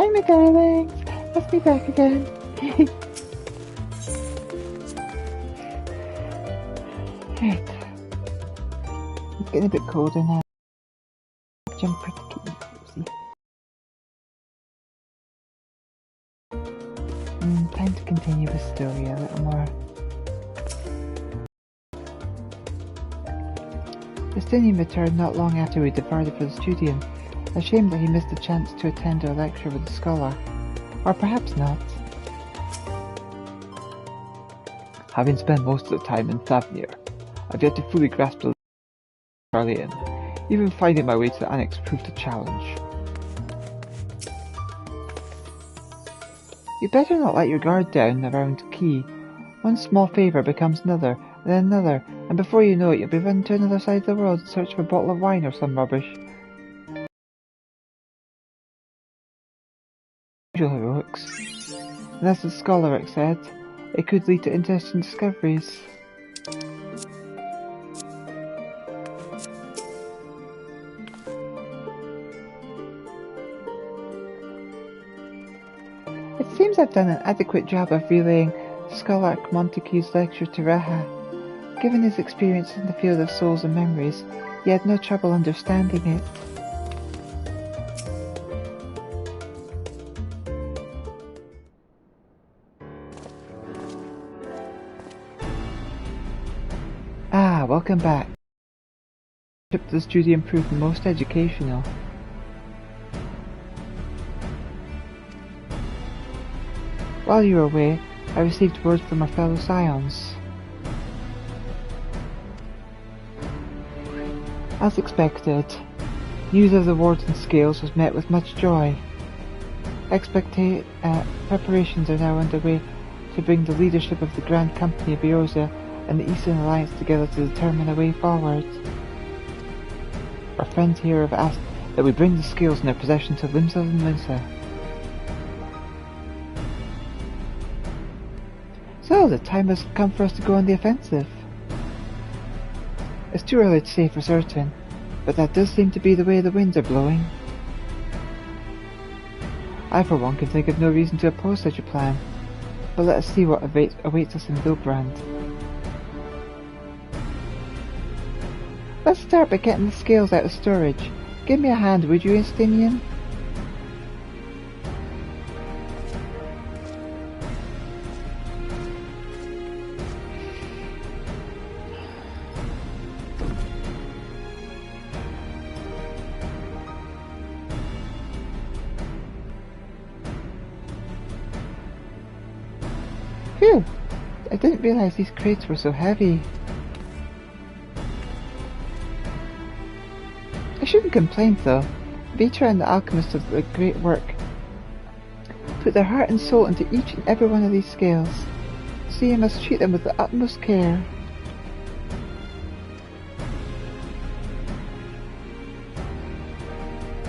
Hi, my darlings. Let's be back again. Right. It's getting a bit colder now. Jumper to keep me cozy. Time to continue the story a little more. Justinian returned not long after we departed for the studium, ashamed that he missed the chance to attend our lecture with the scholar. Or perhaps not. Having spent most of the time in Thavnir, I've yet to fully grasp the Charlian. Even finding my way to the annex proved a challenge. You better not let your guard down around Key. One small favour becomes another, and then another, and before you know it you'll be running to another side of the world in search of a bottle of wine or some rubbish. Usual heroics. And as the scholar said, it could lead to interesting discoveries. It seems I've done an adequate job of relaying Scholar Montague's lecture to Raha. Given his experience in the field of souls and memories, he had no trouble understanding it. Ah, welcome back. The trip to the studio proved most educational. While you were away, I received word from our fellow scions. As expected, news of the Warden's Scales was met with much joy. Preparations are now underway to bring the leadership of the Grand Company of Eorzea and the Eastern Alliance together to determine a way forward. Our friends here have asked that we bring the scales in their possession to Limsa and Limsa. So, the time has come for us to go on the offensive. It's too early to say for certain, but that does seem to be the way the winds are blowing. I for one can think of no reason to oppose such a plan, but let us see what awaits us in Vilbrand. Let's start by getting the scales out of storage. Give me a hand, would you, Justinian? Phew! I didn't realize these crates were so heavy. I shouldn't complain though. Vitra and the alchemists have done great work. Put their heart and soul into each and every one of these scales, so you must treat them with the utmost care.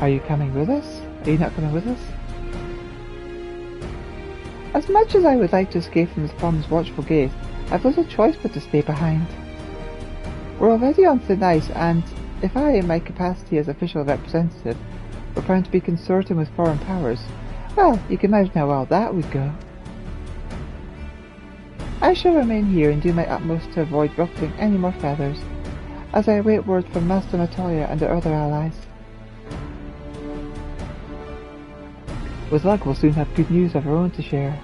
Are you coming with us? Are you not coming with us? As much as I would like to escape from the Thom's watchful gaze, I've little choice but to stay behind. We're already on thin ice, and if I, in my capacity as official representative, were found to be consorting with foreign powers, well, you can imagine how well that would go. I shall remain here and do my utmost to avoid ruffling any more feathers, as I await word from Master Natalia and our other allies. With luck, we'll soon have good news of our own to share.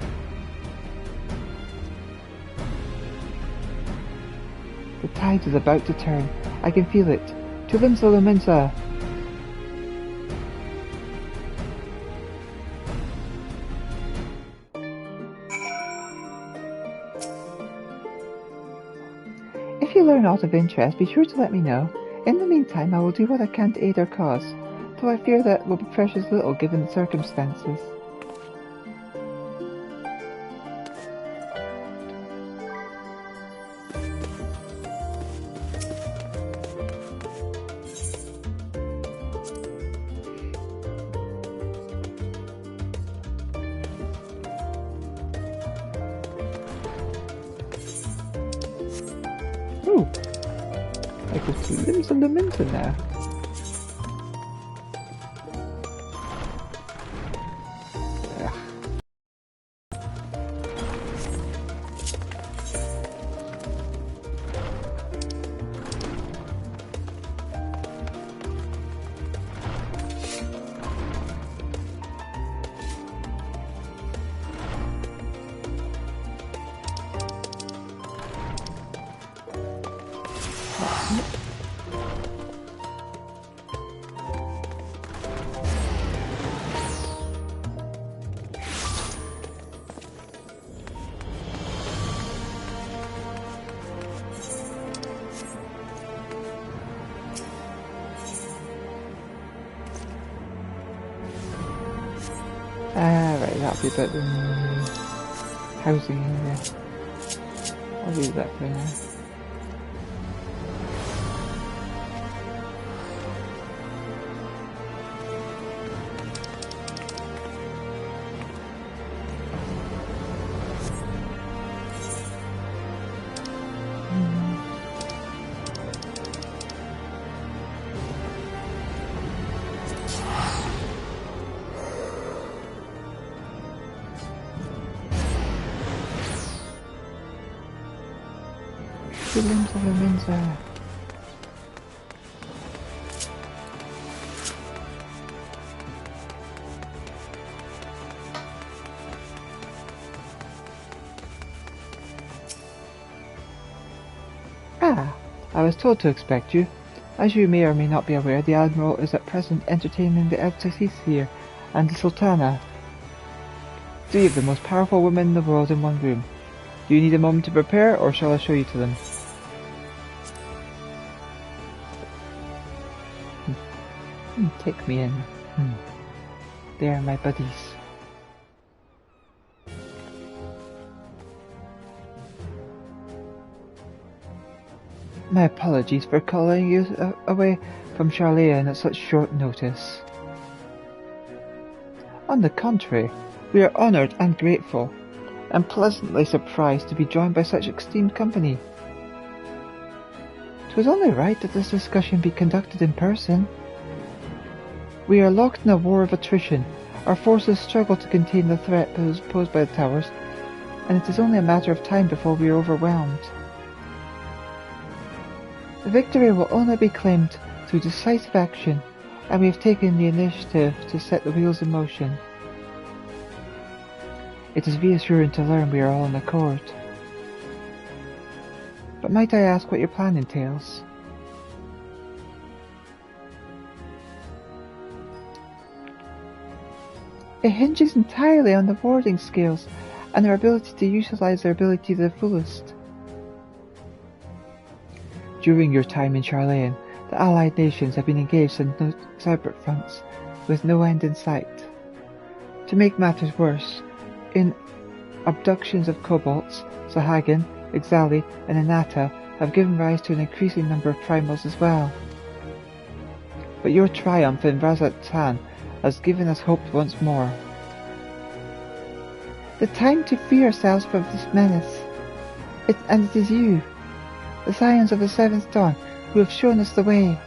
The tide is about to turn. I can feel it. To Limsa Luminsa! If you learn aught of interest, be sure to let me know. In the meantime, I will do what I can to aid our cause, though I fear that will be precious little given the circumstances. Ooh, I go to Limsa Luminsa now. that'll be about the housing area. I'll leave that for now. The limbs of a Minza. Ah, I was told to expect you. As you may or may not be aware, the Admiral is at present entertaining the Elita here and the Sultana. 3 of the most powerful women in the world in one room. Do you need a moment to prepare, or shall I show you to them? Take me in. They are my buddies. My apologies for calling you away from Charlean at such short notice. On the contrary, we are honoured and grateful, and pleasantly surprised to be joined by such esteemed company. 'Twas only right that this discussion be conducted in person. We are locked in a war of attrition. Our forces struggle to contain the threat posed by the towers, and it is only a matter of time before we are overwhelmed. The victory will only be claimed through decisive action, and we have taken the initiative to set the wheels in motion. It is reassuring to learn we are all in accord. But might I ask what your plan entails? It hinges entirely on the warding skills and our ability to utilize their ability to the fullest. During your time in Charlean, the Allied nations have been engaged on separate fronts, with no end in sight. To make matters worse, in abductions of kobolds, Sahagin, Ixali, and Inata have given rise to an increasing number of primals as well. But your triumph in Razatan has given us hope once more. The time to free ourselves from this menace. And it is you, the Scions of the Seventh Dawn, who have shown us the way.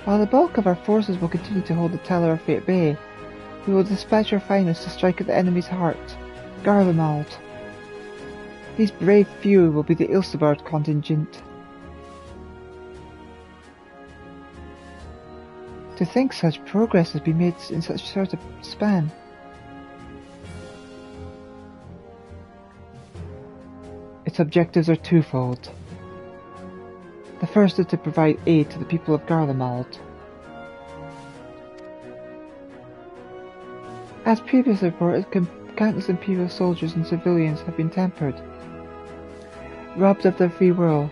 While the bulk of our forces will continue to hold the Teleriffe at bay, we will dispatch our finest to strike at the enemy's heart, Garlemald. These brave few will be the Ilsebard contingent. To think such progress has been made in such short a span. Its objectives are twofold. The first is to provide aid to the people of Garlemald. As previously reported, countless Imperial soldiers and civilians have been tempered. Robbed of their free will,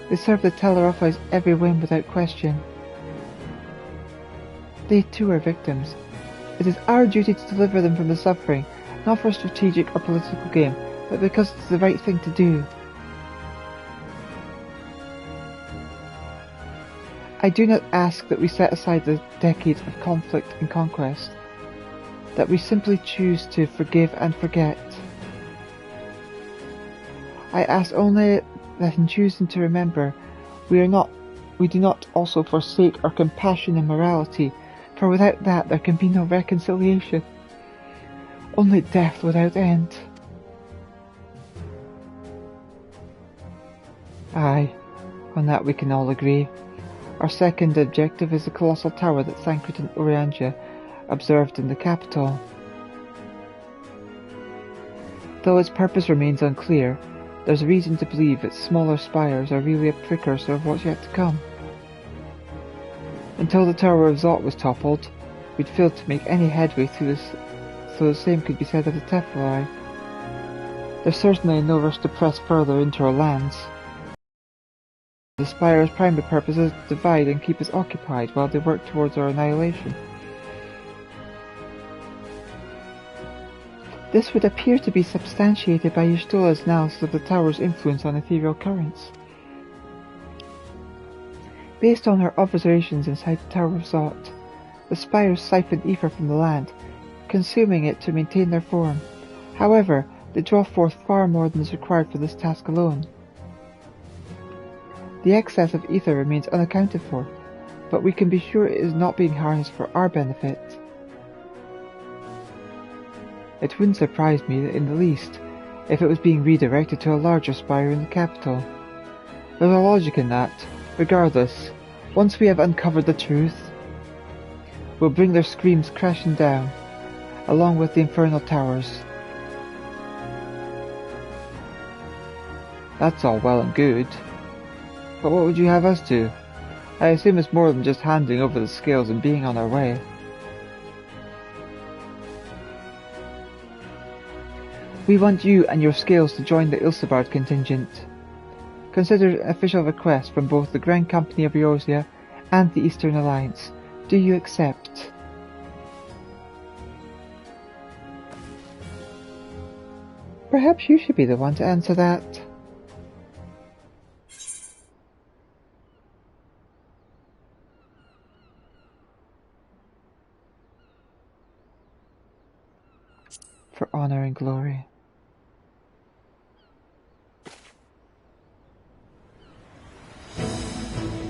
they serve the Teleriffe's every whim without question. They too are victims. It is our duty to deliver them from the suffering, not for strategic or political gain, but because it is the right thing to do. I do not ask that we set aside the decades of conflict and conquest, that we simply choose to forgive and forget. I ask only that in choosing to remember, we do not also forsake our compassion and morality, for without that there can be no reconciliation, only death without end. Aye, on that we can all agree. Our second objective is the colossal tower that Thancred and Oriangia observed in the capital. Though its purpose remains unclear, there's reason to believe its smaller spires are really a precursor of what's yet to come. Until the Tower of Zot was toppled, we'd failed to make any headway through this, so the same could be said of the Teferi. There's certainly no rush to press further into our lands. The Spire's primary purpose is to divide and keep us occupied while they work towards our annihilation. This would appear to be substantiated by Ystola's analysis of the tower's influence on ethereal currents. Based on her observations inside the Tower of Zot, the spires siphon ether from the land, consuming it to maintain their form. However, they draw forth far more than is required for this task alone. The excess of ether remains unaccounted for, but we can be sure it is not being harnessed for our benefit. It wouldn't surprise me in the least if it was being redirected to a larger spire in the capital. There's a logic in that. Regardless, once we have uncovered the truth, we'll bring their screams crashing down, along with the infernal towers. That's all well and good, but what would you have us do? I assume it's more than just handing over the scales and being on our way. We want you and your scales to join the Ilsebard contingent. Consider an official request from both the Grand Company of Eorzea and the Eastern Alliance. Do you accept? Perhaps you should be the one to answer that. For honor and glory.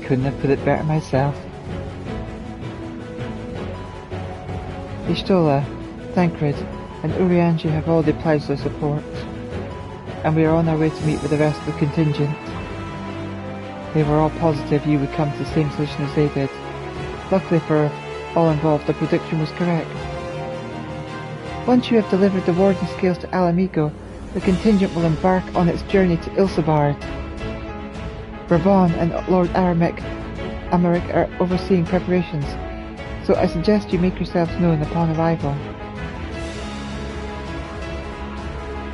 Couldn't have put it better myself. Y'shtola, Thancred, and Urianger have already pledged their support, and we are on our way to meet with the rest of the contingent. They were all positive you would come to the same solution as they did. Luckily for all involved, the prediction was correct. Once you have delivered the Warden Scales to Alamigo, the contingent will embark on its journey to Ilsebard. Brabant and Lord Amaric are overseeing preparations, so I suggest you make yourselves known upon arrival.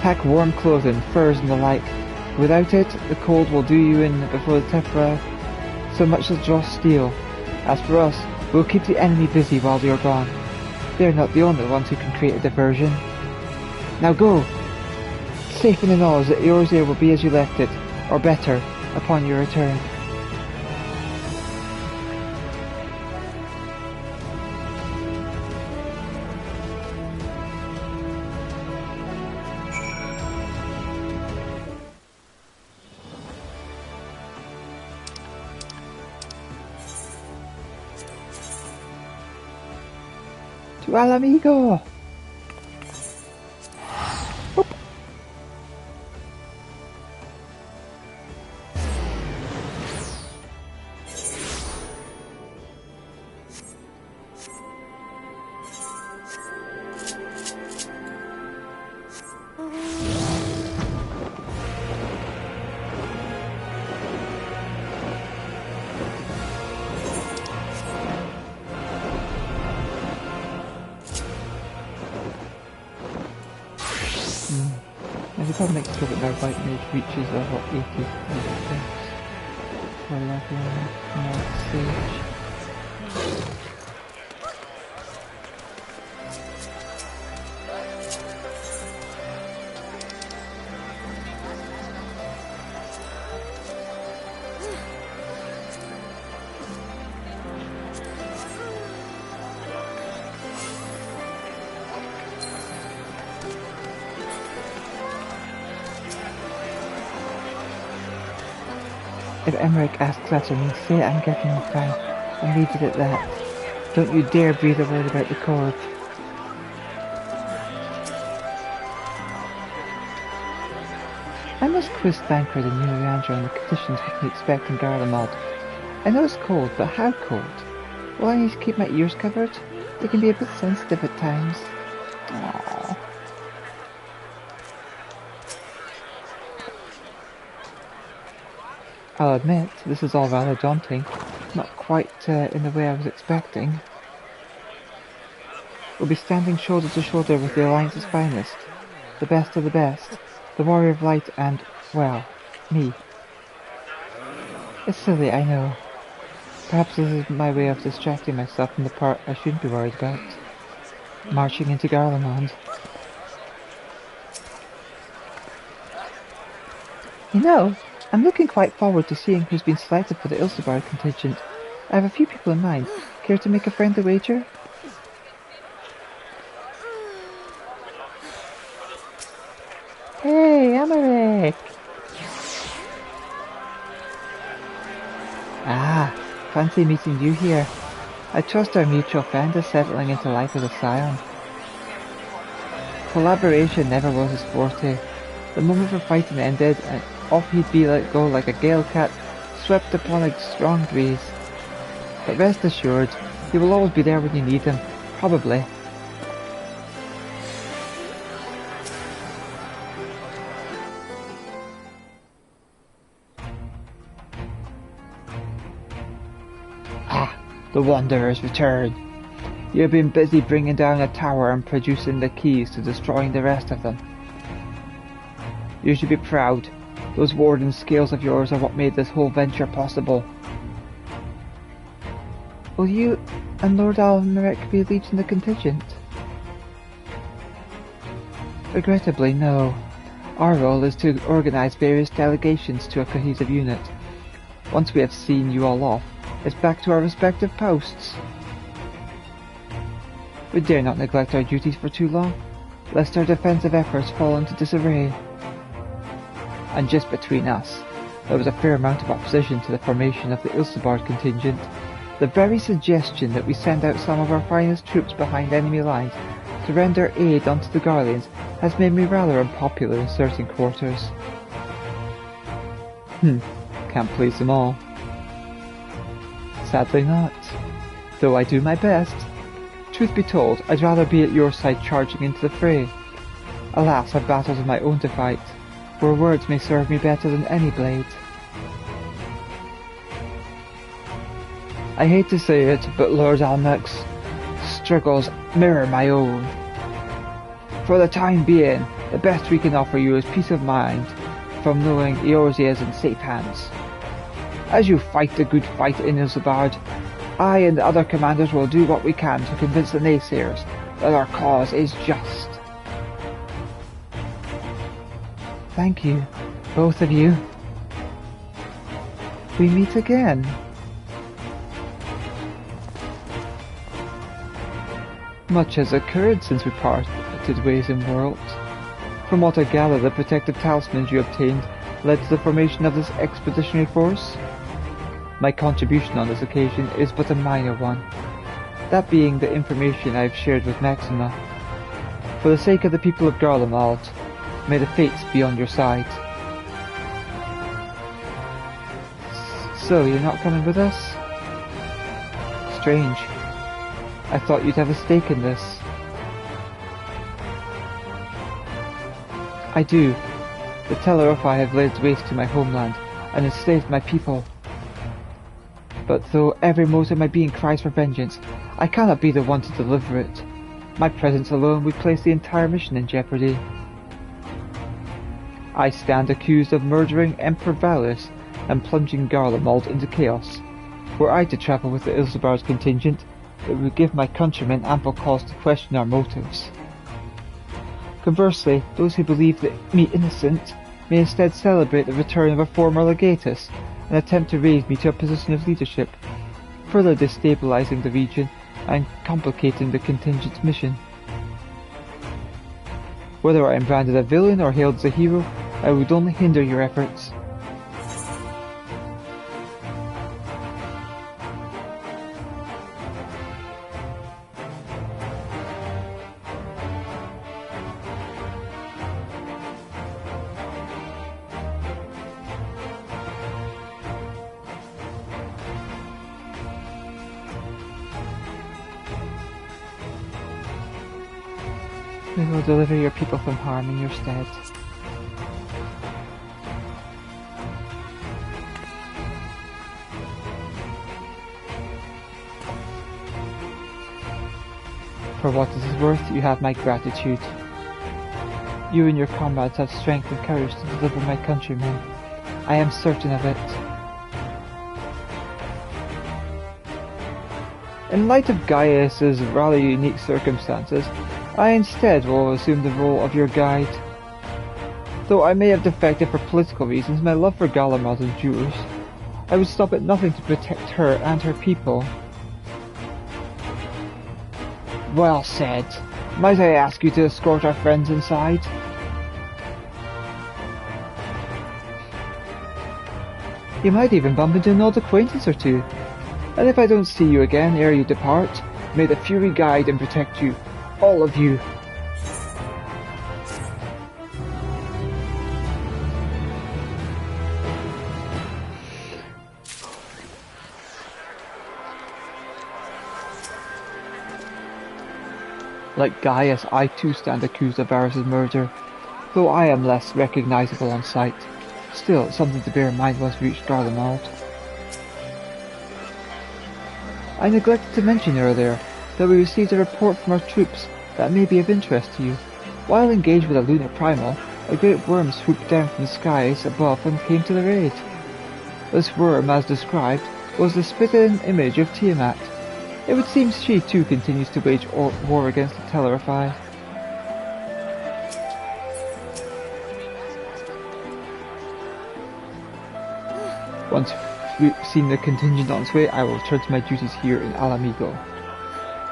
Pack warm clothing, furs and the like. Without it, the cold will do you in before the Tephra so much as draw steel. As for us, we'll keep the enemy busy while we are gone. They're not the only ones who can create a diversion. Now go! Safe in the knowledge that Eorzea will be as you left it, or better, upon your return. To Alamigo! Every time next to it, their white mage reaches level 80 for leveling North Sage. If Emmerich asks that of me, say I'm getting the time, and leave it at that. Don't you dare breathe a word about the Corp. I must quiz Thancred and Urianger on the conditions we can expect in Garlemald. I know it's cold, but how cold? Will I need to keep my ears covered? They can be a bit sensitive at times. Aww. I'll admit, this is all rather daunting. Not quite in the way I was expecting. We'll be standing shoulder to shoulder with the Alliance's finest. The best of the best. The Warrior of Light and, well, me. It's silly, I know. Perhaps this is my way of distracting myself from the part I shouldn't be worried about. Marching into Garlemald. You know, I'm looking quite forward to seeing who's been selected for the Ilsebard contingent. I have a few people in mind. Care to make a friendly wager? Hey, Amaric! Ah, fancy meeting you here. I trust our mutual friend is settling into life as a scion. Collaboration never was his forte. The moment for fighting ended, and off he'd be let go like a gale cat swept upon a strong breeze. But rest assured, he will always be there when you need him, probably. Ah, the Wanderer's return. You've been busy bringing down a tower and producing the keys to destroying the rest of them. You should be proud. Those warden scales of yours are what made this whole venture possible. Will you and Lord Almeric be leading the contingent? Regrettably, no. Our role is to organize various delegations to a cohesive unit. Once we have seen you all off, it's back to our respective posts. We dare not neglect our duties for too long, lest our defensive efforts fall into disarray. And just between us, there was a fair amount of opposition to the formation of the Ilsebard contingent. The very suggestion that we send out some of our finest troops behind enemy lines to render aid unto the Garleans has made me rather unpopular in certain quarters. Can't please them all. Sadly not, though I do my best. Truth be told, I'd rather be at your side charging into the fray. Alas, I've battles of my own to fight, where words may serve me better than any blade. I hate to say it, but Lord Almec's struggles mirror my own. For the time being, the best we can offer you is peace of mind from knowing Eorzea is in safe hands. As you fight the good fight in Ilsebard, I and the other commanders will do what we can to convince the naysayers that our cause is just. Thank you, both of you. We meet again. Much has occurred since we parted ways in worlds. From what I gather, the protective talismans you obtained led to the formation of this expeditionary force. My contribution on this occasion is but a minor one, that being the information I have shared with Maxima. For the sake of the people of Garlemald, may the fates be on your side. So, you're not coming with us? Strange. I thought you'd have a stake in this. I do. The Telerophai have laid waste to my homeland and enslaved my people. But though every mote of my being cries for vengeance, I cannot be the one to deliver it. My presence alone would place the entire mission in jeopardy. I stand accused of murdering Emperor Valus and plunging Garlemald into chaos. Were I to travel with the Ilsebard contingent, it would give my countrymen ample cause to question our motives. Conversely, those who believe me innocent may instead celebrate the return of a former legatus and attempt to raise me to a position of leadership, further destabilizing the region and complicating the contingent's mission. Whether I am branded a villain or hailed as a hero, I would only hinder your efforts. We will deliver your people from harm in your stead. For what this is worth, you have my gratitude. You and your comrades have strength and courage to deliver my countrymen. I am certain of it. In light of Gaius's rather unique circumstances, I instead will assume the role of your guide. Though I may have defected for political reasons, my love for Garlemald endures. I would stop at nothing to protect her and her people. Well said. Might I ask you to escort our friends inside? You might even bump into an old acquaintance or two. And if I don't see you again ere you depart, may the Fury guide and protect you. All of you. Like Gaius, I too stand accused of Varus' murder, though I am less recognizable on sight. Still, it's something to bear in mind once we reach Garlemald. I neglected to mention earlier that we received a report from our troops that may be of interest to you. While engaged with a lunar primal, a great worm swooped down from the skies above and came to their aid. This worm, as described, was the spit-in image of Tiamat. It would seem she too continues to wage war against the Tellarify. Once we've seen the contingent on its way, I will return to my duties here in Alamigo.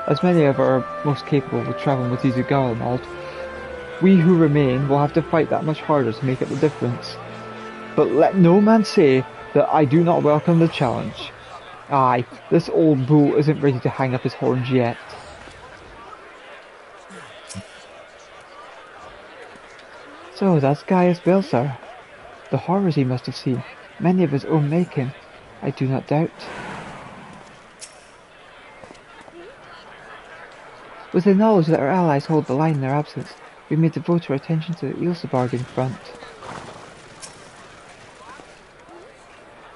As many of our most capable will travel with you to Garlemald, we who remain will have to fight that much harder to make up the difference. But let no man say that I do not welcome the challenge. Aye, this old bull isn't ready to hang up his horns yet. So that's Gaius Belsar. The horrors he must have seen, many of his own making, I do not doubt. With the knowledge that our allies hold the line in their absence, we may devote our attention to the Ilsebarg in front.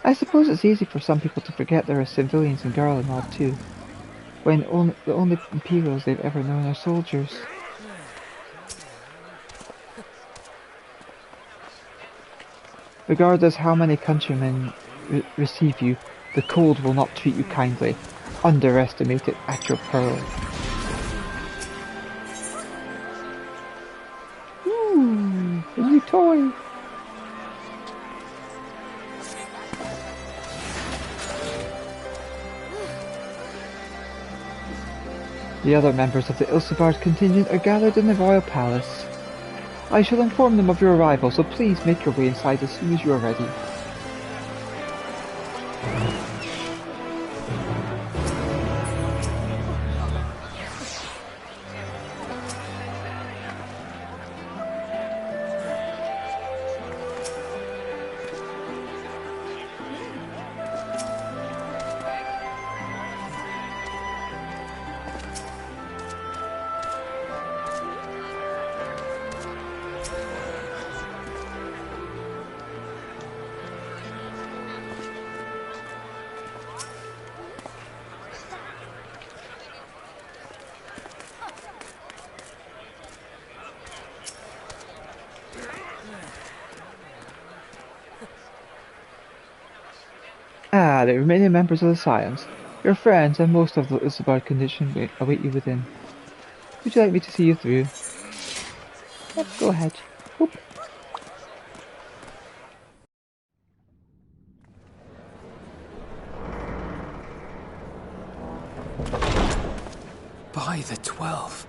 I suppose it's easy for some people to forget there are civilians in Garlemald too, when the only Imperials they've ever known are soldiers. Regardless how many countrymen receive you, the cold will not treat you kindly. Underestimate it at your peril. Ooh, a new toy! The other members of the Ilsebarg contingent are gathered in the royal palace. I shall inform them of your arrival, so please make your way inside as soon as you are ready. Ah, the remaining members of the Scions. Your friends and most of the Ilsebarg condition await you within. Would you like me to see you through? Yep, go ahead. Whoop. By the 12.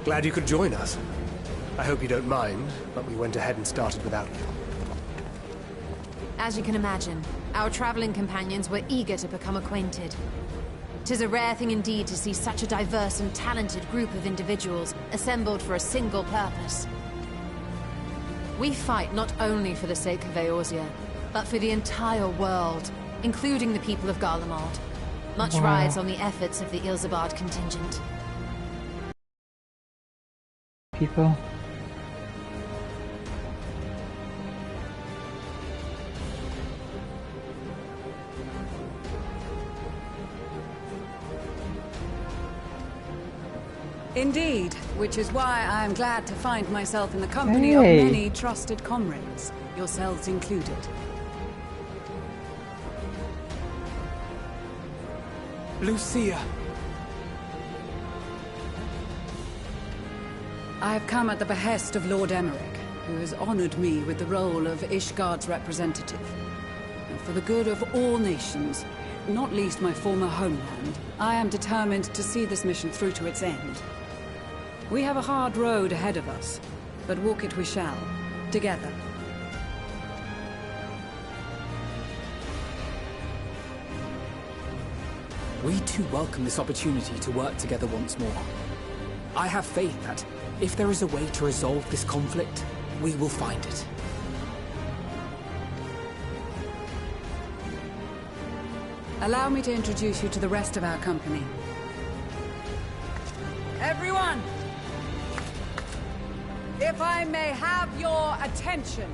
Glad you could join us. I hope you don't mind, but we went ahead and started without you. As you can imagine, our traveling companions were eager to become acquainted. 'Tis a rare thing indeed to see such a diverse and talented group of individuals assembled for a single purpose. We fight not only for the sake of Eorzea, but for the entire world, including the people of Garlemald. Much rides on the efforts of the Ilsebarg contingent. People. Indeed, which is why I am glad to find myself in the company of many trusted comrades, yourselves included. Lucia. I have come at the behest of Lord Emmerich, who has honored me with the role of Ishgard's representative. And for the good of all nations, not least my former homeland, I am determined to see this mission through to its end. We have a hard road ahead of us, but walk it we shall, together. We too welcome this opportunity to work together once more. I have faith that, if there is a way to resolve this conflict, we will find it. Allow me to introduce you to the rest of our company. Everyone! If I may have your attention.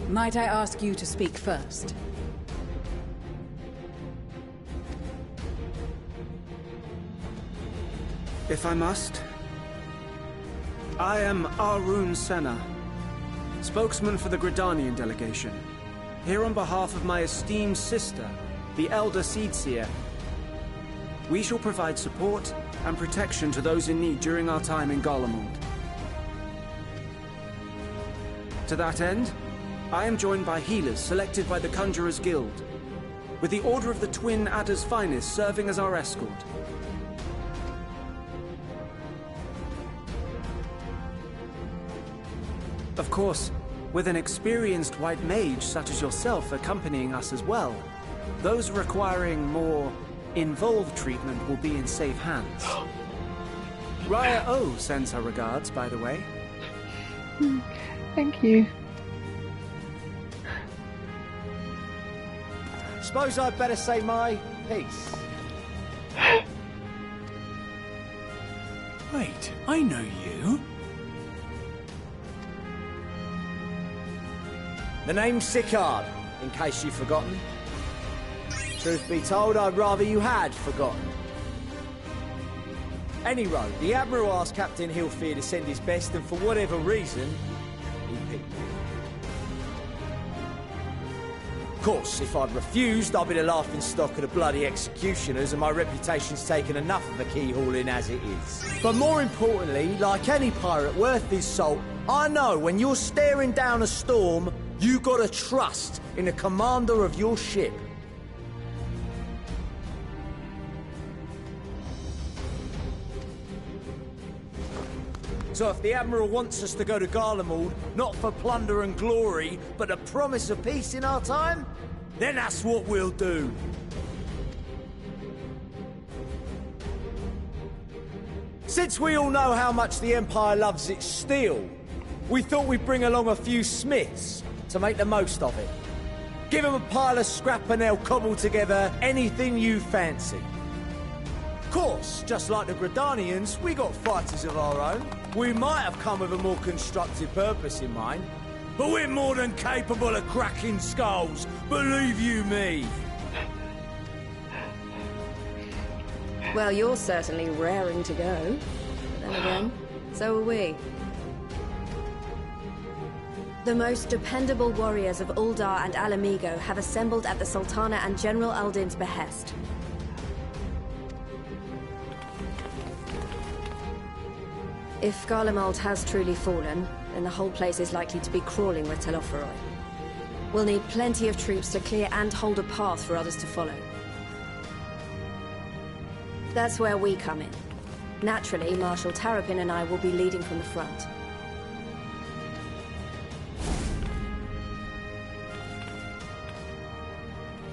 Might I ask you to speak first? If I must. I am Arun Senna, spokesman for the Gridanian delegation, here on behalf of my esteemed sister, the Elder Seedseer. We shall provide support and protection to those in need during our time in Garlemald. To that end, I am joined by healers selected by the Conjurers Guild, with the Order of the Twin Adder's Finest serving as our escort. Of course, with an experienced white mage such as yourself accompanying us as well, those requiring more involved treatment will be in safe hands. Raya O sends her regards, by the way. Thank you. Suppose I'd better say my piece. Wait, I know you. The name's Sicard, in case you've forgotten. Truth be told, I'd rather you had forgotten. Anyway, the Admiral asked Captain Hilfear to send his best, and for whatever reason, he picked me. Of course, if I'd refused, I'd be the laughing stock of the bloody executioners, and my reputation's taken enough of a keyhauling as it is. But more importantly, like any pirate worth his salt, I know when you're staring down a storm, you gotta trust in the commander of your ship. So if the Admiral wants us to go to Garlemald, not for plunder and glory, but a promise of peace in our time, then that's what we'll do. Since we all know how much the Empire loves its steel, we thought we'd bring along a few smiths to make the most of it. Give them a pile of scrap and they'll cobble together anything you fancy. Of course, just like the Gridanians, we got fighters of our own. We might have come with a more constructive purpose in mind, but we're more than capable of cracking skulls, believe you me. Well, you're certainly raring to go. But then again, so are we. The most dependable warriors of Uldar and Alamigo have assembled at the Sultana and General Aldin's behest. If Garlemald has truly fallen, then the whole place is likely to be crawling with Telophoroi. We'll need plenty of troops to clear and hold a path for others to follow. That's where we come in. Naturally, Marshal Tarapin and I will be leading from the front.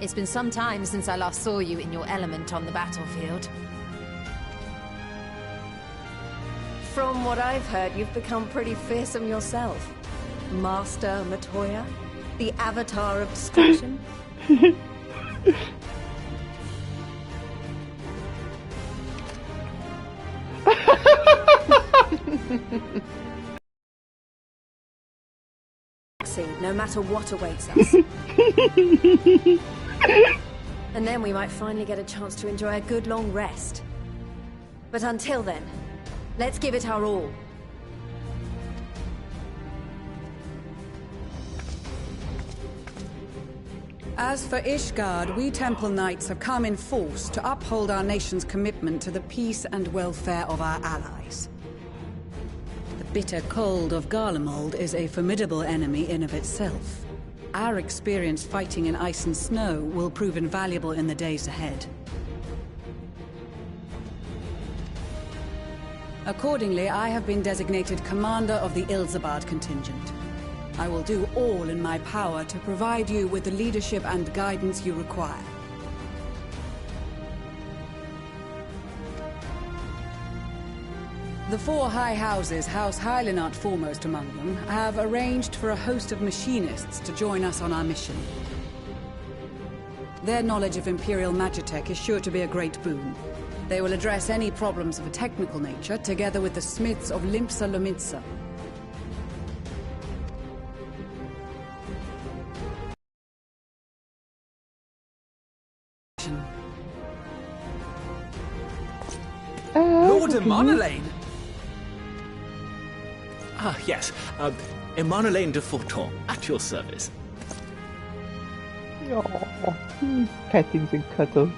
It's been some time since I last saw you in your element on the battlefield. From what I've heard, you've become pretty fearsome yourself. Master Matoya, the avatar of destruction. no matter what awaits us. And then we might finally get a chance to enjoy a good long rest. But until then, let's give it our all. As for Ishgard, we Temple Knights have come in force to uphold our nation's commitment to the peace and welfare of our allies. The bitter cold of Garlemald is a formidable enemy in of itself. Our experience fighting in ice and snow will prove invaluable in the days ahead. Accordingly, I have been designated commander of the Ilzabard contingent. I will do all in my power to provide you with the leadership and guidance you require. The four high houses, House Hylinart foremost among them, have arranged for a host of machinists to join us on our mission. Their knowledge of Imperial Magitech is sure to be a great boon. They will address any problems of a technical nature, together with the smiths of Limpsa Lomitsa. Lord Emanolaine! Ah, yes. Emanolaine de Forton, at your service. Oh, pettings and cuddles.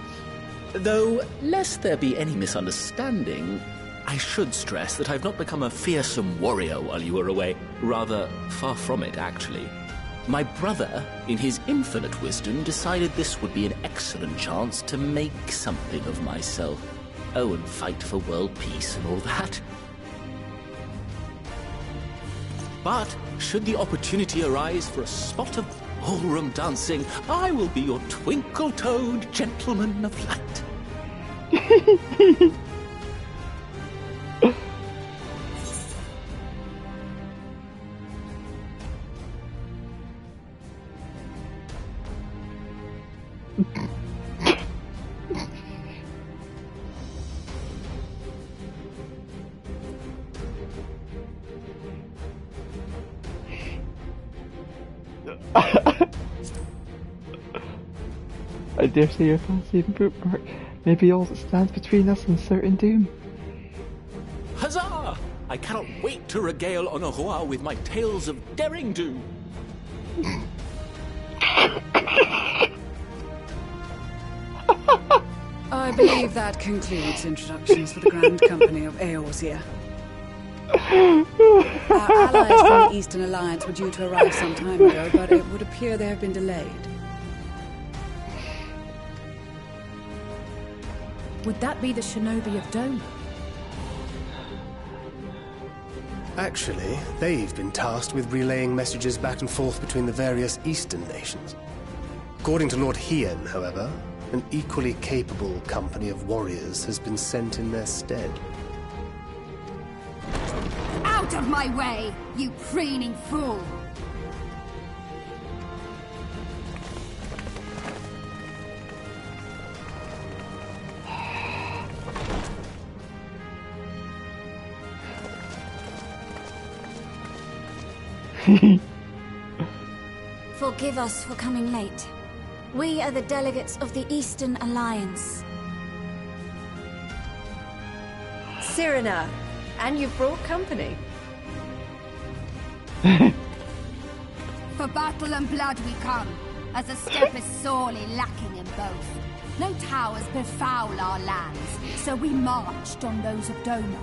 Though, lest there be any misunderstanding, I should stress that I've not become a fearsome warrior while you were away. Rather, far from it, actually. My brother, in his infinite wisdom, decided this would be an excellent chance to make something of myself. Oh, and fight for world peace and all that. But, should the opportunity arise for a spot of ballroom dancing, I will be your twinkle-toed gentleman of light. I dare say your fancy even bookmark may be all that stands between us and certain doom. Huzzah! I cannot wait to regale Honoroa with my tales of daring do. I believe that concludes introductions for the Grand Company of Eorzea. Our allies from the Eastern Alliance were due to arrive some time ago, but it would appear they have been delayed. Would that be the Shinobi of Dome? Actually, they've been tasked with relaying messages back and forth between the various Eastern nations. According to Lord Hien, however, an equally capable company of warriors has been sent in their stead. Out of my way, you preening fool! Forgive us for coming late. We are the delegates of the Eastern Alliance. Cyrena, and you've brought company. For battle and blood we come, as a step is sorely lacking in both. No towers befoul our lands, so we marched on those of Doma,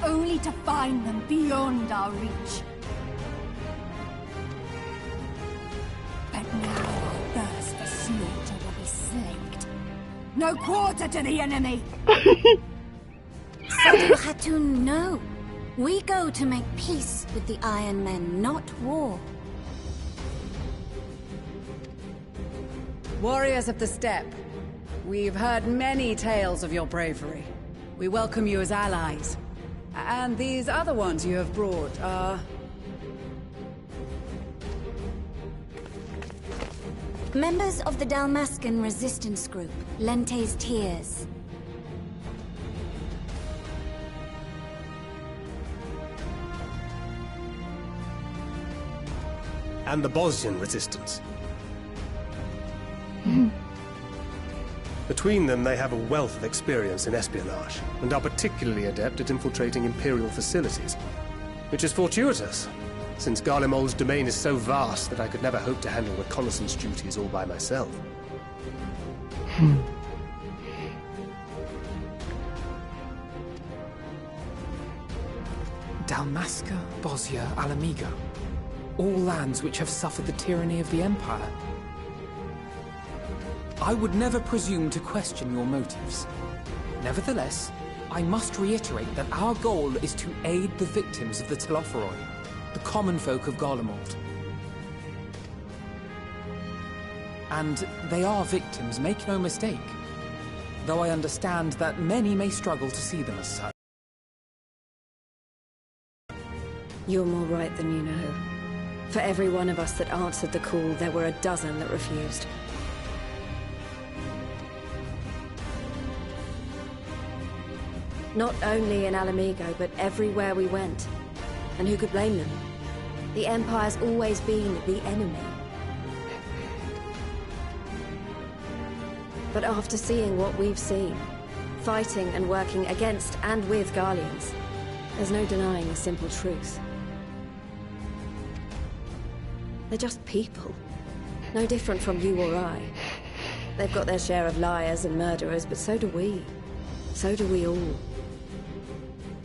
only to find them beyond our reach. But now our thirst for slaughter will be slaked. No quarter to the enemy! Sadhu Hatun, no. We go to make peace with the Iron Men, not war. Warriors of the Steppe, we've heard many tales of your bravery. We welcome you as allies. And these other ones you have brought are... Members of the Dalmascan resistance group, Lente's Tears. and the Bosnian resistance. Between them, they have a wealth of experience in espionage, and are particularly adept at infiltrating Imperial facilities. Which is fortuitous, since Garlemald's domain is so vast that I could never hope to handle reconnaissance duties all by myself. Dalmasca, Bosnia, Alamigo. All lands which have suffered the tyranny of the Empire. I would never presume to question your motives. Nevertheless, I must reiterate that our goal is to aid the victims of the Telophoroi, the common folk of Garlemald. And they are victims, make no mistake. Though I understand that many may struggle to see them as such. You're more right than you know. For every one of us that answered the call, there were a dozen that refused. Not only in Alamigo, but everywhere we went. And who could blame them? The Empire's always been the enemy. But after seeing what we've seen, fighting and working against and with Garleans, there's no denying the simple truth. They're just people. No different from you or I. They've got their share of liars and murderers, but so do we. So do we all.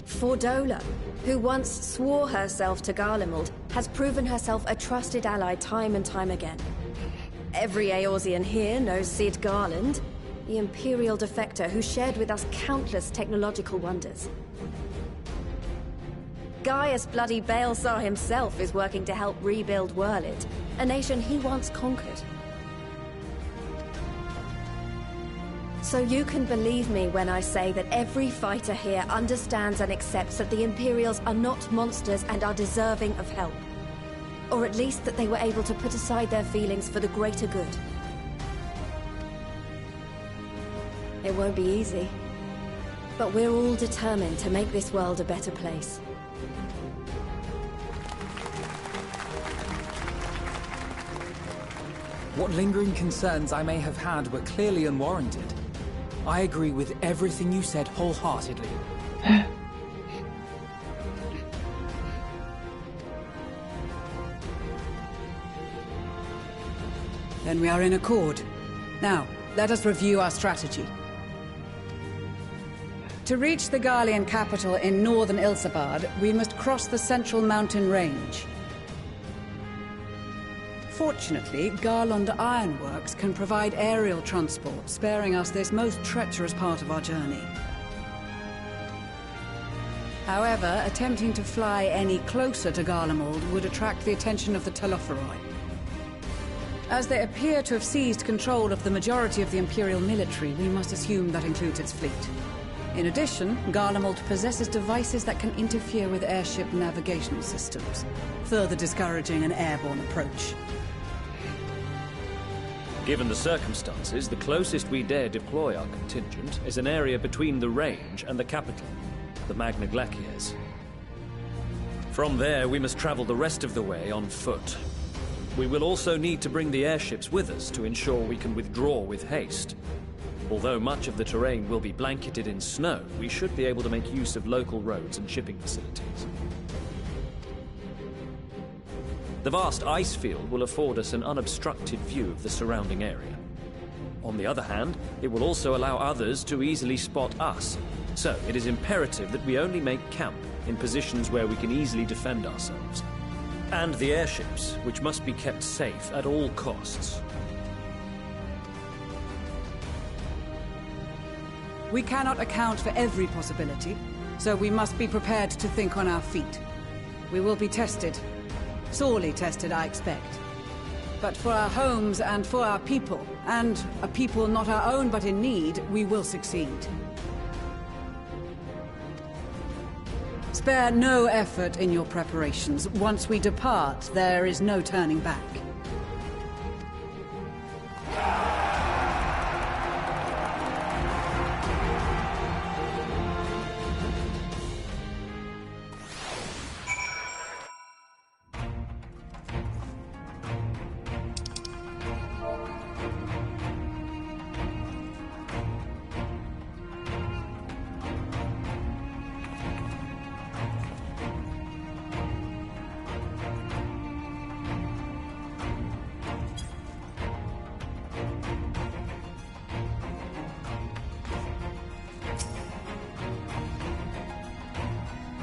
Fordola, who once swore herself to Garlemald, has proven herself a trusted ally time and time again. Every Eorzean here knows Cid Garland, the Imperial defector who shared with us countless technological wonders. Gaius bloody Baelsar himself is working to help rebuild Wurlid, a nation he once conquered. So you can believe me when I say that every fighter here understands and accepts that the Imperials are not monsters and are deserving of help. Or at least that they were able to put aside their feelings for the greater good. It won't be easy, but we're all determined to make this world a better place. What lingering concerns I may have had were clearly unwarranted. I agree with everything you said wholeheartedly. Then we are in accord. Now, let us review our strategy. To reach the Garlean capital in northern Ilsabard, we must cross the central mountain range. Fortunately, Garlond Ironworks can provide aerial transport, sparing us this most treacherous part of our journey. However, attempting to fly any closer to Garlemald would attract the attention of the Telophoroi. As they appear to have seized control of the majority of the Imperial military, we must assume that includes its fleet. In addition, Garlemald possesses devices that can interfere with airship navigational systems, further discouraging an airborne approach. Given the circumstances, the closest we dare deploy our contingent is an area between the range and the capital, the Magna Glaciers. From there, we must travel the rest of the way on foot. We will also need to bring the airships with us to ensure we can withdraw with haste. Although much of the terrain will be blanketed in snow, we should be able to make use of local roads and shipping facilities. The vast ice field will afford us an unobstructed view of the surrounding area. On the other hand, it will also allow others to easily spot us, so it is imperative that we only make camp in positions where we can easily defend ourselves. And the airships, which must be kept safe at all costs. We cannot account for every possibility, so we must be prepared to think on our feet. We will be tested. Sorely tested, I expect. But for our homes and for our people, and a people not our own but in need, we will succeed. Spare no effort in your preparations. Once we depart, there is no turning back.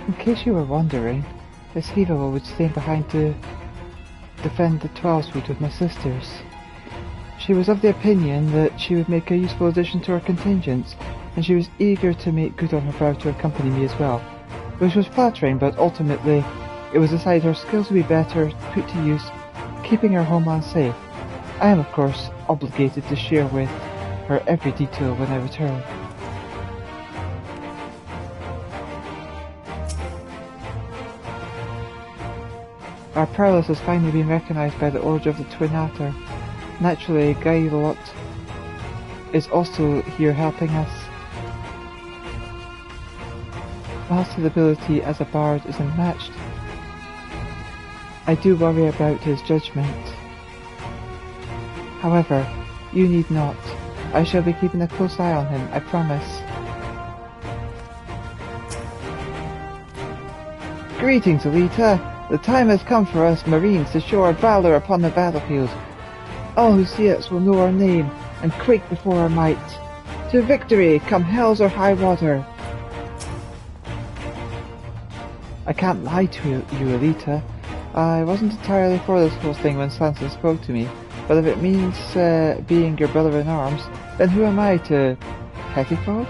In case you were wondering, Miss Heaver would stay behind to defend the 12 Suite with my sisters. She was of the opinion that she would make a useful addition to our contingents, and she was eager to make good on her vow to accompany me as well, which was flattering, but ultimately it was decided her skills would be better put to use keeping her homeland safe. I am, of course, obligated to share with her every detail when I return. Our prowess has finally been recognised by the Order of the Twin Atter. Naturally, Gailot is also here helping us. Whilst his ability as a bard is unmatched, I do worry about his judgment. However, you need not. I shall be keeping a close eye on him, I promise. Greetings, Elita! The time has come for us Marines to show our valor upon the battlefield. All who see us will know our name and quake before our might. To victory, come hells or high water. I can't lie to you, Elita. I wasn't entirely for this whole thing when Sansa spoke to me, but if it means being your brother-in-arms, then who am I to pettifog?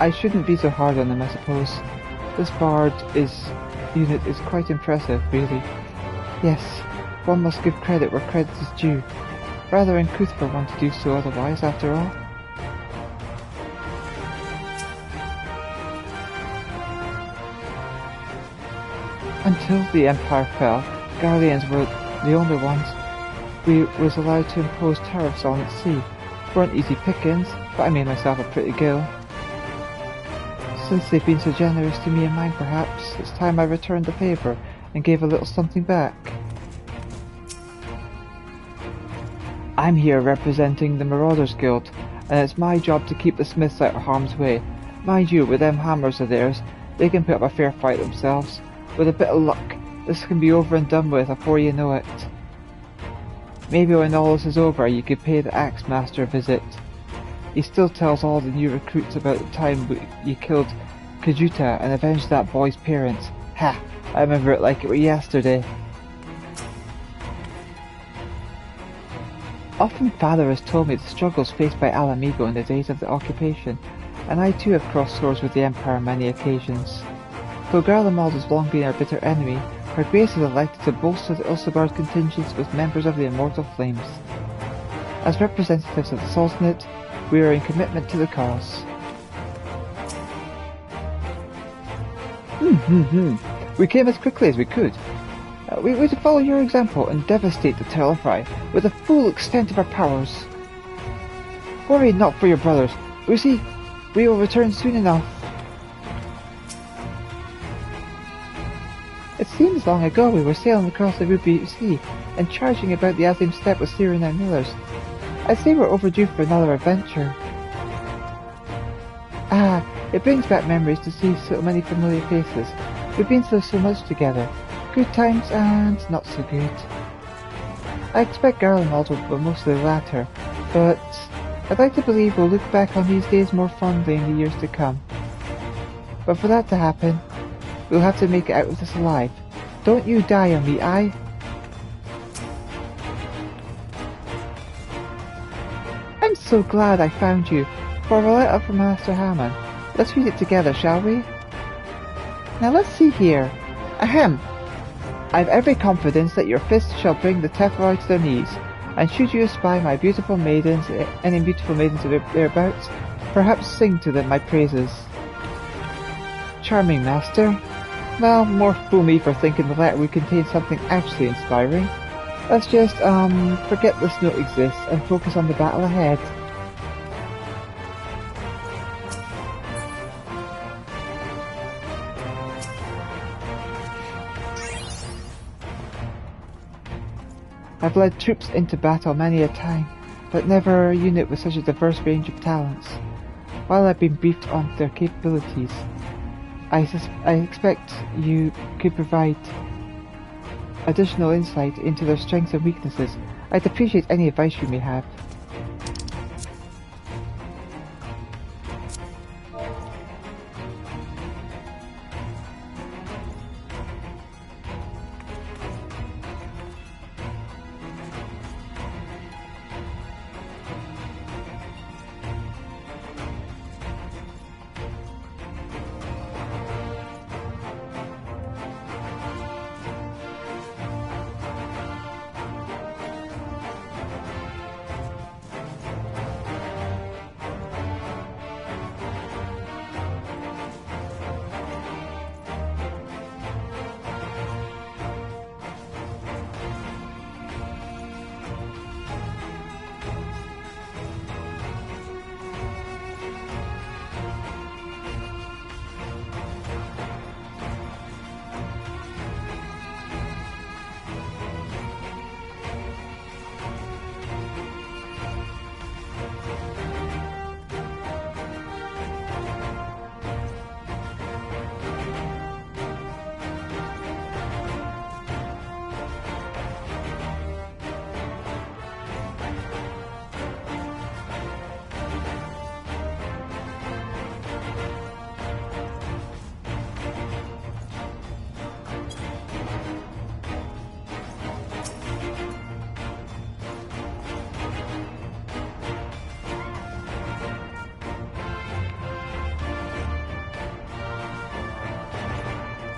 I shouldn't be so hard on him, I suppose. This bard unit is quite impressive, really. Yes, one must give credit where credit is due. Rather uncouth for one to do so otherwise, after all. Until the Empire fell, Guardians were the only ones we was allowed to impose tariffs on at sea. Weren't easy pickings, but I made myself a pretty go. Since they've been so generous to me and mine, perhaps it's time I returned the favour and gave a little something back. I'm here representing the Marauders Guild, and it's my job to keep the Smiths out of harm's way. Mind you, with them hammers of theirs, they can put up a fair fight themselves. With a bit of luck, this can be over and done with before you know it. Maybe when all this is over, you could pay the Axe Master a visit. He still tells all the new recruits about the time you killed Kajuta and avenged that boy's parents. Ha! I remember it like it were yesterday. Often Father has told me the struggles faced by Alamigo in the days of the occupation, and I too have crossed swords with the Empire on many occasions. Though Garlemald has long been our bitter enemy, her Grace has elected to bolster the Ulsabard contingents with members of the Immortal Flames. As representatives of the Sultanate, we are in commitment to the cause. We came as quickly as we could. We were to follow your example and devastate the Telefry with the full extent of our powers. Worry not for your brothers. We see, we will return soon enough. It seems long ago we were sailing across the Ruby Sea and charging about the Azim Steppe with Syrian and Millers. I'd say we're overdue for another adventure. Ah, it brings back memories to see so many familiar faces. We've been through so much together. Good times and not so good. I expect Garlemald will be mostly the latter, but I'd like to believe we'll look back on these days more fondly in the years to come. But for that to happen, we'll have to make it out of this alive. Don't you die on me, aye? I'm so glad I found you. For a letter from Master Hammond. Let's read it together, shall we? Now let's see here. Ahem. I've every confidence that your fists shall bring the Teferi to their knees, and should you espy my beautiful maidens, any beautiful maidens thereabouts, perhaps sing to them my praises. Charming, Master. Well, more fool me for thinking the letter would contain something actually inspiring. Let's just, forget this note exists and focus on the battle ahead. I've led troops into battle many a time, but never a unit with such a diverse range of talents. While I've been briefed on their capabilities, I expect you could provide additional insight into their strengths and weaknesses. I'd appreciate any advice you may have.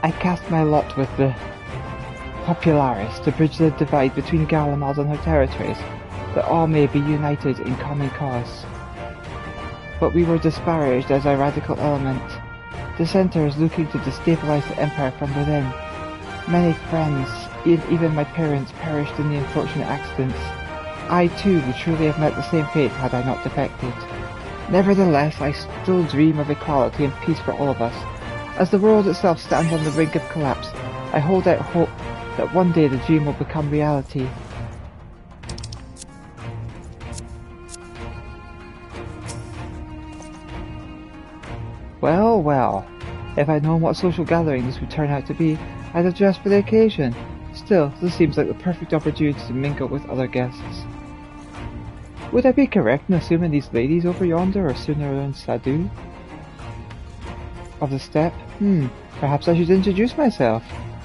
I cast my lot with the Popularis to bridge the divide between Garlemald and her territories, that all may be united in common cause. But we were disparaged as a radical element, dissenters looking to destabilize the Empire from within. Many friends, even my parents, perished in the unfortunate accidents. I too would surely have met the same fate had I not defected. Nevertheless, I still dream of equality and peace for all of us. As the world itself stands on the brink of collapse, I hold out hope that one day the dream will become reality. Well, well, if I'd known what social gathering this would turn out to be, I'd have dressed for the occasion. Still, this seems like the perfect opportunity to mingle with other guests. Would I be correct in assuming these ladies over yonder are Sunera and Sadu of the steppe? Perhaps I should introduce myself,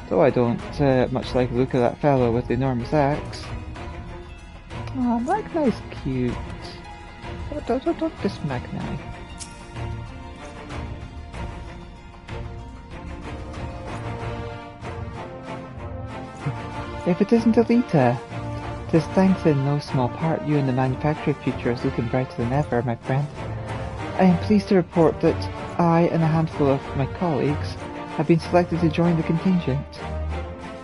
though I don't much like the look of that fellow with the enormous axe. Oh, Magnai's cute. Don't diss Magnai. If it isn't Elita, 'tis thanks in no small part you and the manufacturing future is looking brighter than ever, my friend. I am pleased to report that I and a handful of my colleagues have been selected to join the contingent.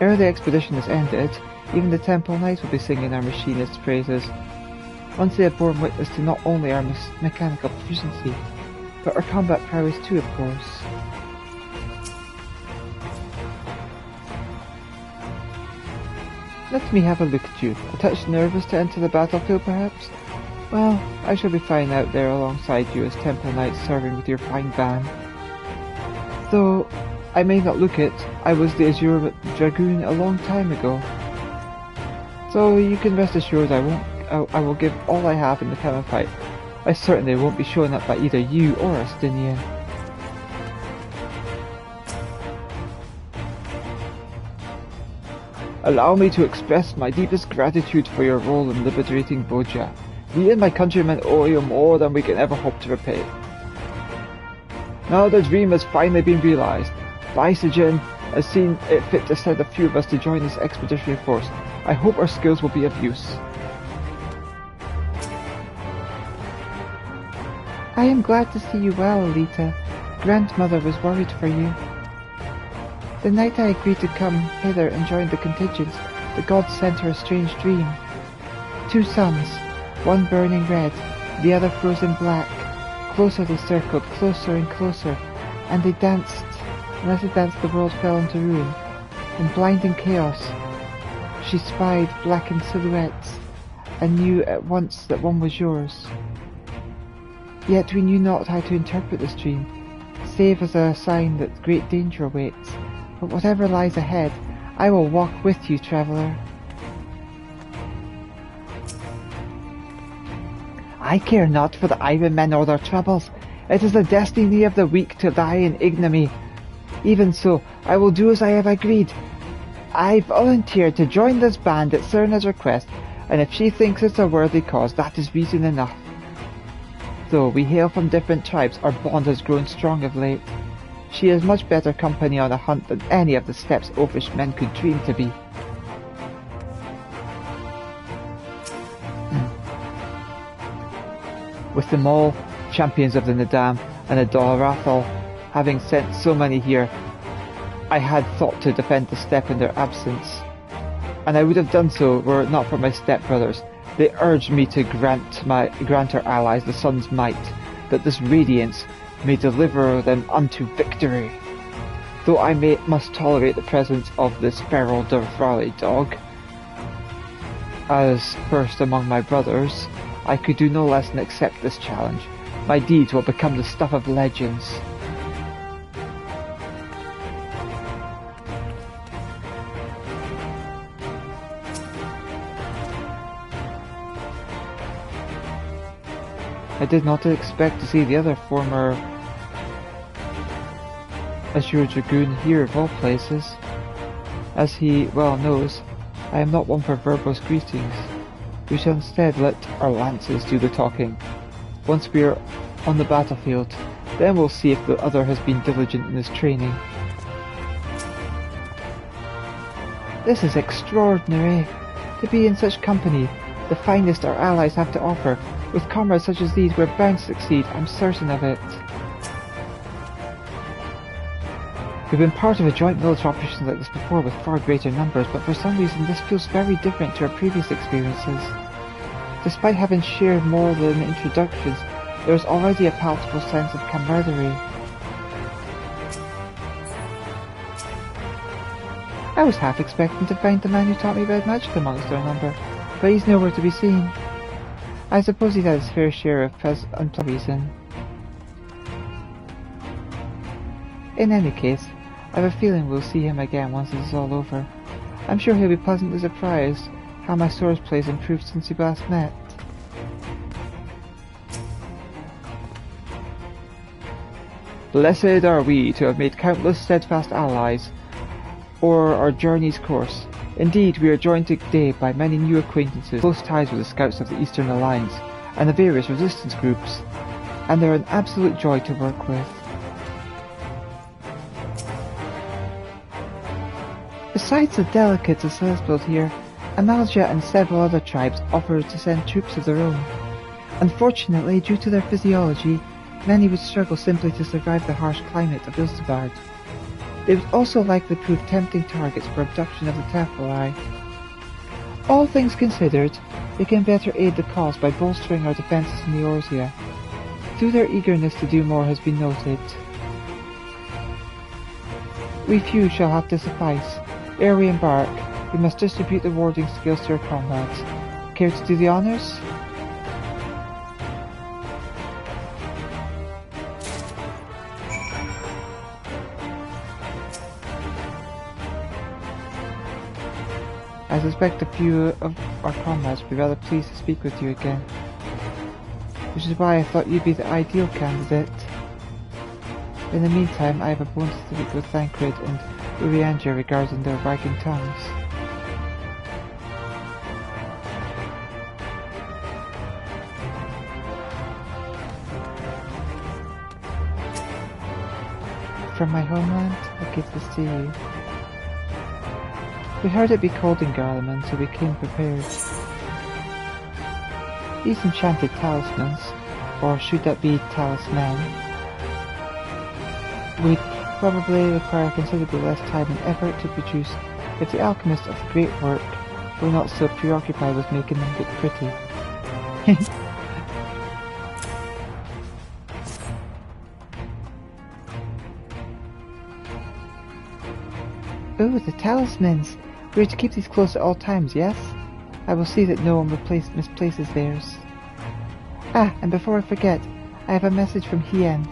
Ere the expedition is ended, even the Temple Knights will be singing our machinist's praises. Once they have borne witness to not only our mechanical proficiency, but our combat prowess too, of course. Let me have a look at you. A touch nervous to enter the battlefield, perhaps? Well, I shall be fine out there alongside you as Temple Knights serving with your fine band. Though I may not look it, I was the Azure Dragoon a long time ago. So you can rest assured I will give all I have in the common fight. I certainly won't be shown up by either you or Astinian. Allow me to express my deepest gratitude for your role in liberating Boja. We and my countrymen owe you more than we can ever hope to repay. Now the dream has finally been realized. Viceroy has seen it fit to send a few of us to join this expeditionary force. I hope our skills will be of use. I am glad to see you well, Elita. Grandmother was worried for you. The night I agreed to come hither and join the contingent, the gods sent her a strange dream. 2 suns, one burning red, the other frozen black. Closer they circled, closer and closer, and they danced, and as they danced the world fell into ruin. In blinding chaos, she spied blackened silhouettes, and knew at once that one was yours. Yet we knew not how to interpret this dream, save as a sign that great danger awaits. But whatever lies ahead, I will walk with you, traveller. I care not for the Iron Men or their troubles. It is the destiny of the weak to die in ignominy. Even so, I will do as I have agreed. I volunteered to join this band at Serna's request, and if she thinks it's a worthy cause, that is reason enough. Though we hail from different tribes, our bond has grown strong of late. She is much better company on a hunt than any of the steppes oafish men could dream to be. With them all, champions of the Nadam and the Dalrathal, having sent so many here, I had thought to defend the steppe in their absence. And I would have done so were it not for my stepbrothers. They urged me to grant our allies the sun's might, that this radiance may deliver them unto victory. Though I must tolerate the presence of this feral Durthrali dog. As first among my brothers, I could do no less than accept this challenge. My deeds will become the stuff of legends. I did not expect to see the other former Azure Dragoon here of all places. As he well knows, I am not one for verbose greetings. We shall instead let our lances do the talking. Once we are on the battlefield, then we'll see if the other has been diligent in his training. This is extraordinary. To be in such company, the finest our allies have to offer. With comrades such as these, we're bound to succeed, I'm certain of it. We've been part of a joint military operation like this before with far greater numbers, but for some reason this feels very different to our previous experiences. Despite having shared more than introductions, there is already a palpable sense of camaraderie. I was half expecting to find the man who taught me red magic amongst our number, but he's nowhere to be seen. I suppose he's had his fair share of unpleasant reason. In any case, I have a feeling we'll see him again once this is all over. I'm sure he'll be pleasantly surprised how my swordplay has improved since we last met. Blessed are we to have made countless steadfast allies o'er our journey's course. Indeed, we are joined today by many new acquaintances, close ties with the Scouts of the Eastern Alliance, and the various resistance groups, and they're an absolute joy to work with. Besides the delegates assembled here, Amalja and several other tribes offered to send troops of their own. Unfortunately, due to their physiology, many would struggle simply to survive the harsh climate of Ilsabard. They would also likely prove tempting targets for abduction of the Teferi. All things considered, they can better aid the cause by bolstering our defences in the Eorzea. Through their eagerness to do more has been noted. We few shall have to suffice. Ere we embark, we must distribute the warding skills to our comrades. Care to do the honours? I suspect a few of our comrades would be rather pleased to speak with you again, which is why I thought you'd be the ideal candidate. In the meantime, I have a bone to speak with Thancred and Urianger regarding their wagging tongues. From my homeland, I give this to you. We heard it be cold in Garlemald, so we came prepared. These enchanted talismans, or should that be talisman, would probably require considerably less time and effort to produce if the alchemists of the great work were not so preoccupied with making them look pretty. Oh, the talismans! We are to keep these close at all times, yes? I will see that no one misplaces theirs. Ah, and before I forget, I have a message from Hien.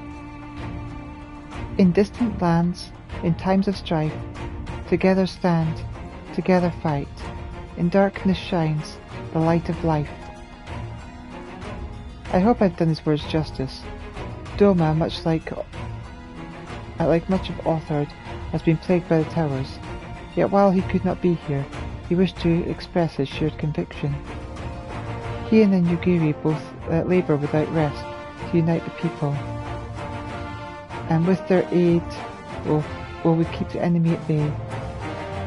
In distant lands, in times of strife, together stand, together fight. In darkness shines the light of life. I hope I've done his words justice. Doma, much like much of Orthard, has been plagued by the towers. Yet while he could not be here, he wished to express his shared conviction. He and Yugiri both labour without rest to unite the people, and with their aid will we keep the enemy at bay,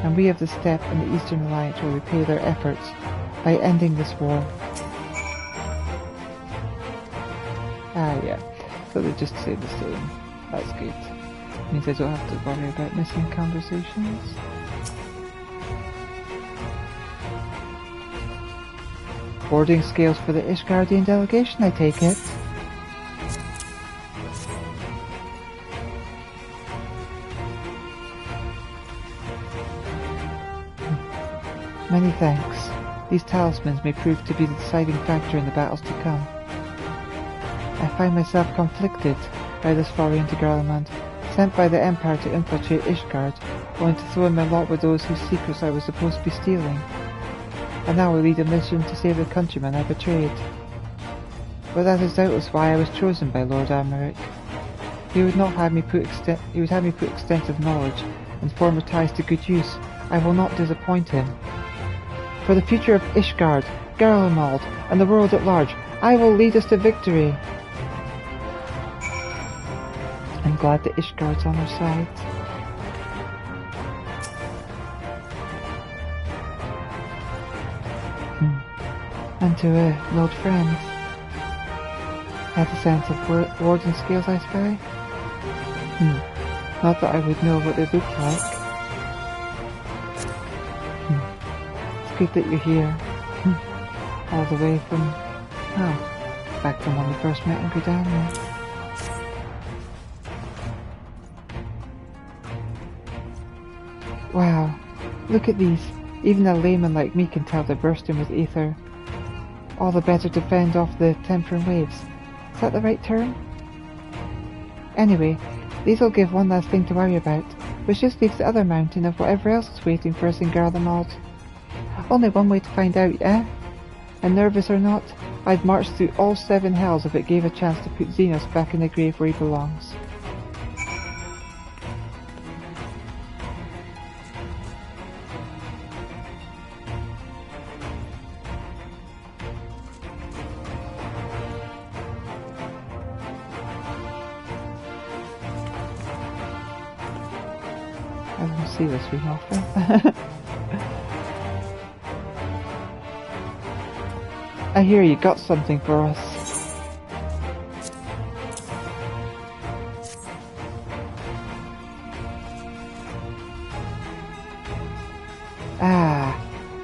and we of the Steppe and the Eastern Alliance will repay their efforts by ending this war. Ah yeah, so they just say the same. That's good. Means I don't have to worry about missing conversations. Boarding scales for the Ishgardian delegation, I take it. Many thanks. These talismans may prove to be the deciding factor in the battles to come. I find myself conflicted by this foray into Garlemald, sent by the Empire to infiltrate Ishgard, only to throw in my lot with those whose secrets I was supposed to be stealing. And now I lead a mission to save the countrymen I betrayed. But that is doubtless why I was chosen by Lord Americ. He would have me put extensive knowledge and former ties to good use. I will not disappoint him. For the future of Ishgard, Garlemald, and the world at large, I will lead us to victory. I'm glad that Ishgard's on our side. into an old friend. Has a sense of warden skills, I spy? Not that I would know what they look like. It's good that you're here. All the way from... back from when we first met in Draconia. Wow, look at these. Even a layman like me can tell they're bursting with ether. All the better to fend off the tempering waves. Is that the right term? Anyway, these will give one last thing to worry about, which just leaves the other mountain of whatever else is waiting for us in Garlemald. Only one way to find out, eh? And nervous or not, I'd march through all 7 hells if it gave a chance to put Xenos back in the grave where he belongs. I don't see this very often. I hear you got something for us.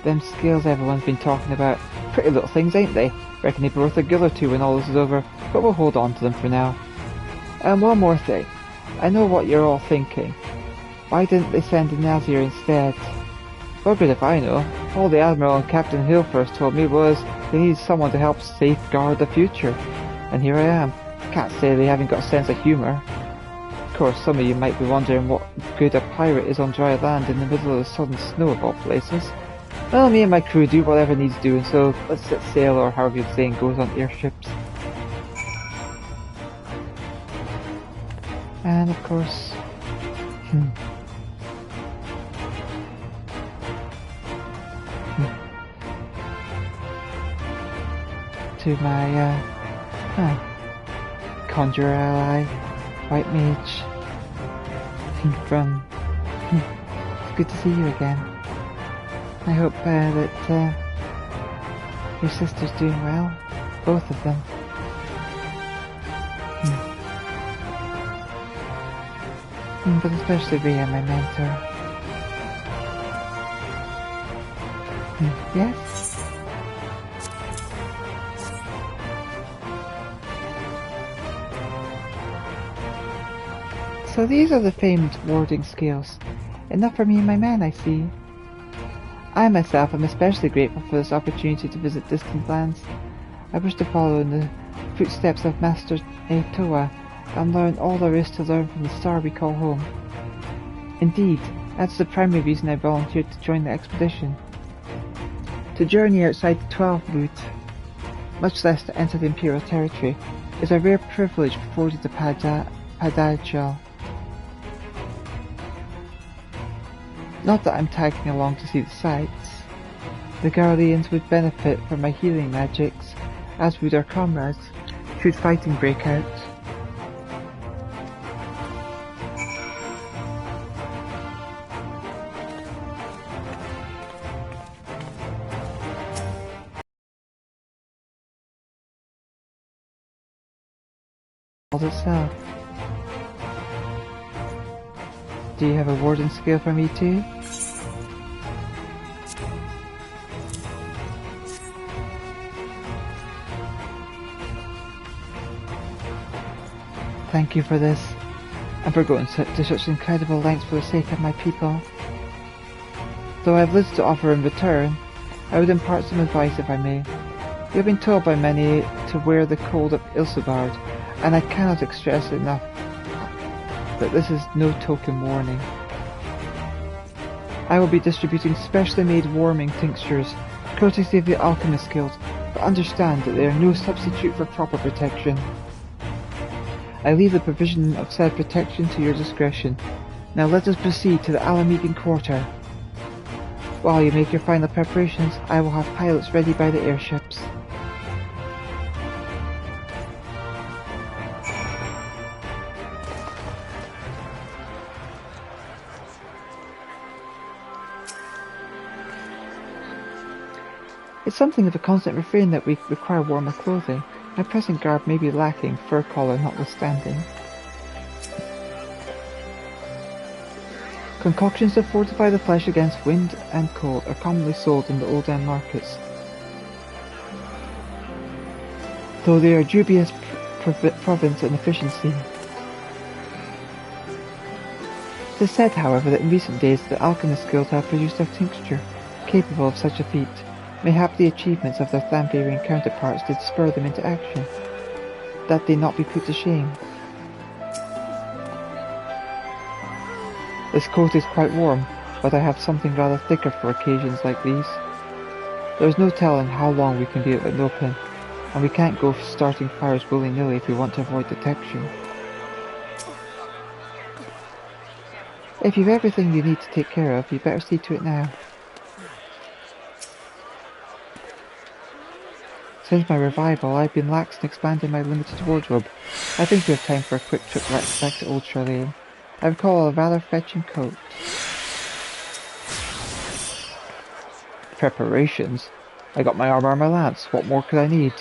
Them skills everyone's been talking about. Pretty little things, ain't they? Reckon they'll be worth a gill or two when all this is over, but we'll hold on to them for now. And one more thing. I know what you're all thinking. Why didn't they send a Nazir instead? Buggered if I know. All the Admiral and Captain Hill first told me was they needed someone to help safeguard the future. And here I am. Can't say they haven't got a sense of humour. Of course, some of you might be wondering what good a pirate is on dry land in the middle of the sudden snow of all places. Well, me and my crew do whatever needs doing, so let's set sail, or however the saying goes, on airships. And of course... to my, conjurer ally, White Mage, from... it's good to see you again. I hope that your sister's doing well, both of them. But especially Rhea, my mentor. Yes? So these are the famed warding skills. Enough for me and my men, I see. I myself am especially grateful for this opportunity to visit distant lands. I wish to follow in the footsteps of Master Toa and learn all there is to learn from the star we call home. Indeed, that's the primary reason I volunteered to join the expedition. To journey outside the 12 route, much less to enter the Imperial territory, is a rare privilege afforded to Padajal. Not that I'm tagging along to see the sights. The Garleans would benefit from my healing magics, as would our comrades, should fighting break out. Itself. Do you have a warden skill for me too? Thank you for this, and for going to such incredible lengths for the sake of my people. Though I have little to offer in return, I would impart some advice if I may. You have been told by many to wear the cold of Ilsegard, and I cannot express enough that this is no token warning. I will be distributing specially made warming tinctures, courtesy of the Alchemist Guild, but understand that they are no substitute for proper protection. I leave the provision of said protection to your discretion. Now let us proceed to the Alamegan Quarter. While you make your final preparations, I will have pilots ready by the airships. It's something of a constant refrain that we require warmer clothing. My present garb may be lacking, fur collar notwithstanding. Concoctions that fortify the flesh against wind and cold are commonly sold in the old end markets, though they are dubious province and efficiency. It is said, however, that in recent days the alchemist guild have produced a tincture capable of such a feat. Mayhap the achievements of their Thanvarian counterparts did spur them into action, that they not be put to shame. This coat is quite warm, but I have something rather thicker for occasions like these. There is no telling how long we can be out in the open, and we can't go starting fires willy-nilly if we want to avoid detection. If you've everything you need to take care of, you better see to it now. Since my revival, I've been lax in expanding my limited wardrobe. I think we have time for a quick trip back to Old Charlene. I recall a rather fetching coat. Preparations? I got my armor and my lance. What more could I need?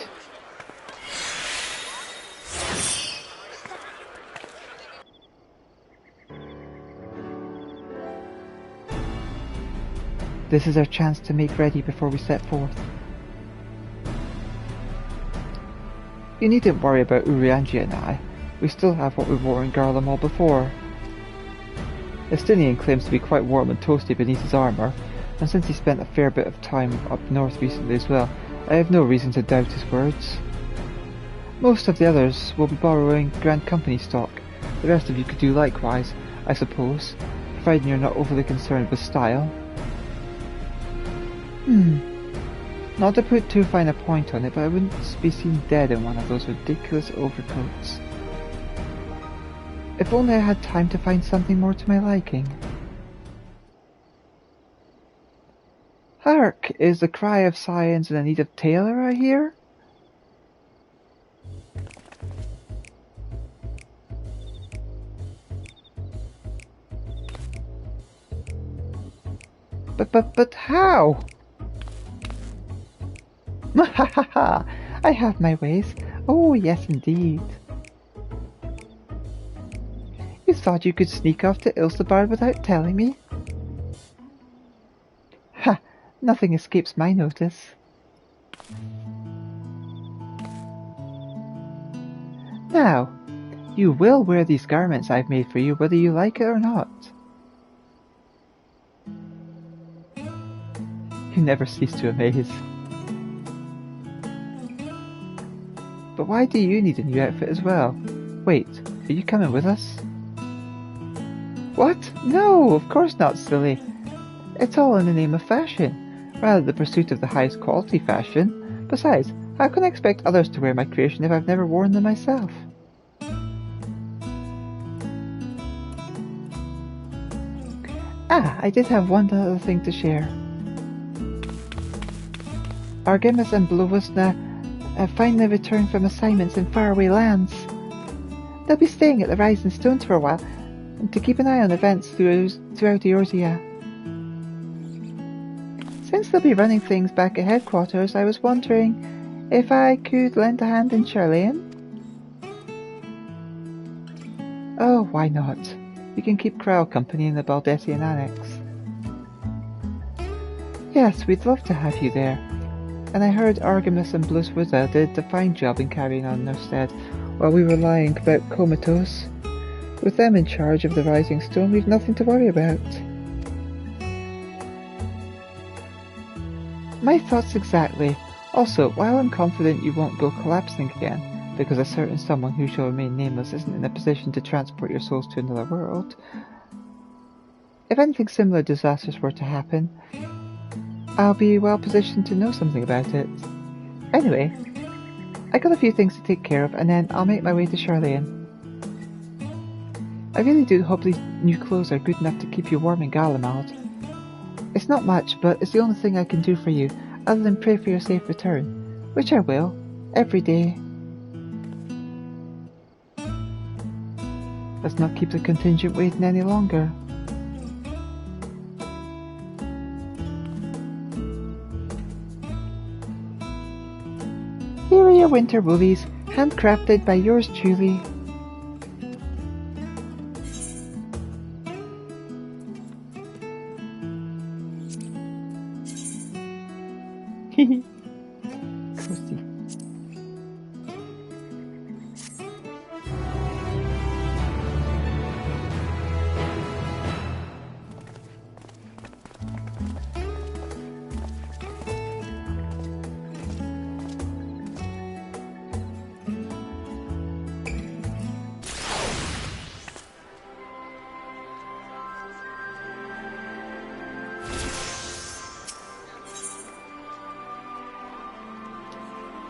This is our chance to make ready before we set forth. You needn't worry about Uriangi and I. We still have what we wore in Garlemald before. Estinian claims to be quite warm and toasty beneath his armour, and since he spent a fair bit of time up north recently as well, I have no reason to doubt his words. Most of the others will be borrowing Grand Company stock. The rest of you could do likewise, I suppose, providing you're not overly concerned with style. Not to put too fine a point on it, but I wouldn't be seen dead in one of those ridiculous overcoats. If only I had time to find something more to my liking. Hark! Is the cry of science in need of tailor, I hear? But how? Ha! I have my ways. Oh, yes, indeed. You thought you could sneak off to Ilsebard without telling me? Ha! Nothing escapes my notice. Now, you will wear these garments I've made for you, whether you like it or not. You never cease to amaze. But why do you need a new outfit as well? Wait, are you coming with us? What? No, of course not, silly. It's all in the name of fashion, rather the pursuit of the highest quality fashion. Besides, how can I expect others to wear my creation if I've never worn them myself? Ah, I did have one other thing to share. Argemis and Blowusna have finally returned from assignments in faraway lands. They'll be staying at the Rising Stones for a while, and to keep an eye on events throughout Eorzea. Since they'll be running things back at headquarters, I was wondering if I could lend a hand in Charlene? Oh, why not? You can keep Crow company in the Baldessian Annex. Yes, we'd love to have you there. And I heard Argemis and Bluswizza did a fine job in carrying on their stead while we were lying about comatose. With them in charge of the Rising Stone, we've nothing to worry about. My thoughts exactly. Also, while I'm confident you won't go collapsing again, because a certain someone who shall remain nameless isn't in a position to transport your souls to another world, if anything similar disasters were to happen, I'll be well positioned to know something about it. Anyway, I got a few things to take care of, and then I'll make my way to Charlene. I really do hope these new clothes are good enough to keep you warm in Garlemald. It's not much, but it's the only thing I can do for you, other than pray for your safe return, which I will, every day. Let's not keep the contingent waiting any longer. Here are your winter woolies, handcrafted by yours truly. Pussy.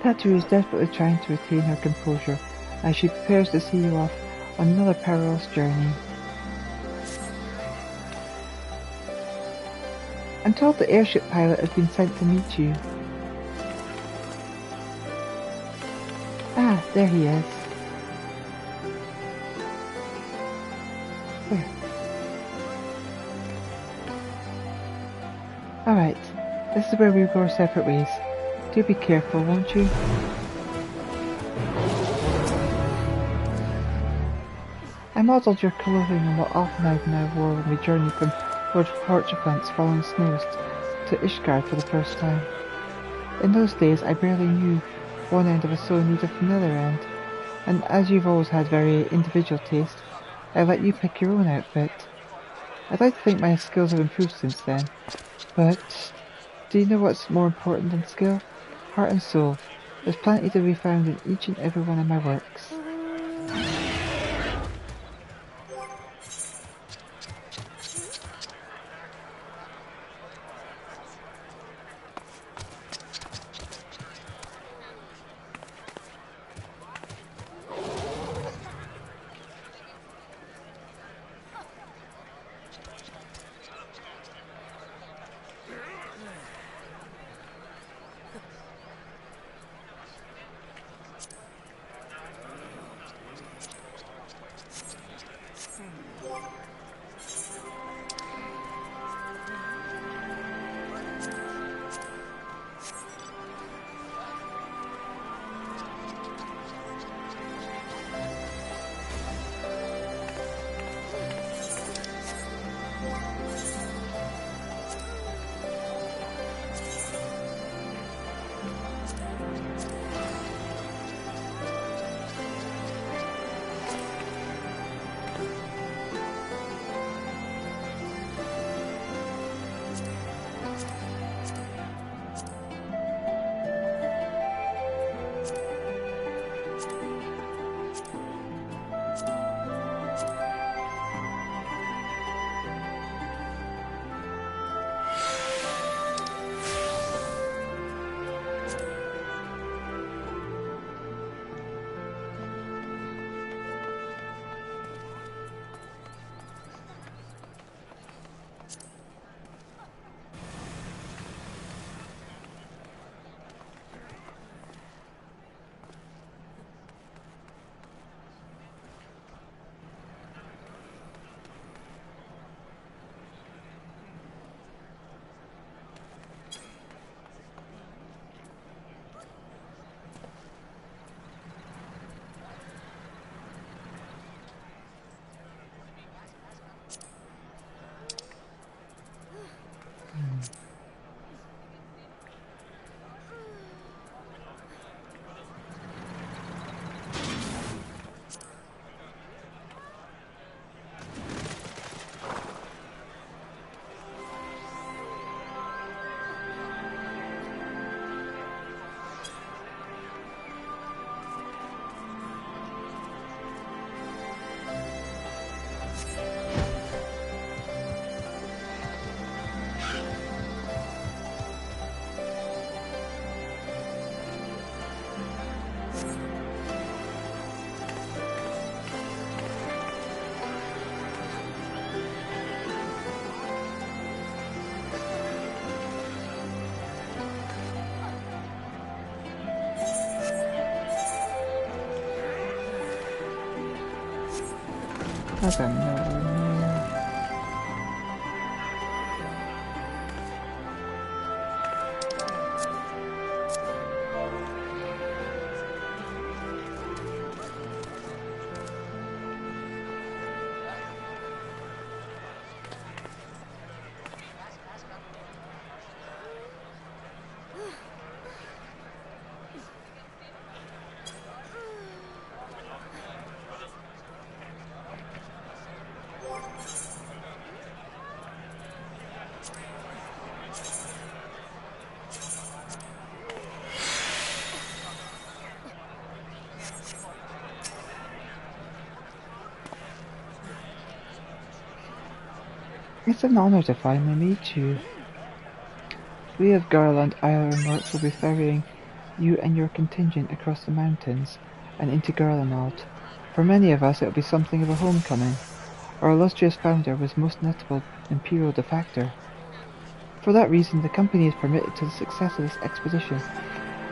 Tattoo is desperately trying to retain her composure as she prepares to see you off on another perilous journey. I'm told the airship pilot has been sent to meet you. Ah, there he is. Where? Alright, this is where we go our separate ways. Do be careful, won't you? I modelled your clothing on what Alphenide and I wore when we journeyed from Lord Horchifant's falling snows to Ishgard for the first time. In those days I barely knew one end of a sewing needle from the other end, and as you've always had very individual taste, I let you pick your own outfit. I'd like to think my skills have improved since then, but do you know what's more important than skill? Heart and soul. There's plenty to be found in each and every one of my works. I got nowhere near. It's an honor to finally meet you. We of Garland Ironworks will be ferrying you and your contingent across the mountains and into Garlemald. For many of us it will be something of a homecoming. Our illustrious founder was most notable Imperial defector. For that reason, the company is permitted to the success of this expedition.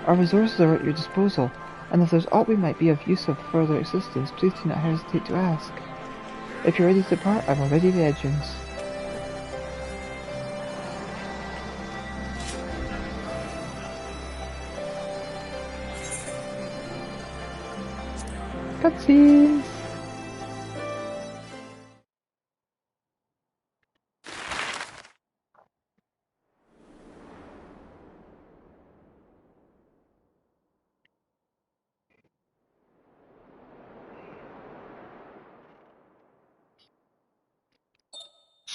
Our resources are at your disposal, and if there's aught we might be of use of further assistance, please do not hesitate to ask. If you're ready to depart, I've already the engines. Cutscenes!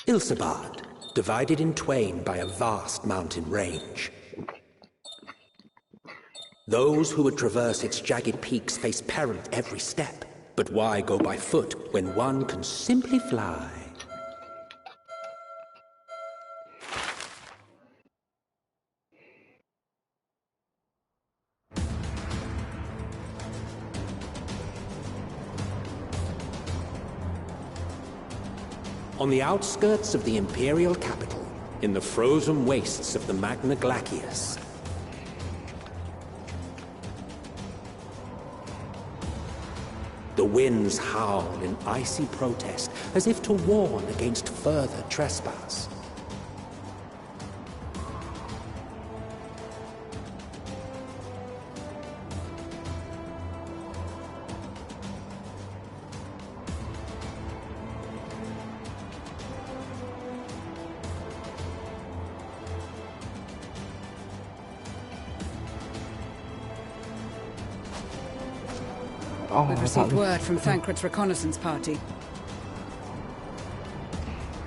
Ilsabard, divided in twain by a vast mountain range. Those who would traverse its jagged peaks face peril at every step. But why go by foot when one can simply fly? On the outskirts of the Imperial capital, in the frozen wastes of the Magna Glacius, the winds howl in icy protest, as if to warn against further trespass. We've received word from Thancred's reconnaissance party.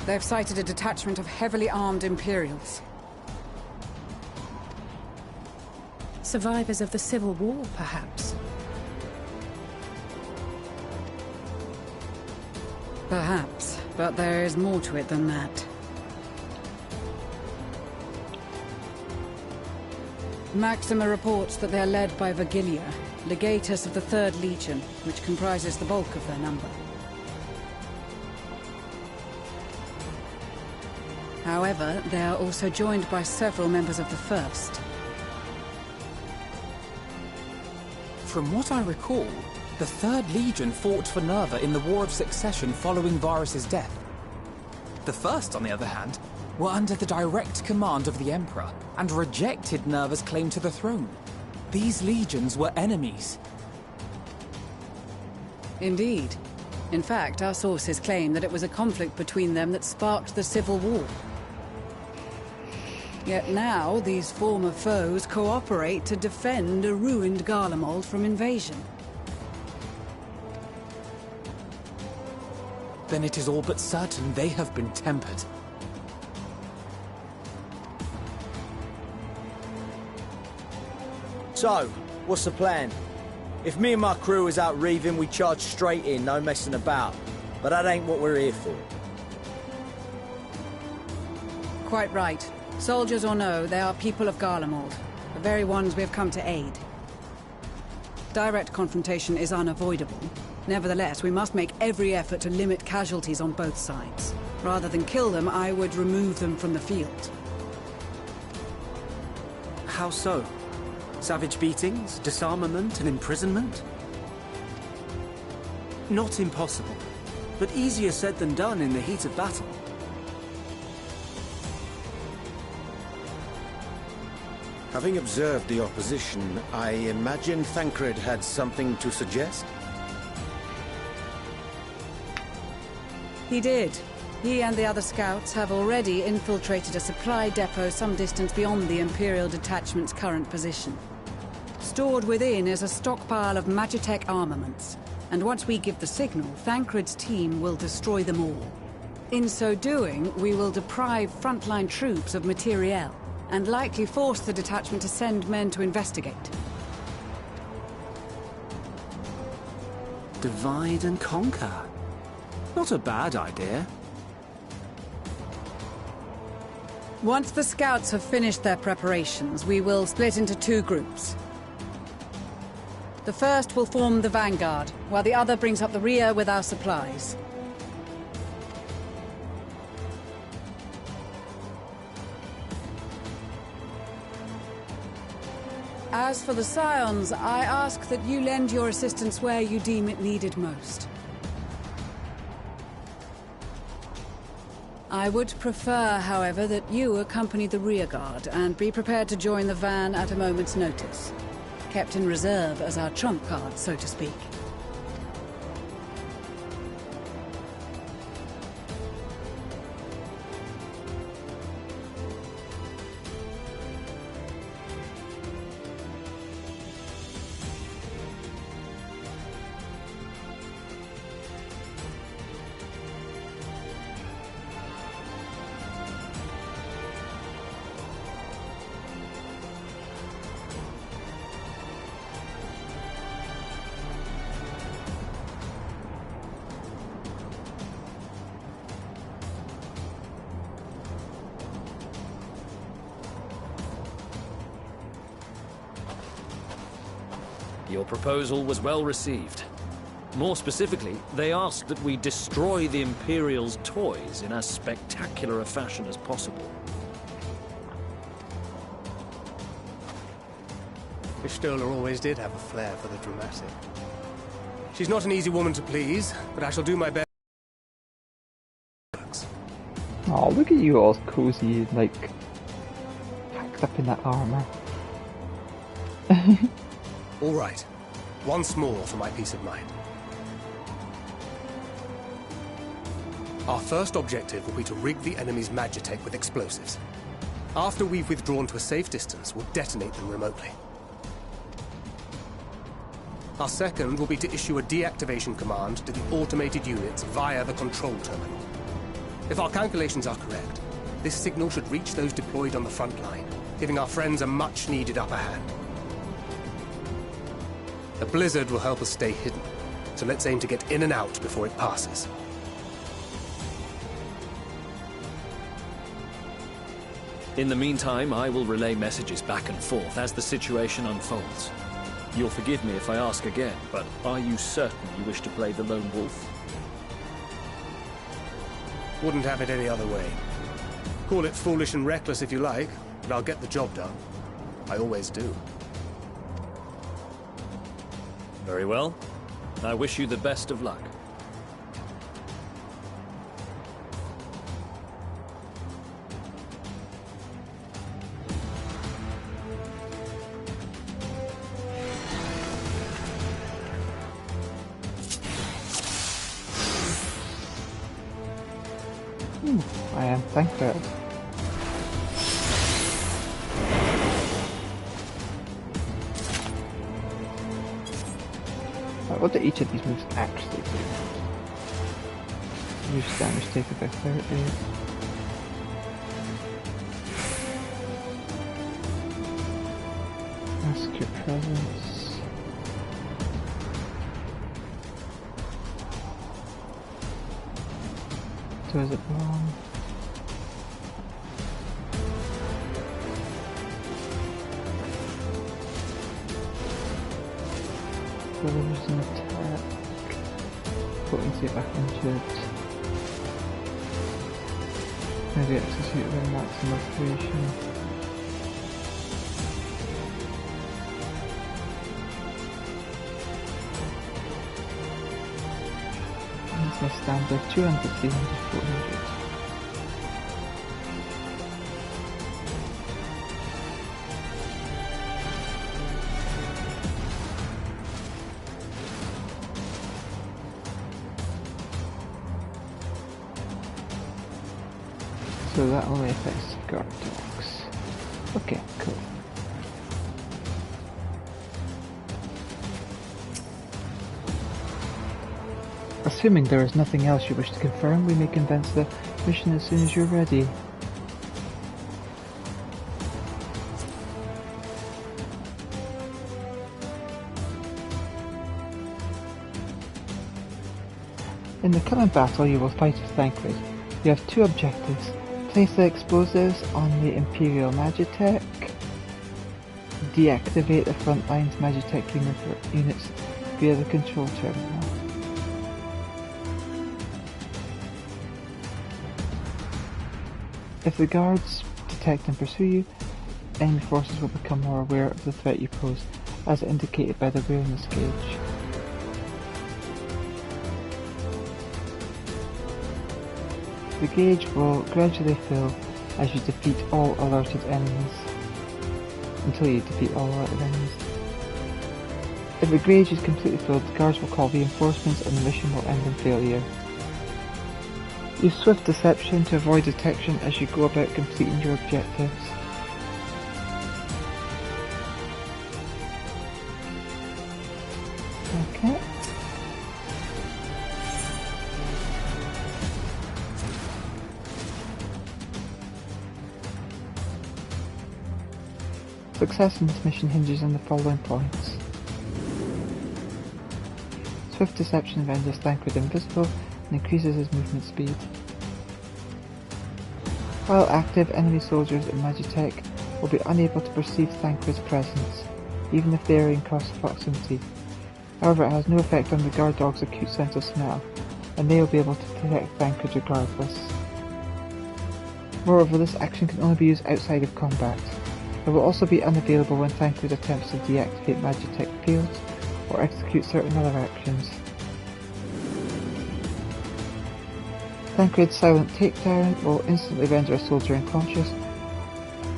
They've sighted a detachment of heavily armed Imperials. Survivors of the Civil War, perhaps? Perhaps, but there is more to it than that. Maxima reports that they're led by Virgilia, legatus of the 3rd Legion, which comprises the bulk of their number. However, they are also joined by several members of the 1st. From what I recall, the 3rd Legion fought for Nerva in the War of Succession following Varus's death. The 1st, on the other hand, were under the direct command of the Emperor and rejected Nerva's claim to the throne. These legions were enemies. Indeed. In fact, our sources claim that it was a conflict between them that sparked the Civil War. Yet now, these former foes cooperate to defend a ruined Garlemald from invasion. Then it is all but certain they have been tempered. So, what's the plan? If me and my crew is out reaving, we charge straight in, no messing about. But that ain't what we're here for. Quite right. Soldiers or no, they are people of Garlemald, the very ones we have come to aid. Direct confrontation is unavoidable. Nevertheless, we must make every effort to limit casualties on both sides. Rather than kill them, I would remove them from the field. How so? Savage beatings, disarmament, and imprisonment? Not impossible, but easier said than done in the heat of battle. Having observed the opposition, I imagine Thancred had something to suggest? He did. He and the other scouts have already infiltrated a supply depot some distance beyond the Imperial detachment's current position. Stored within is a stockpile of Magitech armaments, and once we give the signal, Thancred's team will destroy them all. In so doing, we will deprive frontline troops of materiel, and likely force the detachment to send men to investigate. Divide and conquer. Not a bad idea. Once the scouts have finished their preparations, we will split into 2 groups. The first will form the vanguard, while the other brings up the rear with our supplies. As for the Scions, I ask that you lend your assistance where you deem it needed most. I would prefer, however, that you accompany the rearguard and be prepared to join the van at a moment's notice. Kept in reserve as our trump card, so to speak. Your proposal was well received. More specifically, they asked that we destroy the Imperial's toys in as spectacular a fashion as possible. Ishtola always did have a flair for the dramatic. She's not an easy woman to please, but I shall do my best. Oh, look at you all cozy, like, packed up in that armor. All right. Once more for my peace of mind. Our first objective will be to rig the enemy's magitech with explosives. After we've withdrawn to a safe distance, we'll detonate them remotely. Our second will be to issue a deactivation command to the automated units via the control terminal. If our calculations are correct, this signal should reach those deployed on the front line, giving our friends a much-needed upper hand. The blizzard will help us stay hidden, so let's aim to get in and out before it passes. In the meantime, I will relay messages back and forth as the situation unfolds. You'll forgive me if I ask again, but are you certain you wish to play the lone wolf? Wouldn't have it any other way. Call it foolish and reckless if you like, but I'll get the job done. I always do. Very well. I wish you the best of luck. I am thankful. What do each of these moves actually do? Reduce damage taken by 30. Ask your presence. Does it belong? Delivers an attack. Potency back injured. Maybe execute their maximum operation. That's my standard 200, 300, 400. So that only affects guard dogs. Okay, cool. Assuming there is nothing else you wish to confirm, we may commence the mission as soon as you're ready. In the coming battle, you will fight with Thancred. You have two objectives: Place the explosives on the Imperial Magitech. Deactivate the front line's Magitech units via the control terminal. If the guards detect and pursue you, enemy forces will become more aware of the threat you pose, as indicated by the awareness gauge. The gauge will gradually fill as you defeat all alerted enemies, until you defeat all alerted enemies. If the gauge is completely filled, the guards will call reinforcements and the mission will end in failure. Use swift deception to avoid detection as you go about completing your objectives. Okay. Success in this mission hinges on the following points. Swift deception renders Thancred invisible and increases his movement speed. While active, enemy soldiers in Magitech will be unable to perceive Thancred's presence, even if they are in close proximity. However, it has no effect on the guard dog's acute sense of smell, and they will be able to detect Thancred regardless. Moreover, this action can only be used outside of combat. It will also be unavailable when Thancred attempts to deactivate Magitech fields or execute certain other actions. Thancred's silent takedown will instantly render a soldier unconscious.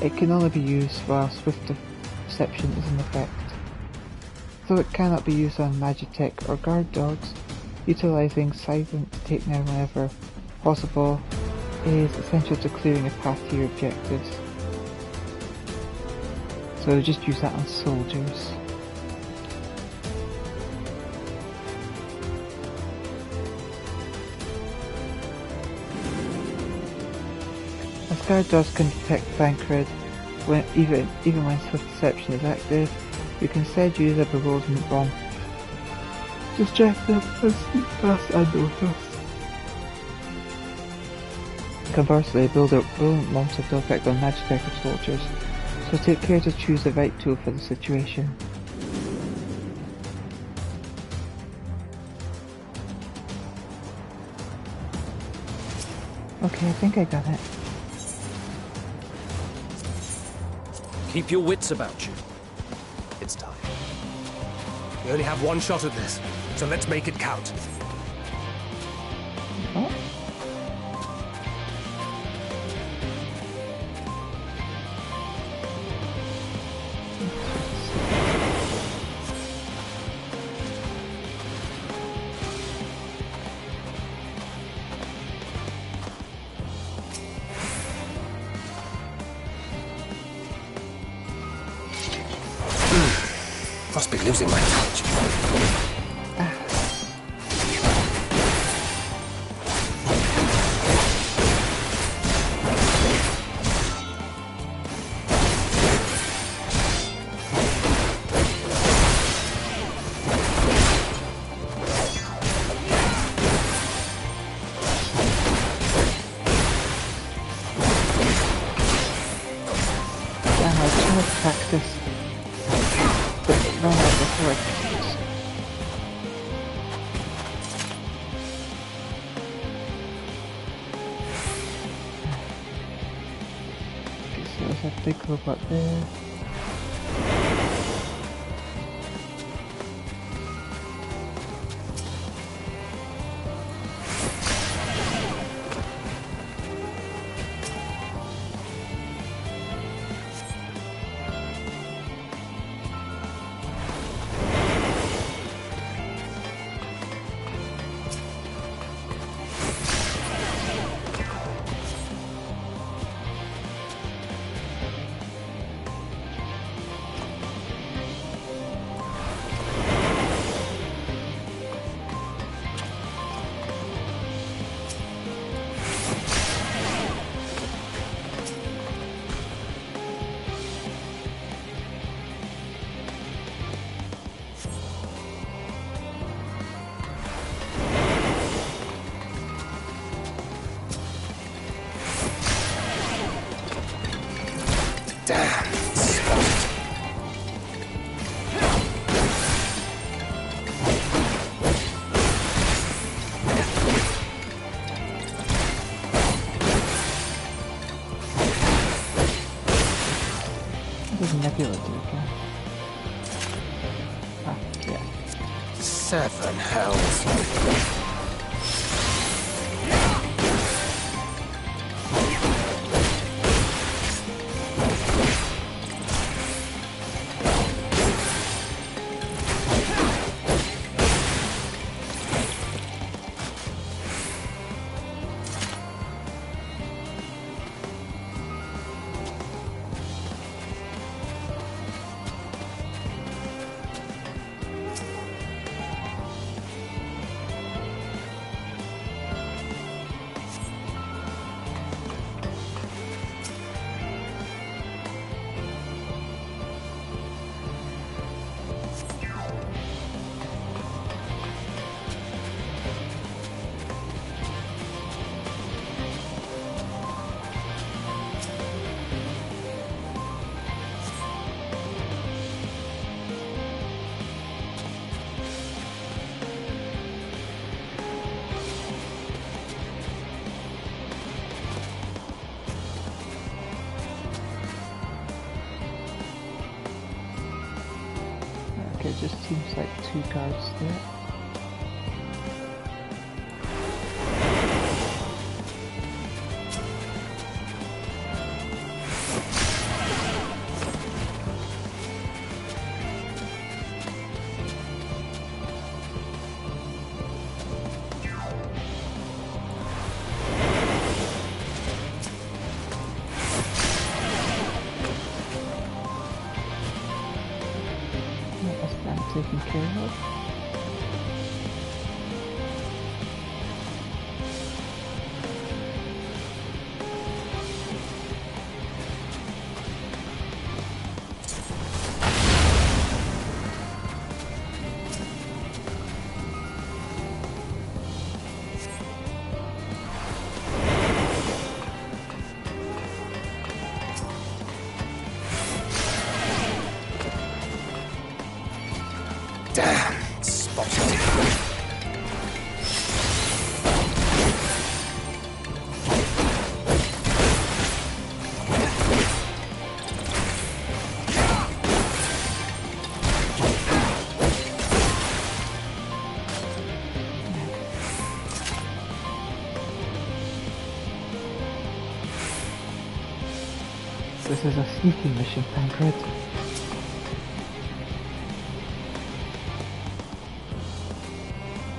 It can only be used while swift deception is in effect. Though it cannot be used on Magitech or guard dogs, utilizing silent takedown whenever possible is essential to clearing a path to your objectives. So just use that on soldiers. As guard dogs can detect Thancred even when swift deception is active, you can instead use a bewilderment bomb. Distract them and sneak past unnoticed. Conversely, a bewilderment bombs have no effect on Magitech or soldiers, so take care to choose the right tool for the situation. Okay, I think I got it. Keep your wits about you. It's time. We only have one shot at this, so let's make it count. Oh. Must be losing my touch. Damn, I too much practice. Big robot there. feel it again. Ah, yeah. 7 hells. Okay, it just seems like 2 guards there. Taken care of. Damn, spotted. This is a sneaking mission, Tancred.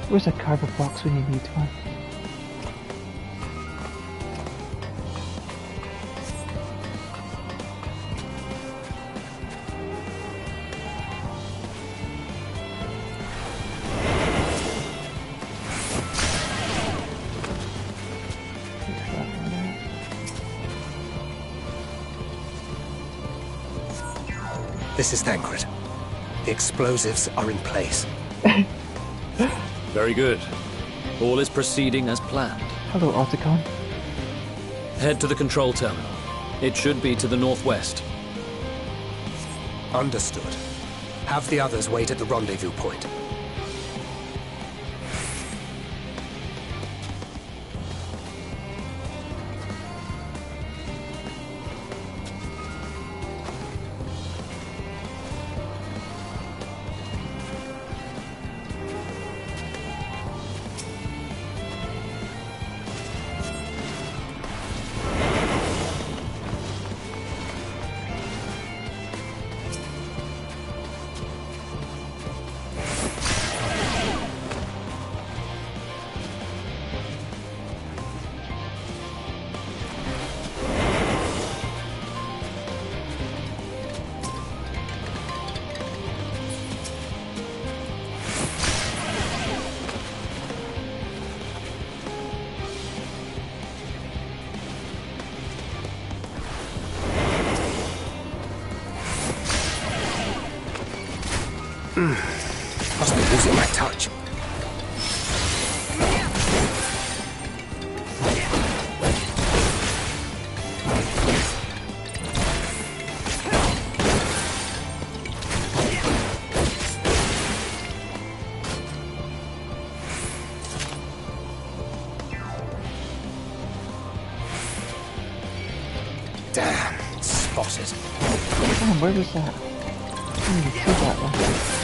Where's a cardboard box when you need one? This is Thancred. The explosives are in place. Very good. All is proceeding as planned. Hello, Otacon. Head to the control terminal. It should be to the northwest. Understood. Have the others wait at the rendezvous point. Must be losing my touch. Damn, spotted. Damn, where was that? I didn't even see that one.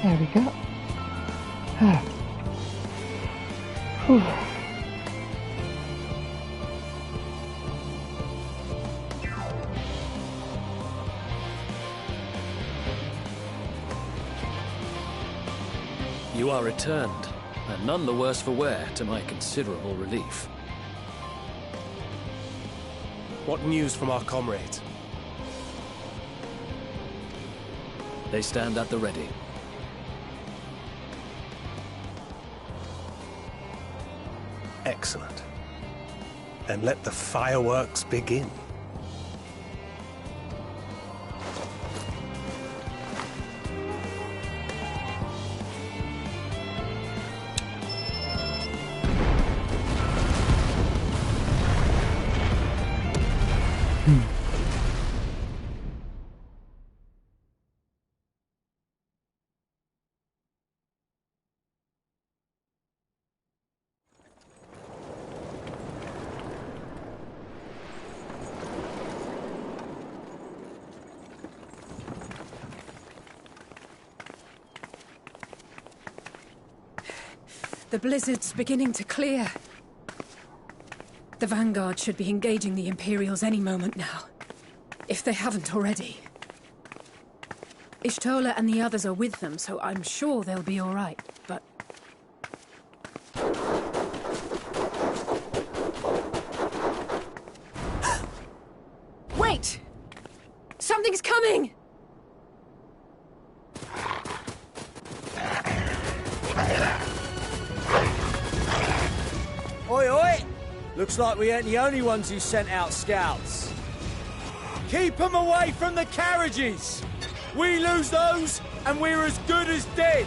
There we go. Whew. You are returned, and none the worse for wear, to my considerable relief. What news from our comrades? They stand at the ready. Excellent. Then let the fireworks begin. The blizzard's beginning to clear. The Vanguard should be engaging the Imperials any moment now, if they haven't already. Ishtola and the others are with them, so I'm sure they'll be all right, but... Wait! Something's coming! Oi, oi! Looks like we ain't the only ones who sent out scouts. Keep them away from the carriages! We lose those, and we're as good as dead!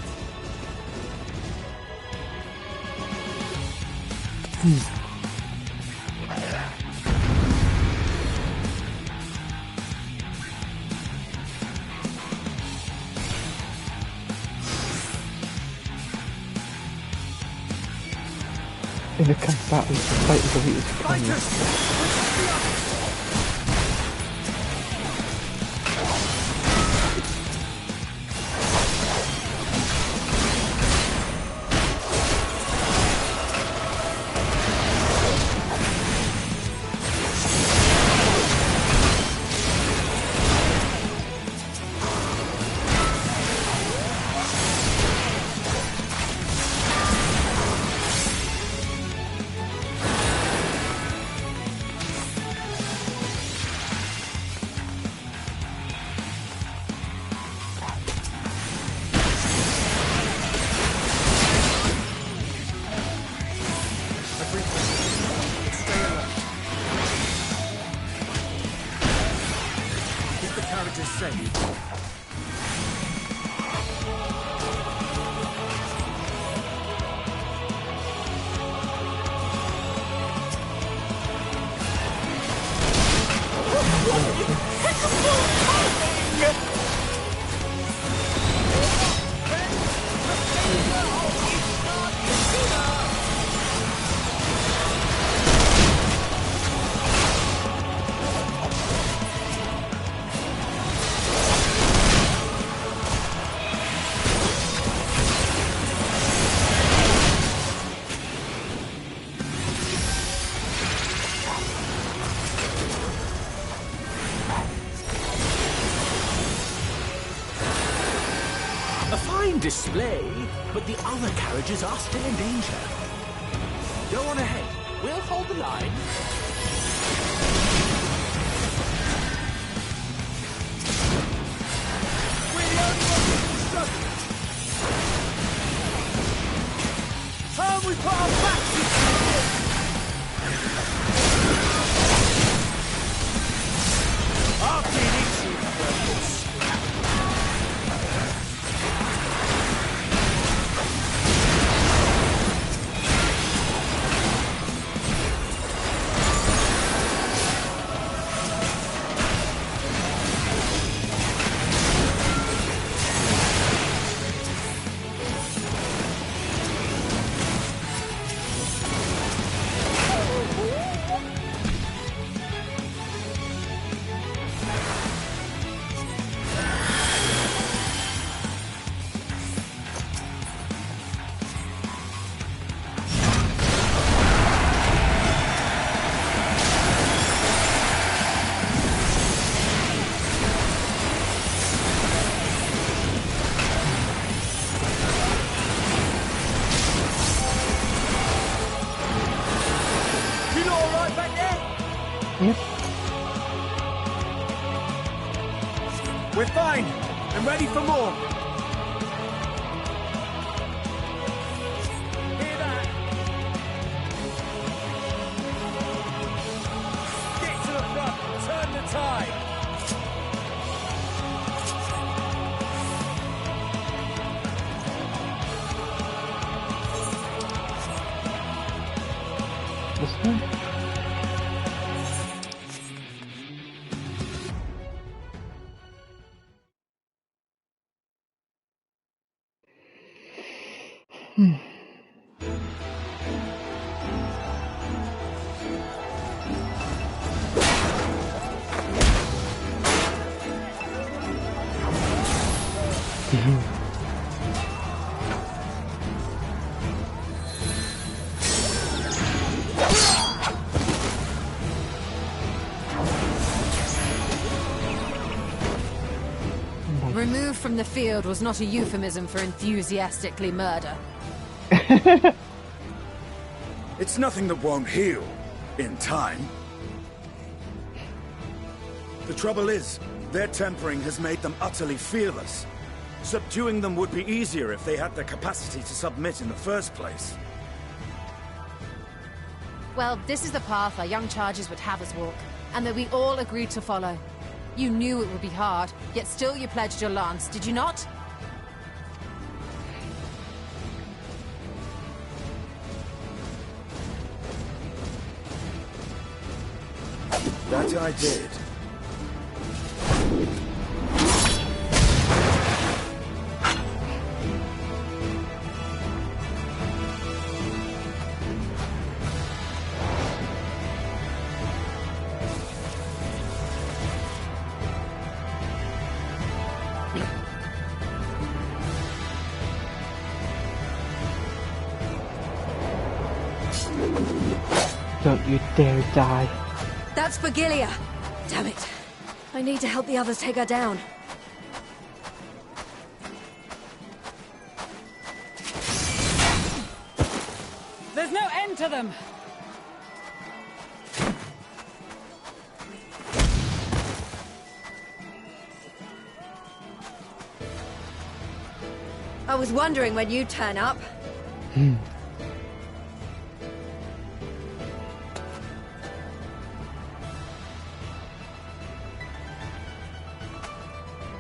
In the camp battle, the fighters of Elita's companions. fine display, but the other carriages are still in danger. Go on ahead. We'll hold the line. We're the only ones who can struggle. Time we put our backs into it. I've been itching for this. We're fine and ready for more. Hear that? Get to the front, turn the tide. This one? Removed from the field was not a euphemism for enthusiastically murder. It's nothing that won't heal in time. The trouble is, their tempering has made them utterly fearless. Subduing them would be easier if they had the capacity to submit in the first place. Well, this is the path our young charges would have us walk, and that we all agreed to follow. You knew it would be hard, yet still you pledged your lance, did you not? That I did. Don't you dare die. That's for Gilia. Damn it. I need to help the others take her down. There's no end to them! I was wondering when you'd turn up.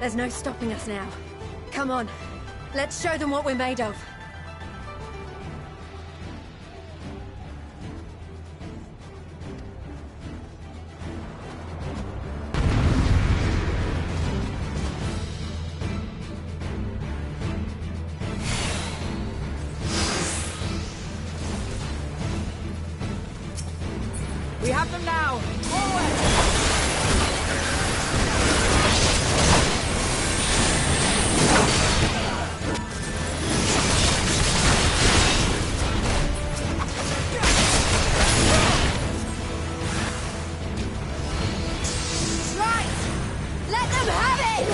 There's no stopping us now. Come on, let's show them what we're made of. We have them now! Forward! Right! Let them have it!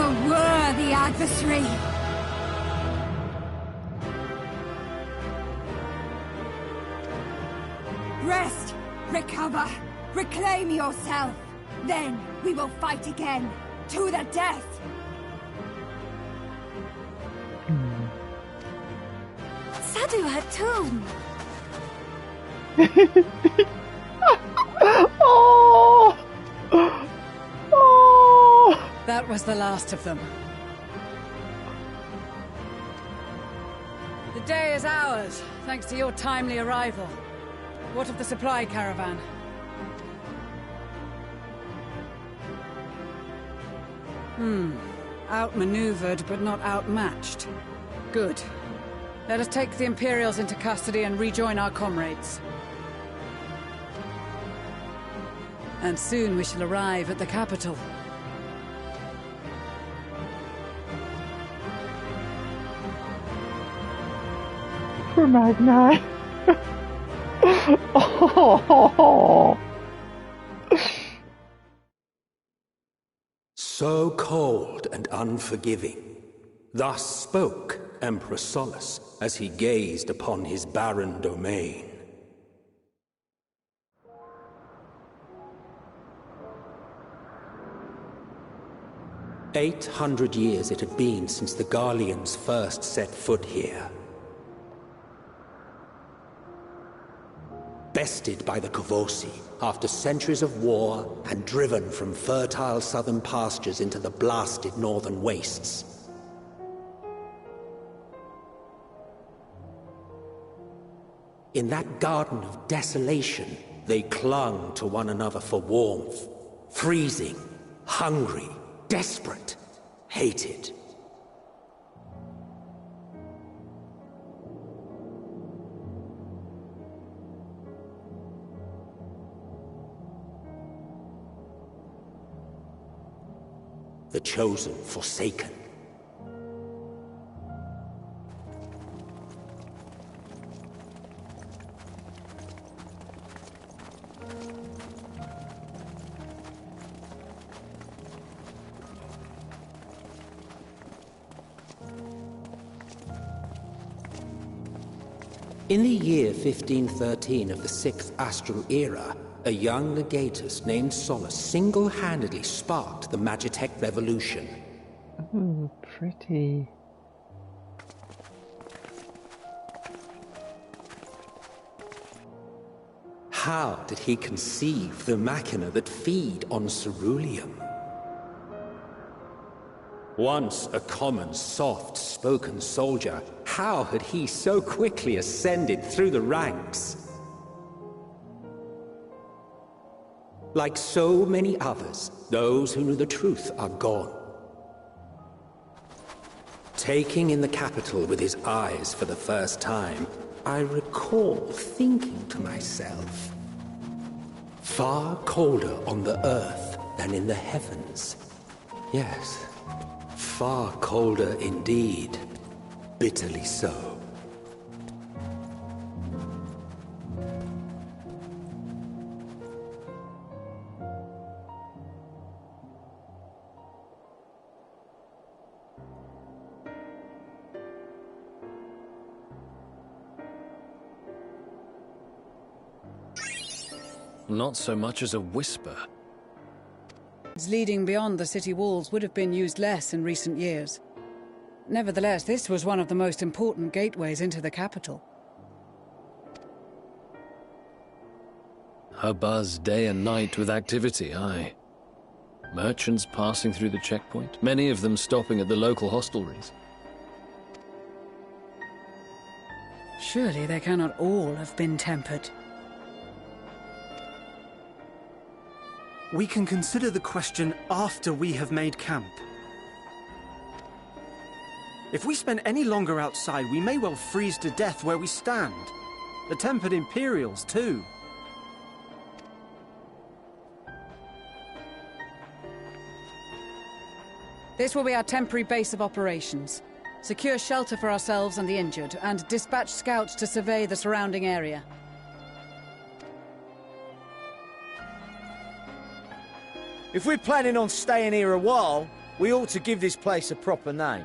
A worthy adversary! Rest! Recover! Reclaim yourself! Then we will fight again! To the death! Sadu Hatun! Oh! Oh! That was the last of them. The day is ours, thanks to your timely arrival. What of the supply caravan? Outmaneuvered, but not outmatched. Good. Let us take the Imperials into custody and rejoin our comrades. And soon we shall arrive at the capital. Poor Magni. Oh. So cold and unforgiving. Thus spoke Emperor Solus as he gazed upon his barren domain. "800 years it had been since the Garleans first set foot here. Bested by the Kavosi after centuries of war and driven from fertile southern pastures into the blasted northern wastes. In that garden of desolation, they clung to one another for warmth, freezing, hungry, desperate, hated. The chosen forsaken. In the year 1513 of the 6th Astral Era, a young legatus named Solus single-handedly sparked the Magitech Revolution. Ooh, pretty. How did he conceive the machina that feed on ceruleum? Once a common, soft-spoken soldier, how had he so quickly ascended through the ranks? Like so many others, those who knew the truth are gone. Taking in the capital with his eyes for the first time, I recall thinking to myself, far colder on the earth than in the heavens. Yes, Far colder indeed. Bitterly so. Not so much as a whisper. Leading beyond the city walls would have been used less in recent years. Nevertheless, this was one of the most important gateways into the capital. A buzz day and night with activity, aye. Merchants passing through the checkpoint, many of them stopping at the local hostelries. Surely they cannot all have been tempered. We can consider the question after we have made camp. If we spend any longer outside, we may well freeze to death where we stand. The tempered Imperials, too. This will be our temporary base of operations. Secure shelter for ourselves and the injured, and dispatch scouts to survey the surrounding area. If we're planning on staying here a while, we ought to give this place a proper name.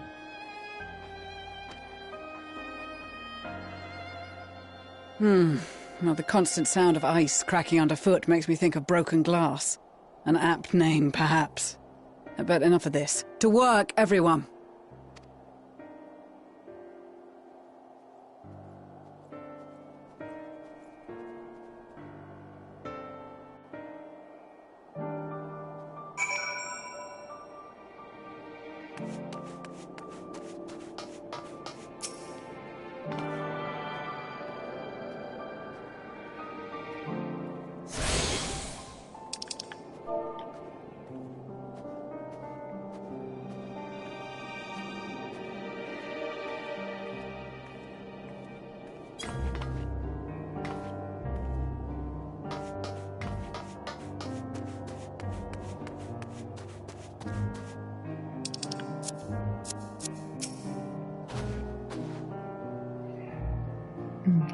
Well, the constant sound of ice cracking underfoot makes me think of broken glass. An apt name, perhaps. But enough of this. To work, everyone!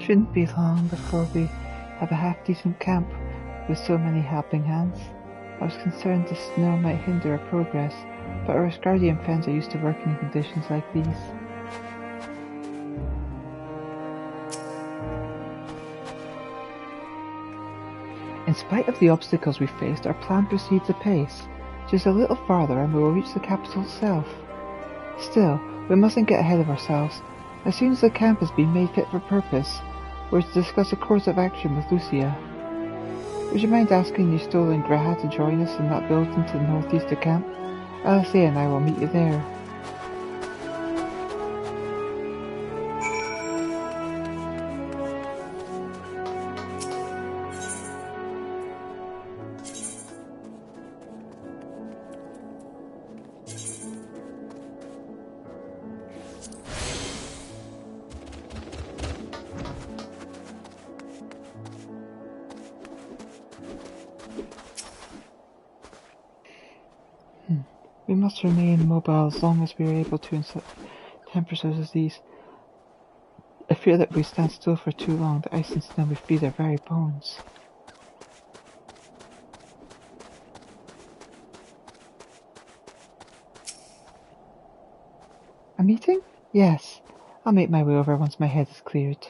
Shouldn't be long before we have a half-decent camp with so many helping hands. I was concerned the snow might hinder our progress, but our Asgardian friends are used to working in conditions like these. In spite of the obstacles we faced, our plan proceeds apace. Just a little farther and we will reach the capital itself. Still, we mustn't get ahead of ourselves. As soon as the camp has been made fit for purpose, we're to discuss a course of action with Lucia. Would you mind asking Yustol and Graha to join us in that building to the northeast of camp? LSA and I will meet you there. We must remain mobile as long as we are able to in such temperatures as these. I fear that if we stand still for too long, the ice and snow may freeze our very bones. A meeting? Yes. I'll make my way over once my head is cleared.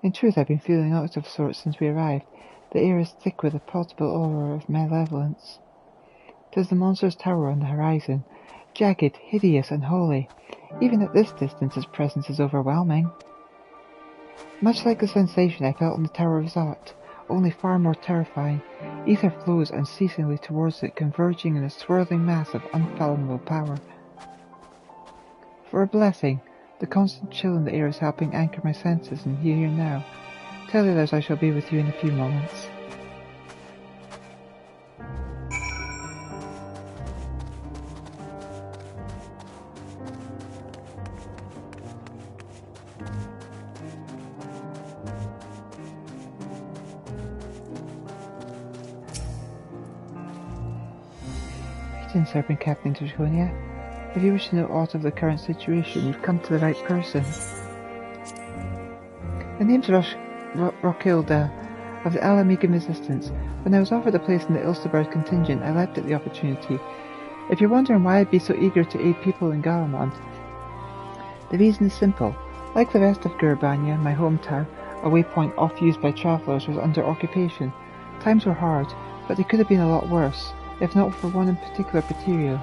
In truth, I've been feeling out of sorts since we arrived. The air is thick with a palpable aura of malevolence. 'Tis the monster's tower on the horizon, jagged, hideous, and holy. Even at this distance its presence is overwhelming. Much like the sensation I felt in the Tower of Zot, only far more terrifying, ether flows unceasingly towards it, converging in a swirling mass of unfathomable power. For a blessing, the constant chill in the air is helping anchor my senses in here and now. Tell the others I shall be with you in a few moments. Serpent Captain Draconia. If you wish to know aught of the current situation, you've come to the right person. The name's Rockilda, of the Alamegan Resistance. When I was offered a place in the Ulsterberg contingent, I leapt at the opportunity. If you're wondering why I'd be so eager to aid people in Garamond, the reason is simple. Like the rest of Gurbania, my hometown, a waypoint oft used by travellers, was under occupation. Times were hard, but they could have been a lot worse, if not for one in particular Paterio.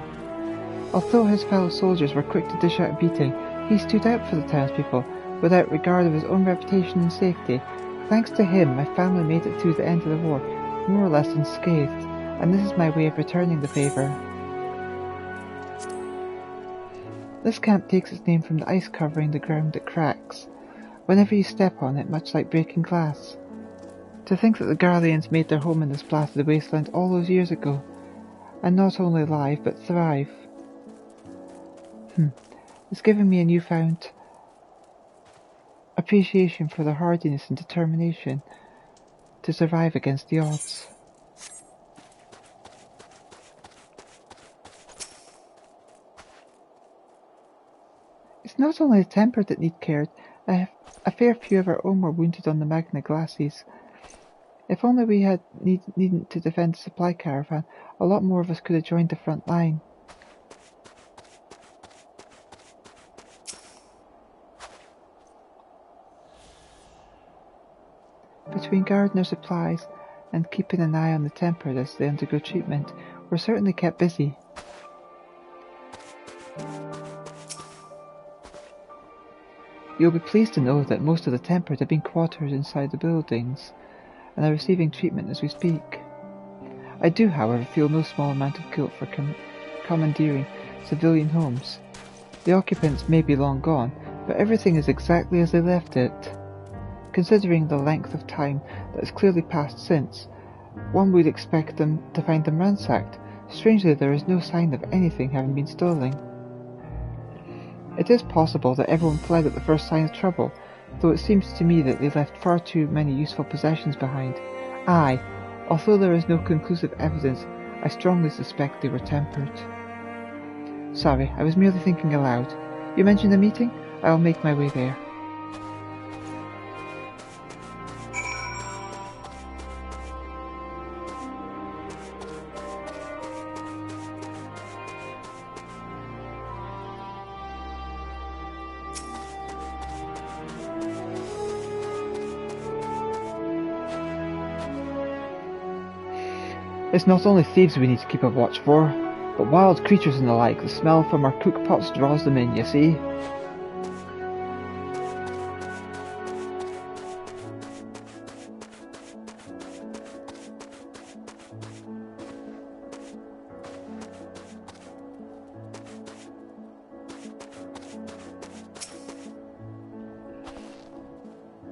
Although his fellow soldiers were quick to dish out a beating, he stood out for the townspeople, without regard of his own reputation and safety. Thanks to him, my family made it through the end of the war, more or less unscathed, and this is my way of returning the favour. This camp takes its name from the ice covering the ground that cracks, whenever you step on it, much like breaking glass. To think that the Garleans made their home in this blasted wasteland all those years ago, and not only live, but thrive. It's given me a newfound appreciation for their hardiness and determination to survive against the odds. It's not only the temper that need cared. A fair few of our own were wounded on the Magna Glacies. If only we had needn't to defend the supply caravan, a lot more of us could have joined the front line. Between gardener supplies and keeping an eye on the tempered as they undergo treatment, we're certainly kept busy. You'll be pleased to know that most of the tempered have been quartered inside the buildings and are receiving treatment as we speak. I do, however, feel no small amount of guilt for commandeering civilian homes. The occupants may be long gone, but everything is exactly as they left it. Considering the length of time that has clearly passed since, one would expect them to find them ransacked. Strangely, there is no sign of anything having been stolen. It is possible that everyone fled at the first sign of trouble, though it seems to me that they left far too many useful possessions behind. Aye, although there is no conclusive evidence, I strongly suspect they were tempered. Sorry, I was merely thinking aloud. You mentioned a meeting? I'll make my way there. It's not only thieves we need to keep a watch for, but wild creatures and the like. The smell from our cook pots draws them in, you see.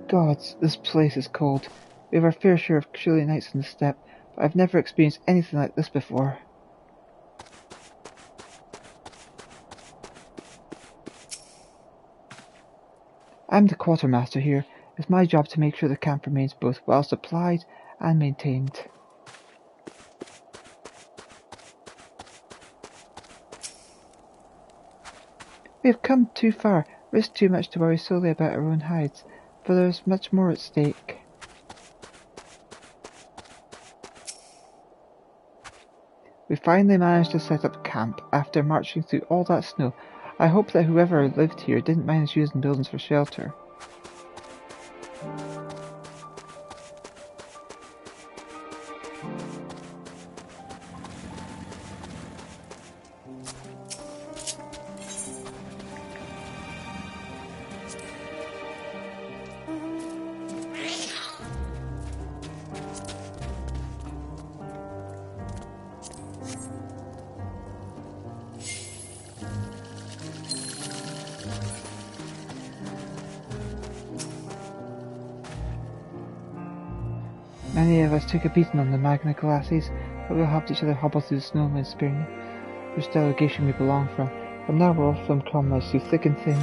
Gods, this place is cold. We have our fair share of chilly nights on the steppe, but I've never experienced anything like this before. I'm the quartermaster here. It's my job to make sure the camp remains both well supplied and maintained. We have come too far, risked too much to worry solely about our own hides, for there is much more at stake. We finally managed to set up camp after marching through all that snow. I hope that whoever lived here didn't mind us using buildings for shelter. Many of us took a beating on the Magna Glacies, but we all helped each other hobble through the snow and sparing which delegation we belong from. And now we're all firm comrades through thick and thin.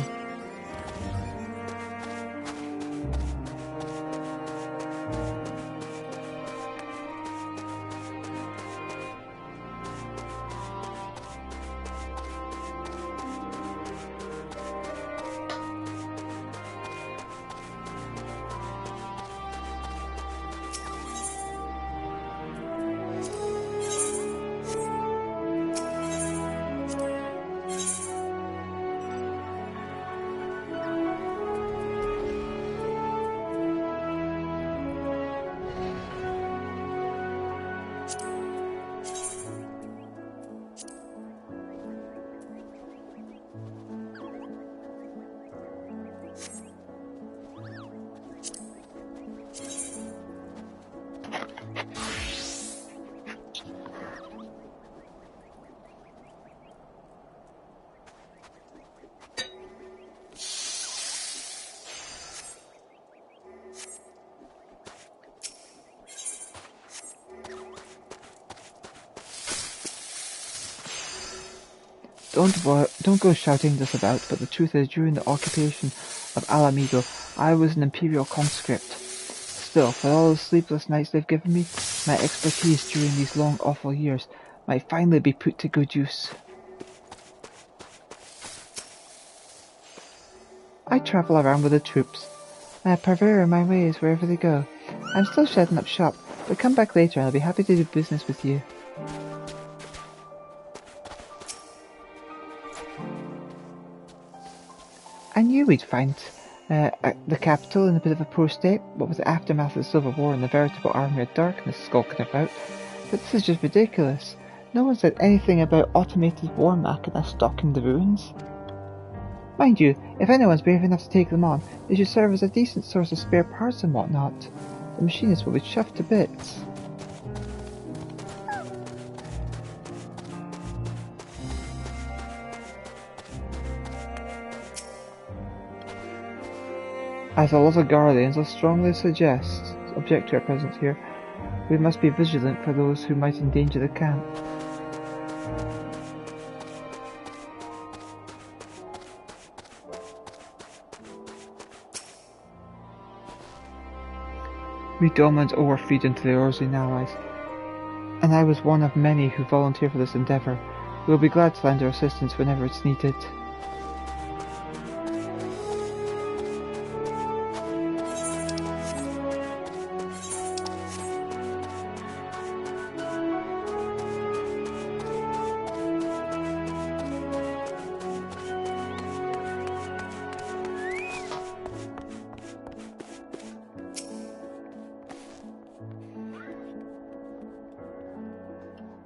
Don't go shouting this about, but the truth is, during the occupation of Alamigo, I was an Imperial conscript. Still, for all the sleepless nights they've given me, my expertise during these long, awful years might finally be put to good use. I travel around with the troops. I persevere my ways wherever they go. I'm still setting up shop, but come back later and I'll be happy to do business with you. I knew we'd find the capital in a bit of a poor state, what with the aftermath of the Civil War and the veritable army of darkness skulking about. But this is just ridiculous. No one said anything about automated war machina stalking the ruins. Mind you, if anyone's brave enough to take them on, they should serve as a decent source of spare parts and whatnot. The machinists will be chuffed to bits. As a lot of Guardians will strongly object to our presence here, we must be vigilant for those who might endanger the camp. We Domans owe our freedom to the Eorzean allies, and I was one of many who volunteered for this endeavour. We will be glad to lend our assistance whenever it's needed.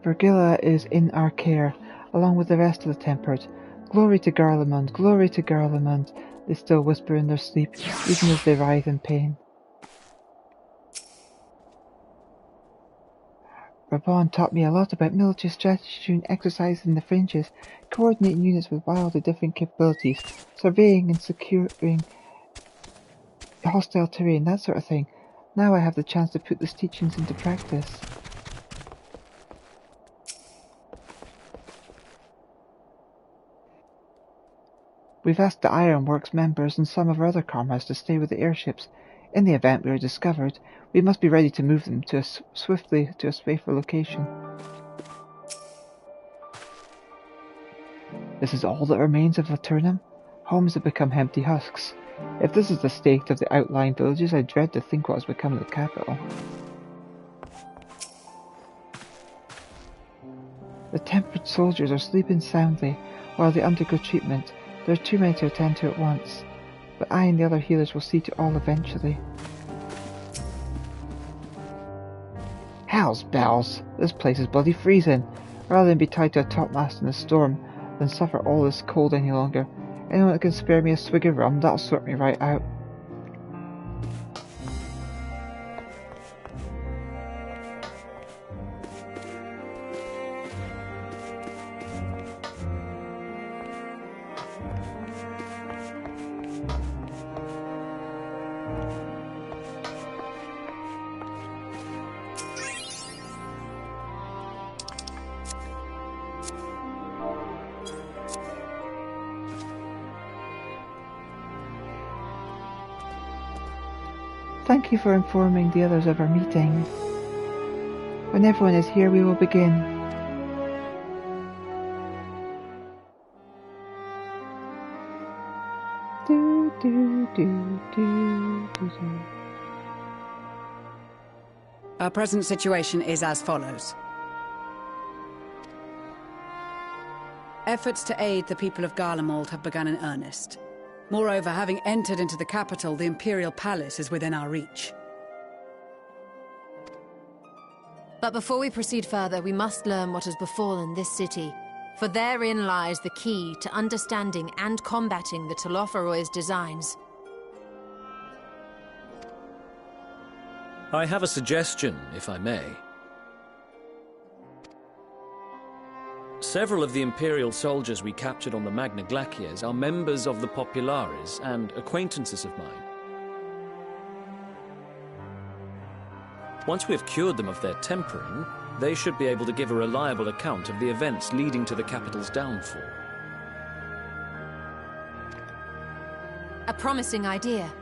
Virgilla is in our care, along with the rest of the Tempered. Glory to Garlemund, glory to Garlemund, they still whisper in their sleep, even as they writhe in pain. Rabon taught me a lot about military strategy during exercises in the fringes, coordinating units with wildly different capabilities, surveying and securing hostile terrain, that sort of thing. Now I have the chance to put these teachings into practice. We've asked the Ironworks members and some of our other comrades to stay with the airships. In the event we are discovered, we must be ready to move them swiftly to a safer location. This is all that remains of Laturnum? Homes have become empty husks. If this is the state of the outlying villages, I dread to think what has become of the capital. The Tempered soldiers are sleeping soundly while they undergo treatment. There are too many to attend to at once, but I and the other healers will see to all eventually. Hell's bells! This place is bloody freezing. Rather than be tied to a topmast in a storm than suffer all this cold any longer. Anyone that can spare me a swig of rum, that'll sort me right out. Thank you for informing the others of our meeting. When everyone is here, we will begin. Do, do, do, do, do, do. Our present situation is as follows. Efforts to aid the people of Garlemald have begun in earnest. Moreover, having entered into the capital, the Imperial Palace is within our reach. But before we proceed further, we must learn what has befallen this city, for therein lies the key to understanding and combating the Telophoroid's designs. I have a suggestion, if I may. Several of the Imperial soldiers we captured on the Magna Glaciers are members of the Populares and acquaintances of mine. Once we have cured them of their tempering, they should be able to give a reliable account of the events leading to the capital's downfall. A promising idea.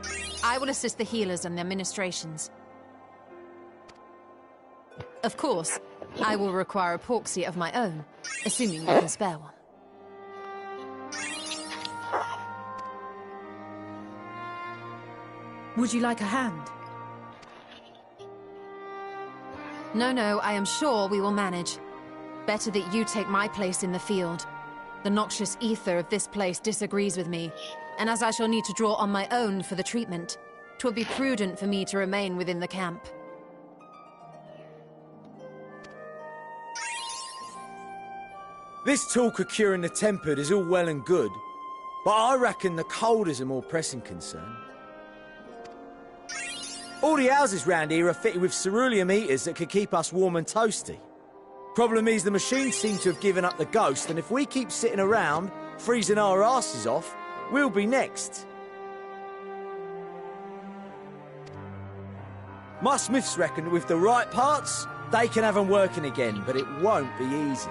I will assist the healers and their ministrations. Of course, I will require a proxy of my own, assuming you can spare one. Would you like a hand? No, I am sure we will manage. Better that you take my place in the field. The noxious ether of this place disagrees with me, and as I shall need to draw on my own for the treatment, 'twill be prudent for me to remain within the camp. This talk of curing the tempered is all well and good, but I reckon the cold is a more pressing concern. All the houses round here are fitted with ceruleum heaters that could keep us warm and toasty. Problem is, the machines seem to have given up the ghost, and if we keep sitting around, freezing our asses off, we'll be next. My smiths reckon that with the right parts, they can have them working again, but it won't be easy.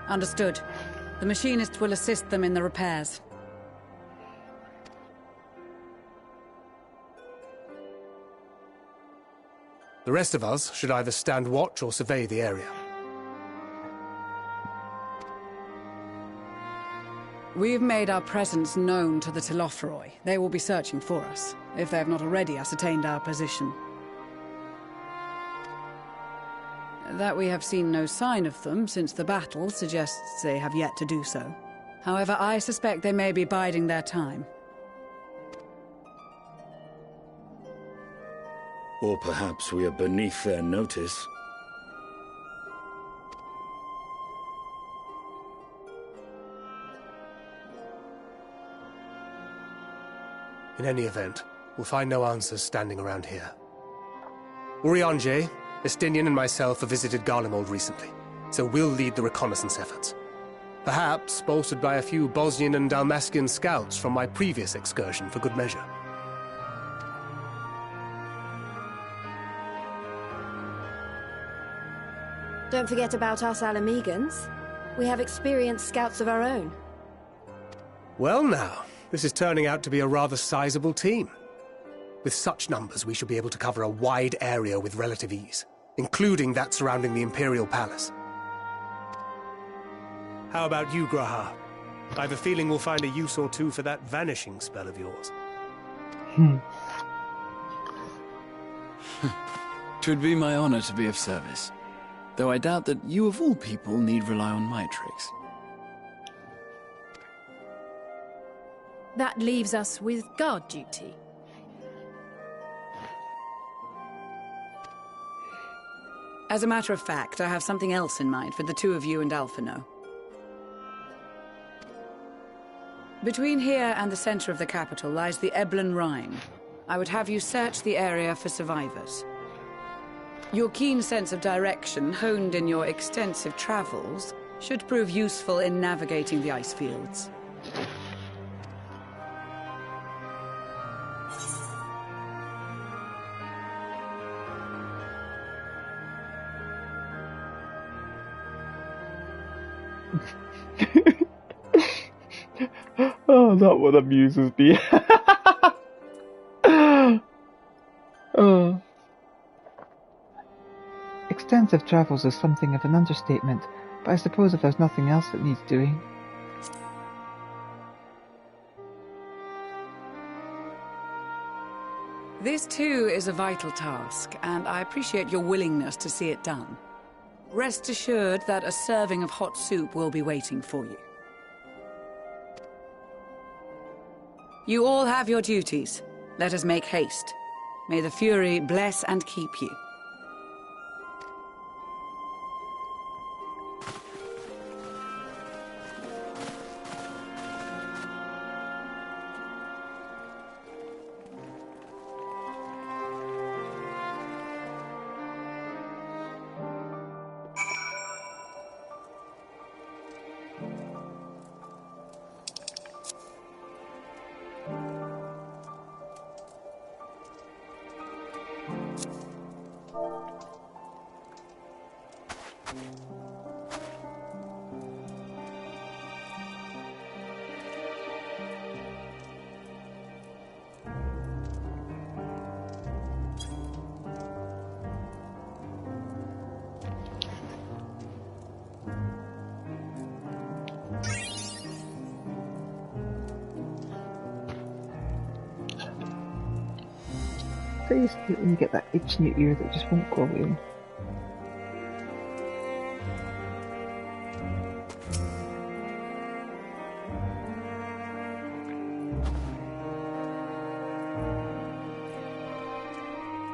Understood. The machinist will assist them in the repairs. The rest of us should either stand watch or survey the area. We've made our presence known to the Telothroi. They will be searching for us, if they have not already ascertained our position. That we have seen no sign of them since the battle suggests they have yet to do so. However, I suspect they may be biding their time. Or perhaps we are beneath their notice. In any event, we'll find no answers standing around here. Urianger, Estinian and myself have visited Garlemald recently, so we'll lead the reconnaissance efforts. Perhaps bolstered by a few Bosnian and Dalmatian scouts from my previous excursion for good measure. Don't forget about us Alamegans. We have experienced scouts of our own. Well now, this is turning out to be a rather sizable team. With such numbers, we should be able to cover a wide area with relative ease, including that surrounding the Imperial Palace. How about you, Graha? I have a feeling we'll find a use or two for that vanishing spell of yours. 'Twould be my honor to be of service. Though I doubt that you of all people need rely on my tricks. That leaves us with guard duty. As a matter of fact, I have something else in mind for the two of you and Alphino. Between here and the center of the capital lies the Eblan Rhine. I would have you search the area for survivors. Your keen sense of direction, honed in your extensive travels, should prove useful in navigating the ice fields. Oh, that one amuses me. Oh. Extensive travels is something of an understatement, but I suppose if there's nothing else that needs doing. This too is a vital task, and I appreciate your willingness to see it done. Rest assured that a serving of hot soup will be waiting for you. You all have your duties. Let us make haste. May the Fury bless and keep you. So you see it when you get that itch in your ear that just won't go away.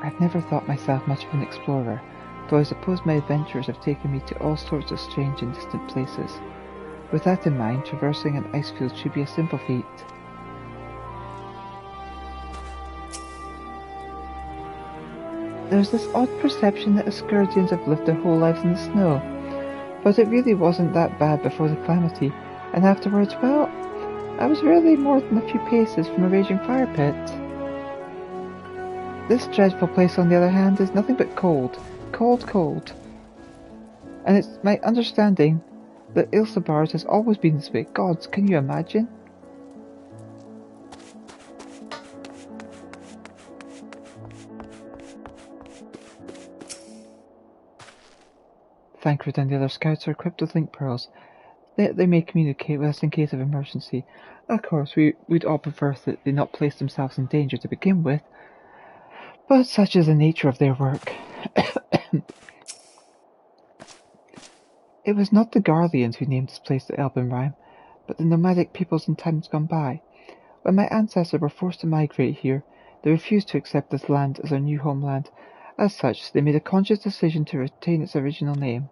I've never thought myself much of an explorer, though I suppose my adventures have taken me to all sorts of strange and distant places. With that in mind, traversing an ice field should be a simple feat. There's this odd perception that Asgardians have lived their whole lives in the snow, but it really wasn't that bad before the calamity, and afterwards, well, I was rarely more than a few paces from a raging fire pit. This dreadful place, on the other hand, is nothing but cold. Cold, cold. And it's my understanding that Ilsabard has always been this way. Gods, can you imagine? Thancred and the other scouts are equipped with link pearls. They may communicate with us in case of emergency. Of course, we'd all prefer that they not place themselves in danger to begin with, but such is the nature of their work. It was not the Garleans who named this place the Elben Rime, but the nomadic peoples in times gone by. When my ancestors were forced to migrate here, they refused to accept this land as their new homeland. As such, they made a conscious decision to retain its original name.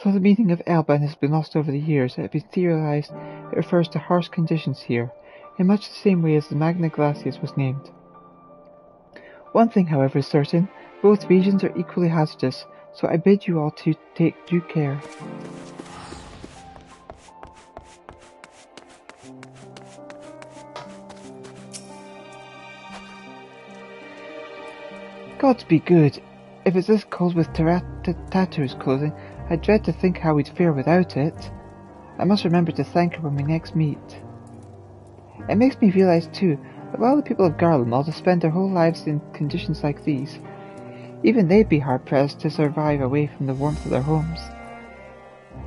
Though the meaning of Elben has been lost over the years, it has been theorized it refers to harsh conditions here, in much the same way as the Magna Glacies was named. One thing, however, is certain: both regions are equally hazardous, so I bid you all to take due care. Gods be good! If it's this cold with Tatter's clothing, I dread to think how we'd fare without it. I must remember to thank her when we next meet. It makes me realize, too, that while the people of Garlemald have spent their whole lives in conditions like these, even they'd be hard-pressed to survive away from the warmth of their homes.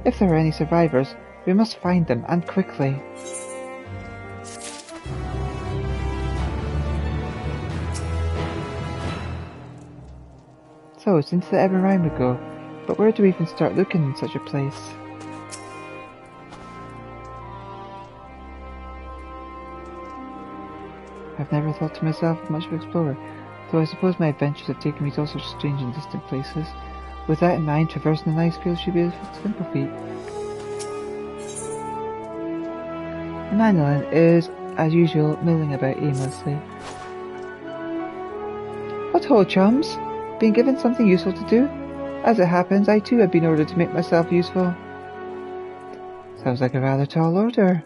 If there are any survivors, we must find them, and quickly. So, it's into the Elben Rime we go, but where do we even start looking in such a place? I've never thought to myself of much of an explorer, though I suppose my adventures have taken me to all sorts of strange and distant places. With that in mind, traversing an ice field should be a simple feat. Manolin is, as usual, milling about aimlessly. What ho, chums? Been given something useful to do? As it happens, I too have been ordered to make myself useful. Sounds like a rather tall order.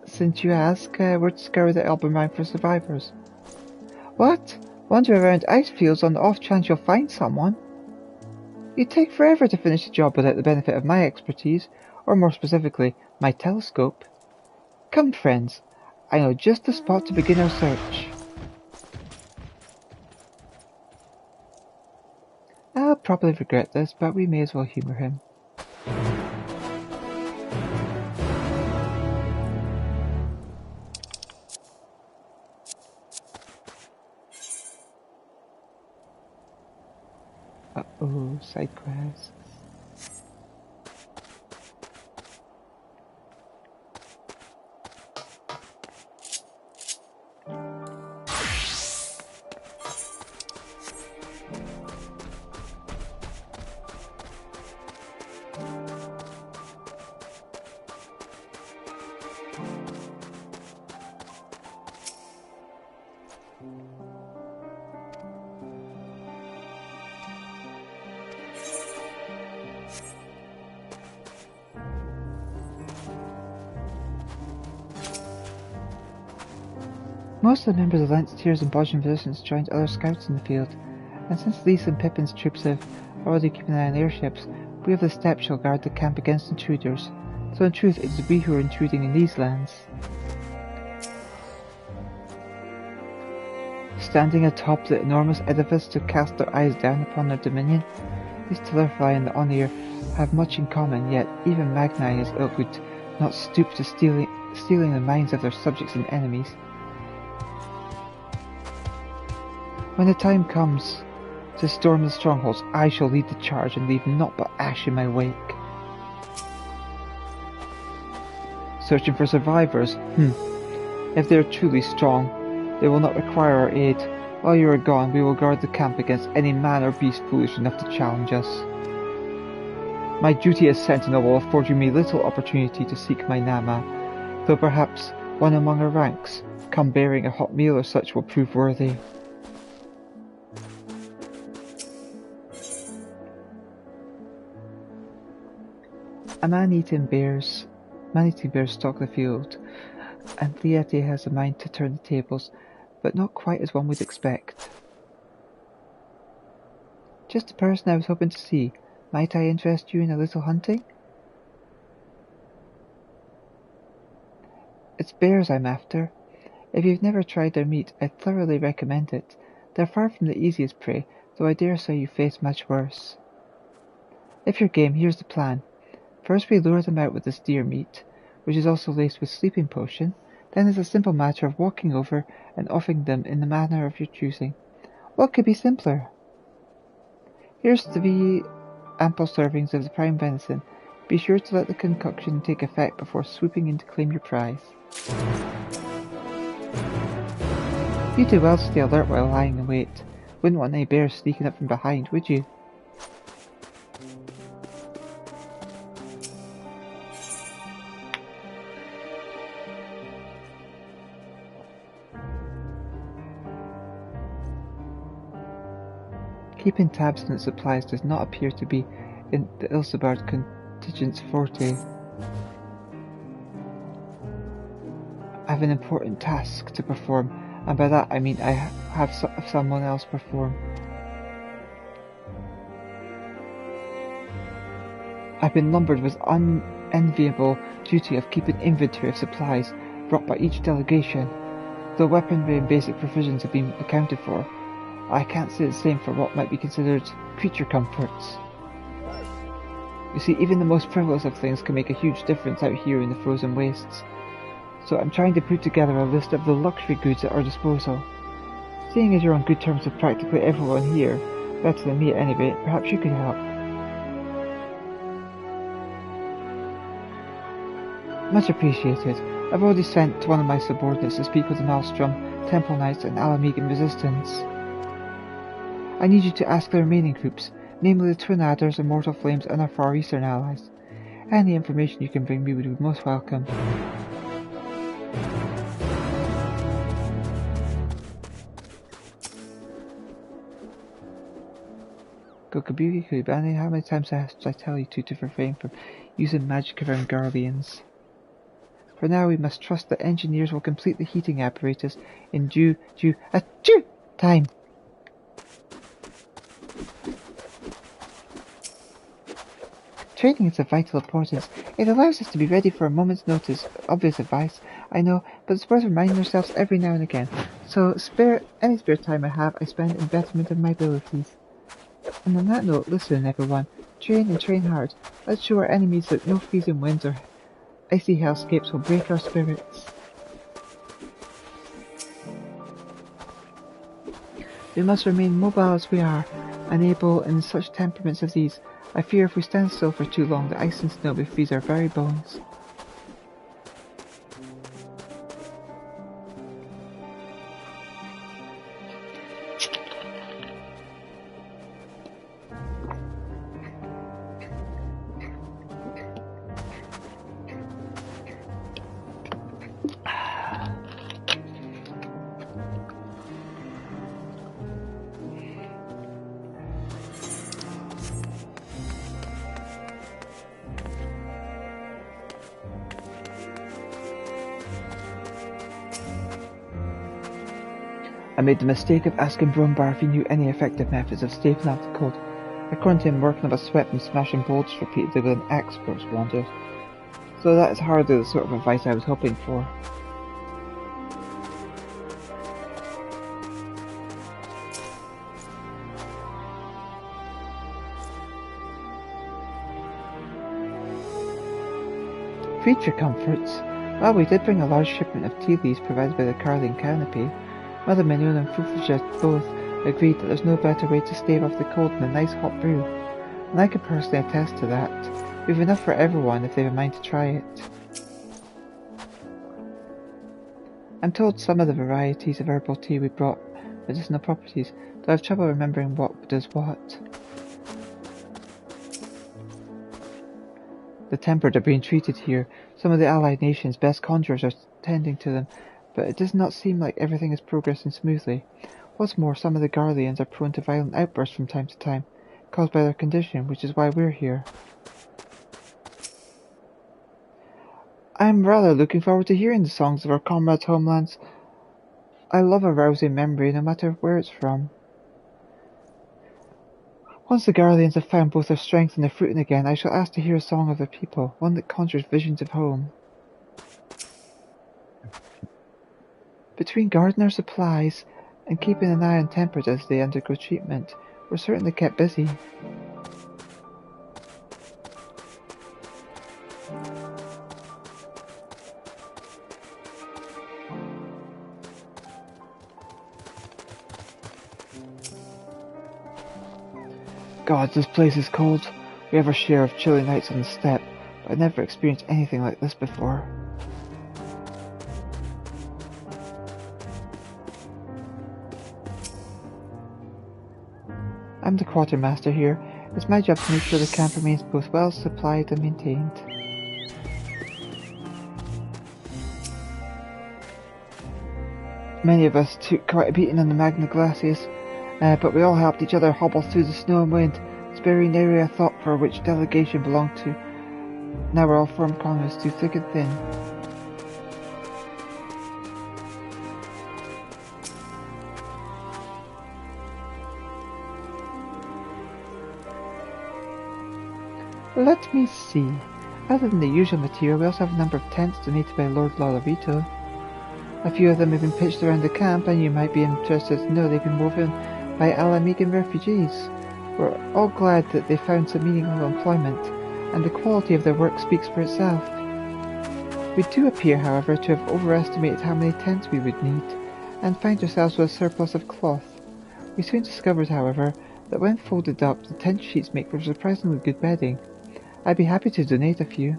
Since you ask, we're to scour the Elben Rime for survivors. What? Wander around ice fields on the off chance you'll find someone? You'd take forever to finish the job without the benefit of my expertise, or more specifically, my telescope. Come, friends, I know just the spot to begin our search. I'll probably regret this, but we may as well humour him. Uh-oh, side quests. Most of the members of Lancetiers and Bodgian Resistance joined other scouts in the field, and since Lise and Pippin's troops have already kept an eye on airships, we of the steppe shall guard the camp against intruders, so in truth it is we who are intruding in these lands. Standing atop the enormous edifice to cast their eyes down upon their dominion, these Tillerfly and the Onir have much in common, yet even Magni and his ilk would not stoop to stealing the minds of their subjects and enemies. When the time comes to storm the strongholds, I shall lead the charge and leave naught but ash in my wake. Searching for survivors? If they are truly strong, they will not require our aid. While you are gone, we will guard the camp against any man or beast foolish enough to challenge us. My duty as sentinel will afford you me little opportunity to seek my Nama, though perhaps one among our ranks, come bearing a hot meal or such, will prove worthy. A man-eating bears stalk the field, and Elita has a mind to turn the tables, but not quite as one would expect. Just the person I was hoping to see. Might I interest you in a little hunting? It's bears I'm after. If you've never tried their meat, I thoroughly recommend it. They're far from the easiest prey, though I dare say you face much worse. If you're game, here's the plan. First we lure them out with this deer meat, which is also laced with sleeping potion. Then it's a simple matter of walking over and offering them in the manner of your choosing. What could be simpler? Here's 3 ample servings of the prime venison. Be sure to let the concoction take effect before swooping in to claim your prize. You do well to stay alert while lying in wait. Wouldn't want any bears sneaking up from behind, would you? Keeping tabs on its supplies does not appear to be in the Ilsebard contingent's forte. I have an important task to perform, and by that I mean I have someone else perform. I've been lumbered with unenviable duty of keeping inventory of supplies brought by each delegation. Though weaponry and basic provisions have been accounted for, I can't say the same for what might be considered creature comforts. You see, even the most frivolous of things can make a huge difference out here in the frozen wastes. So I'm trying to put together a list of the luxury goods at our disposal. Seeing as you're on good terms with practically everyone here, better than me at any rate, perhaps you could help. Much appreciated. I've already sent one of my subordinates to speak with the Maelstrom, Temple Knights and Alamegan Resistance. I need you to ask the remaining groups, namely the Twin Adders, Immortal Flames and our Far Eastern allies. Any information you can bring me would be most welcome. Gokabuki Kuribane, how many times should I tell you to refrain from using magic around Guardians? For now we must trust that engineers will complete the heating apparatus in due time. Training is of vital importance. It allows us to be ready for a moment's notice. Obvious advice, I know, but it's worth reminding ourselves every now and again. So any spare time I have, I spend in betterment of my abilities. And on that note, listen everyone, train and train hard. Let's show our enemies that no freezing winds or icy hellscapes will break our spirits. We must remain mobile as we are, and able in such temperaments as these. I fear if we stand still for too long, the ice and snow will freeze our very bones. I made the mistake of asking Brumbar if he knew any effective methods of staving off the cold. According to him, working up a sweat from smashing bolts repeatedly with an axe works wonders. So that is hardly the sort of advice I was hoping for. Creature comforts? Well, we did bring a large shipment of tea leaves provided by the Carling Canopy. Mother Mignon and Foufouchette both agreed that there's no better way to stave off the cold than a nice hot brew, and I can personally attest to that. We've enough for everyone if they've a mind to try it. I'm told some of the varieties of herbal tea we brought medicinal properties, though I have trouble remembering what does what. The tempered are being treated here. Some of the allied nations' best conjurers are tending to them, but it does not seem like everything is progressing smoothly. What's more, some of the Guardians are prone to violent outbursts from time to time, caused by their condition, which is why we're here. I'm rather looking forward to hearing the songs of our comrades' homelands. I love a rousing memory, no matter where it's from. Once the Guardians have found both their strength and their footing again, I shall ask to hear a song of their people, one that conjures visions of home. Between guarding our supplies and keeping an eye on Tempered as they undergo treatment, we're certainly kept busy. God, this place is cold. We have our share of chilly nights on the steppe, but I've never experienced anything like this before. I'm the quartermaster here. It's my job to make sure the camp remains both well supplied and maintained. Many of us took quite a beating on the Magna Glaciers, but we all helped each other hobble through the snow and wind, sparing the area thought for which delegation belonged to. Now we're all firm comrades through thick and thin. Let me see. Other than the usual material, we also have a number of tents donated by Lord Lolarito. A few of them have been pitched around the camp, and you might be interested to know they've been woven by Alamigan refugees. We're all glad that they found some meaningful employment, and the quality of their work speaks for itself. We do appear, however, to have overestimated how many tents we would need, and find ourselves with a surplus of cloth. We soon discovered, however, that when folded up, the tent sheets make for surprisingly good bedding. I'd be happy to donate a few.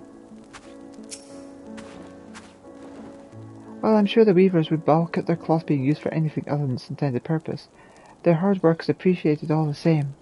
While I'm sure the weavers would balk at their cloth being used for anything other than its intended purpose, their hard work is appreciated all the same.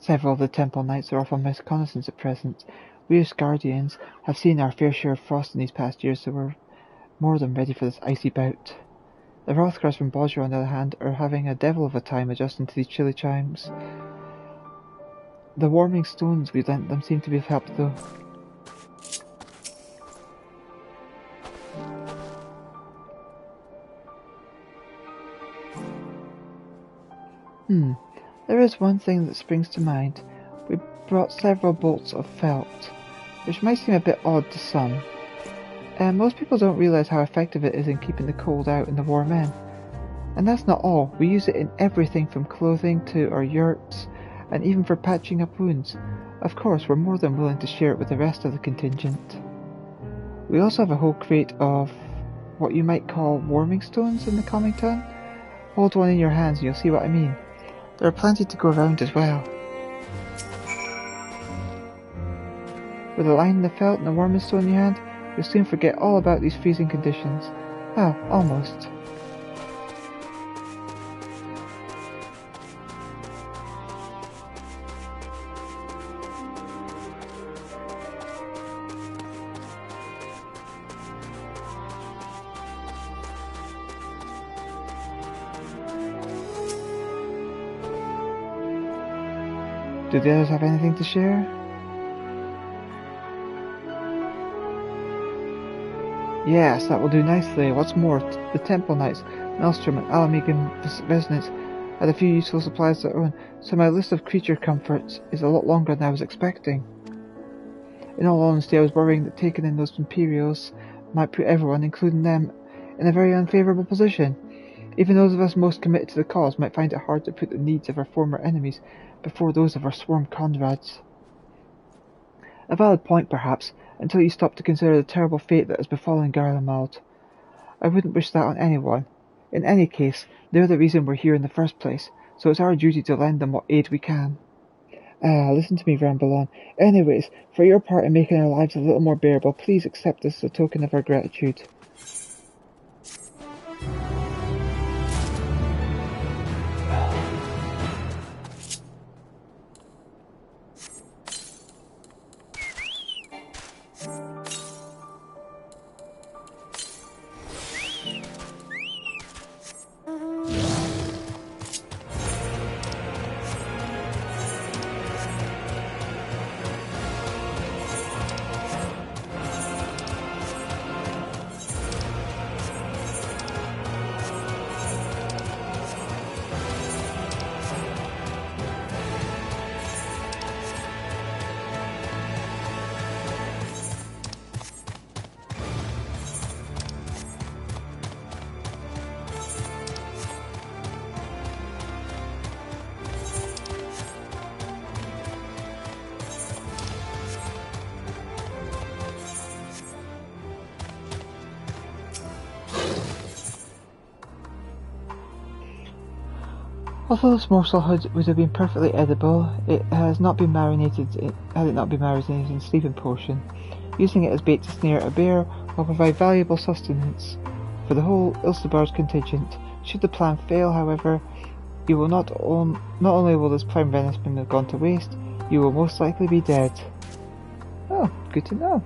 Several of the temple knights are off on reconnaissance at present. We as Guardians have seen our fair share of frost in these past years, so we're more than ready for this icy bout. The Hrothgars from Bosra, on the other hand, are having a devil of a time adjusting to these chilly chimes. The warming stones we lent them seem to have helped, though. There is one thing that springs to mind. We brought several bolts of felt, which might seem a bit odd to some. Most people don't realise how effective it is in keeping the cold out in the warm in. And that's not all. We use it in everything from clothing to our yurts, and even for patching up wounds. Of course, we're more than willing to share it with the rest of the contingent. We also have a whole crate of what you might call warming stones in the calming tongue. Hold one in your hands and you'll see what I mean. There are plenty to go around as well. With a line in the felt and a warming stone in your hand, you'll soon forget all about these freezing conditions. Well, almost. Do the others have anything to share? Yes, that will do nicely. What's more, the Temple Knights, Maelstrom and Alamigan residents had a few useful supplies of their own, so my list of creature comforts is a lot longer than I was expecting. In all honesty, I was worrying that taking in those Imperials might put everyone, including them, in a very unfavourable position. Even those of us most committed to the cause might find it hard to put the needs of our former enemies before those of our sworn comrades. A valid point, perhaps, until you stop to consider the terrible fate that has befallen Garlemald. I wouldn't wish that on anyone. In any case, they're the reason we're here in the first place, so it's our duty to lend them what aid we can. Listen to me ramble on. Anyways, for your part in making our lives a little more bearable, please accept this as a token of our gratitude. Although this morsel would have been perfectly edible, it has not been marinated in sleeping potion. Using it as bait to snare a bear will provide valuable sustenance for the whole Ilsebar's contingent. Should the plan fail, however, you will not only will this prime venison have gone to waste, you will most likely be dead. Oh, good to know.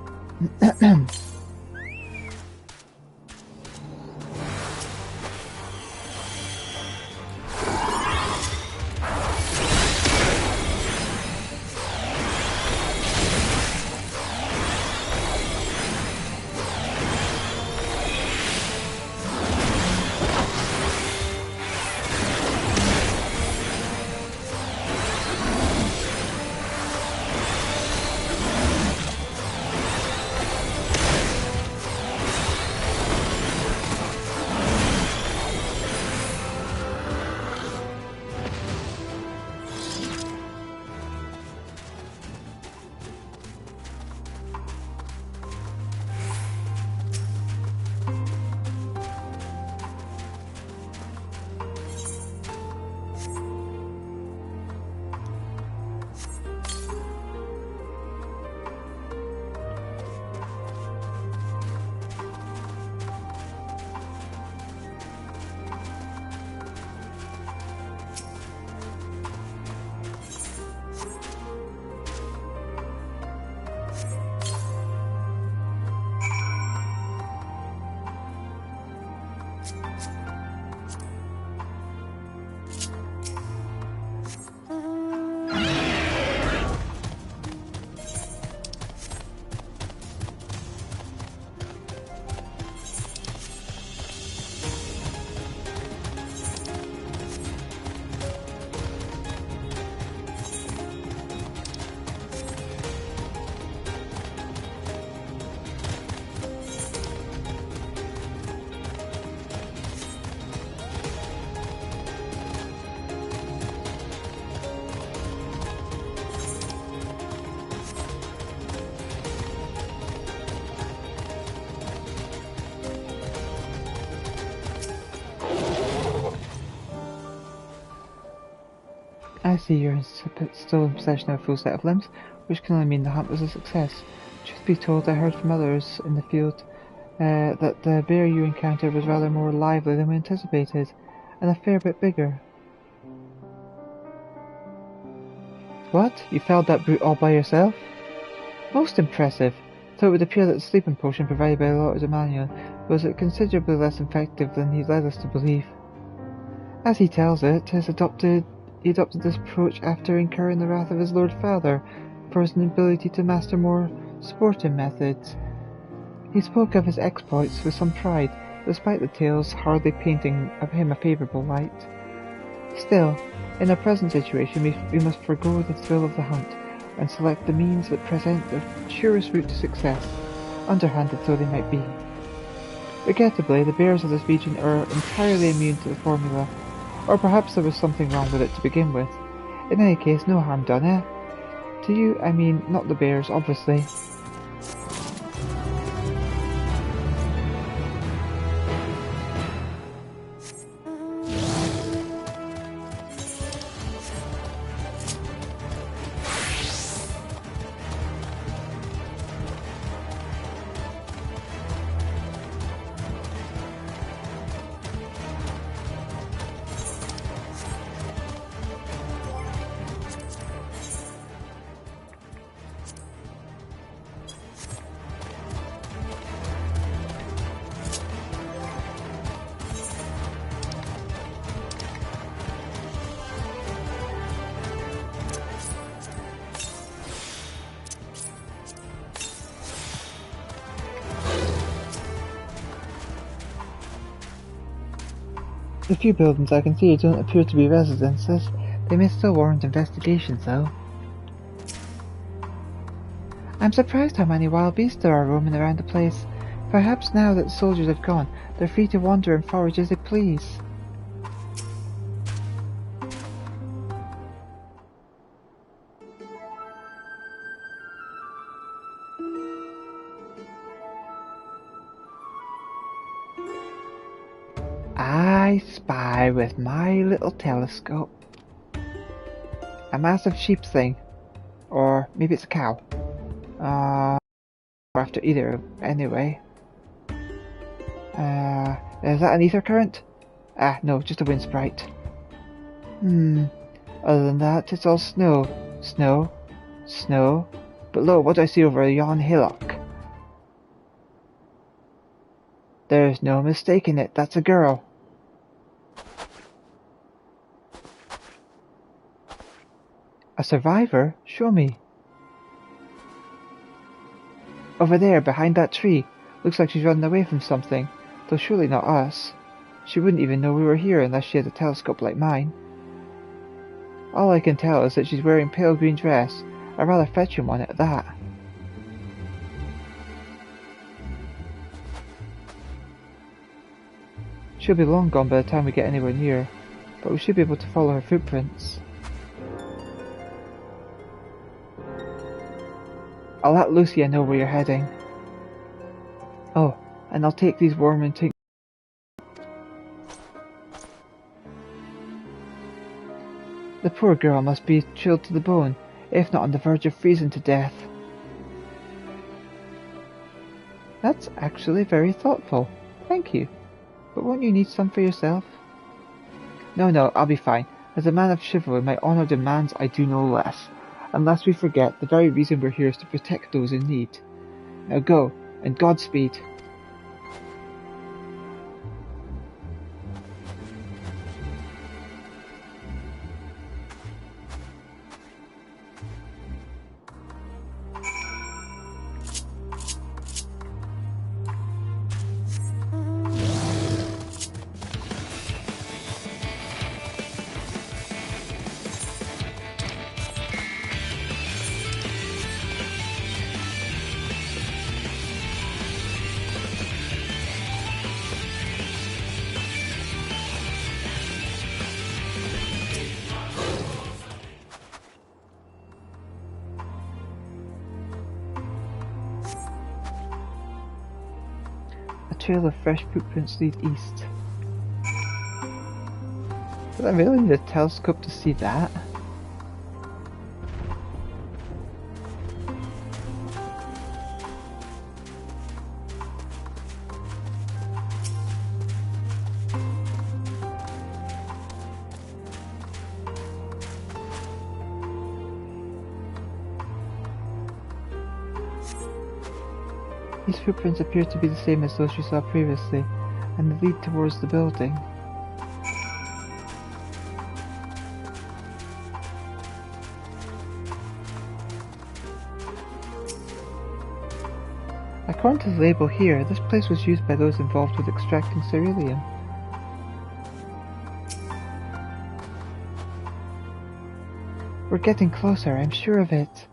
I see you're still in possession of a full set of limbs, which can only mean the hunt was a success. Truth be told, I heard from others in the field that the bear you encountered was rather more lively than we anticipated, and a fair bit bigger. What? You felled that brute all by yourself? Most impressive, though it would appear that the sleeping potion provided by Lord Emmanuel was considerably less effective than he led us to believe. As he tells it, he adopted this approach after incurring the wrath of his Lord Father for his inability to master more sporting methods. He spoke of his exploits with some pride, despite the tales hardly painting of him a favourable light. Still, in our present situation we must forego the thrill of the hunt, and select the means that present the surest route to success, underhanded though they might be. Regrettably, the bears of this region are entirely immune to the formula, or perhaps there was something wrong with it to begin with. In any case, no harm done, eh? To you, I mean, not the bears, obviously. The few buildings I can see don't appear to be residences. They may still warrant investigation, though. I'm surprised how many wild beasts there are roaming around the place. Perhaps now that the soldiers have gone, they're free to wander and forage as they please. I spy with my little telescope a massive sheep thing, or maybe it's a cow. After either, anyway. Is that an ether current? Ah, no, just a wind sprite. Other than that, it's all snow, snow, snow. But lo, what do I see over yon hillock? There's no mistaking it, that's a girl. A survivor? Show me. Over there, behind that tree. Looks like she's running away from something, though surely not us. She wouldn't even know we were here unless she had a telescope like mine. All I can tell is that she's wearing a pale green dress, a rather fetching one at that. She'll be long gone by the time we get anywhere near, but we should be able to follow her footprints. I'll let Lucia know where you're heading. Oh, and I'll take these warm and tinctures. The poor girl must be chilled to the bone, if not on the verge of freezing to death. That's actually very thoughtful. Thank you. But won't you need some for yourself? No, I'll be fine. As a man of chivalry, my honour demands I do no less. Unless we forget, the very reason we're here is to protect those in need. Now go, and Godspeed. A trail of fresh footprints lead east. Did I really need a telescope to see that? These footprints appear to be the same as those we saw previously, and they lead towards the building. According to the label here, this place was used by those involved with extracting ceruleum. We're getting closer, I'm sure of it.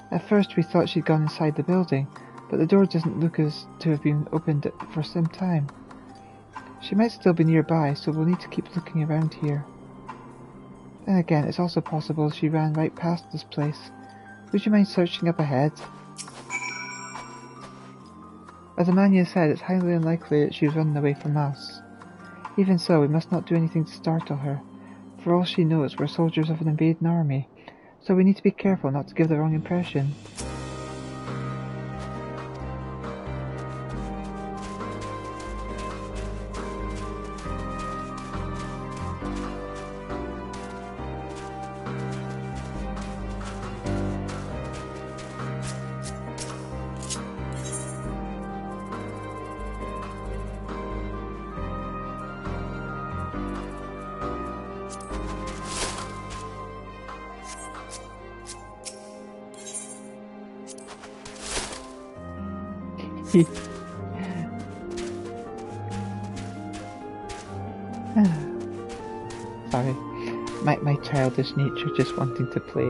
At first we thought she'd gone inside the building, but the door doesn't look as to have been opened for some time. She might still be nearby, so we'll need to keep looking around here. Then again, it's also possible she ran right past this place. Would you mind searching up ahead? As Amania said, it's highly unlikely that she was running away from us. Even so, we must not do anything to startle her. For all she knows, we're soldiers of an invading army, so we need to be careful not to give the wrong impression. Sorry, my childish nature just wanting to play.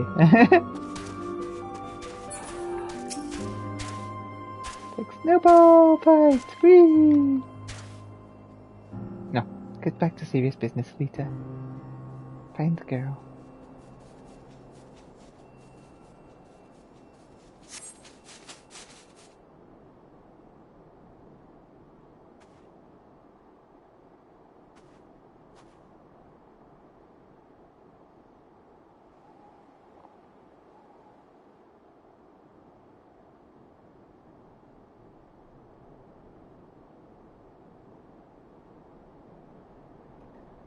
Like snowball fight, whee! No, get back to serious business, Elita. Find the girl.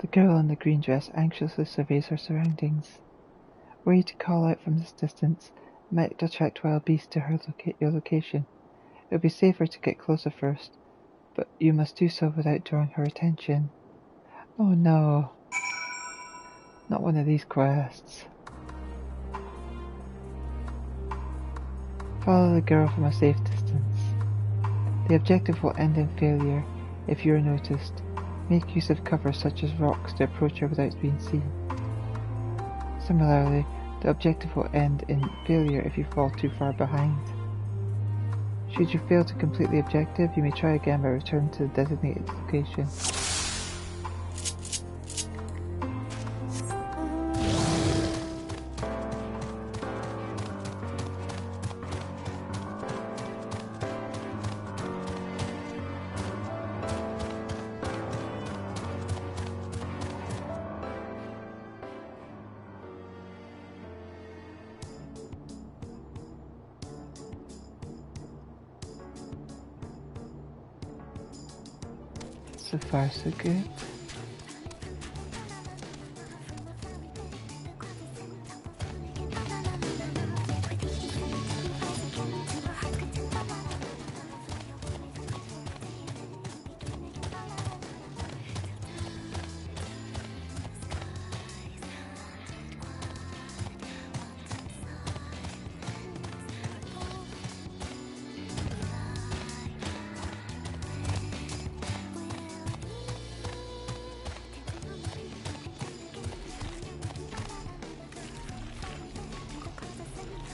The girl in the green dress anxiously surveys her surroundings. Were you to call out from this distance, it might attract wild beasts to your location. It would be safer to get closer first, but you must do so without drawing her attention. Oh no, not one of these quests. Follow the girl from a safe distance. The objective will end in failure if you are noticed. Make use of cover such as rocks to approach her without being seen. Similarly, the objective will end in failure if you fall too far behind. Should you fail to complete the objective, you may try again by returning to the designated location. So far, so good.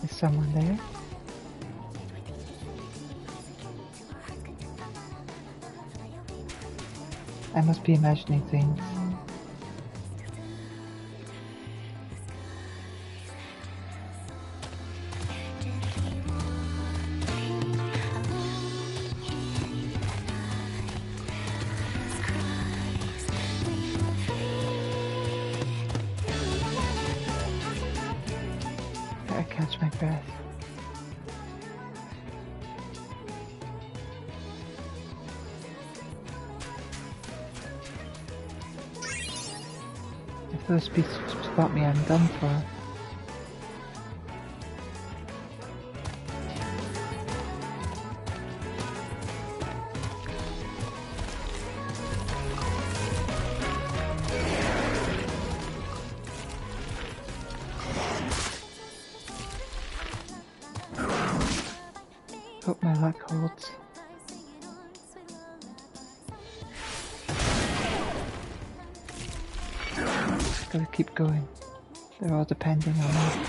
Is someone there? I must be imagining things. I catch my breath. If those beasts spot me, I'm done for. Hope my luck holds. Gotta keep going. They're all depending on me.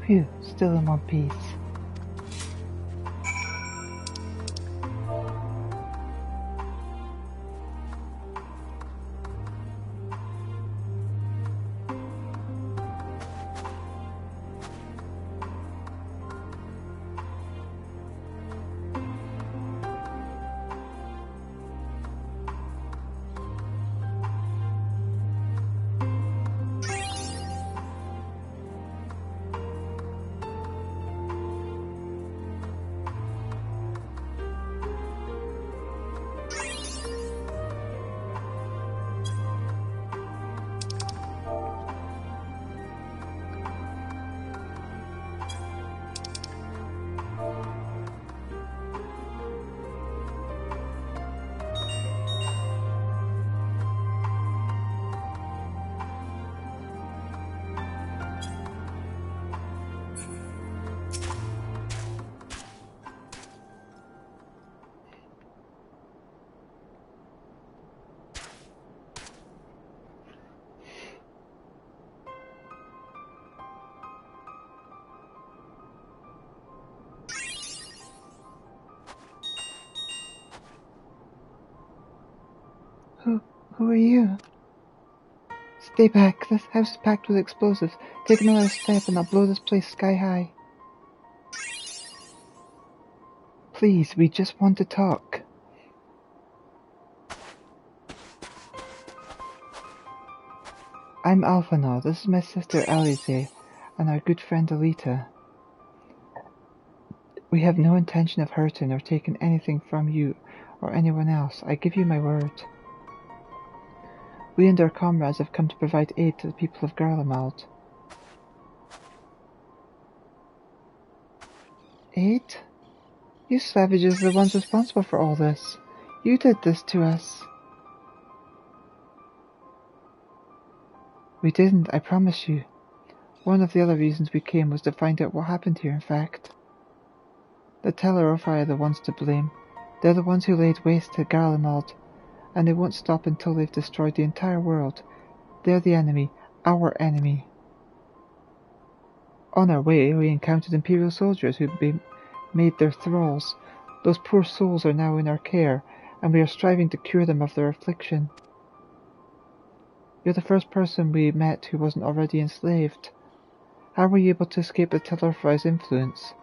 Phew, still in one piece. Who are you? Stay back. This house is packed with explosives. Take another step and I'll blow this place sky high. Please, we just want to talk. I'm Alphanaud. This is my sister Elita and our good friend Elita. We have no intention of hurting or taking anything from you or anyone else. I give you my word. We and our comrades have come to provide aid to the people of Garlemald. Aid? You savages are the ones responsible for all this. You did this to us. We didn't, I promise you. One of the other reasons we came was to find out what happened here, in fact. The Tellarify are the ones to blame. They're the ones who laid waste to Garlemald, and they won't stop until they've destroyed the entire world. They're the enemy, our enemy. On our way, we encountered Imperial soldiers who'd been made their thralls. Those poor souls are now in our care, and we are striving to cure them of their affliction. You're the first person we met who wasn't already enslaved. How were you able to escape the Tellarify's influence?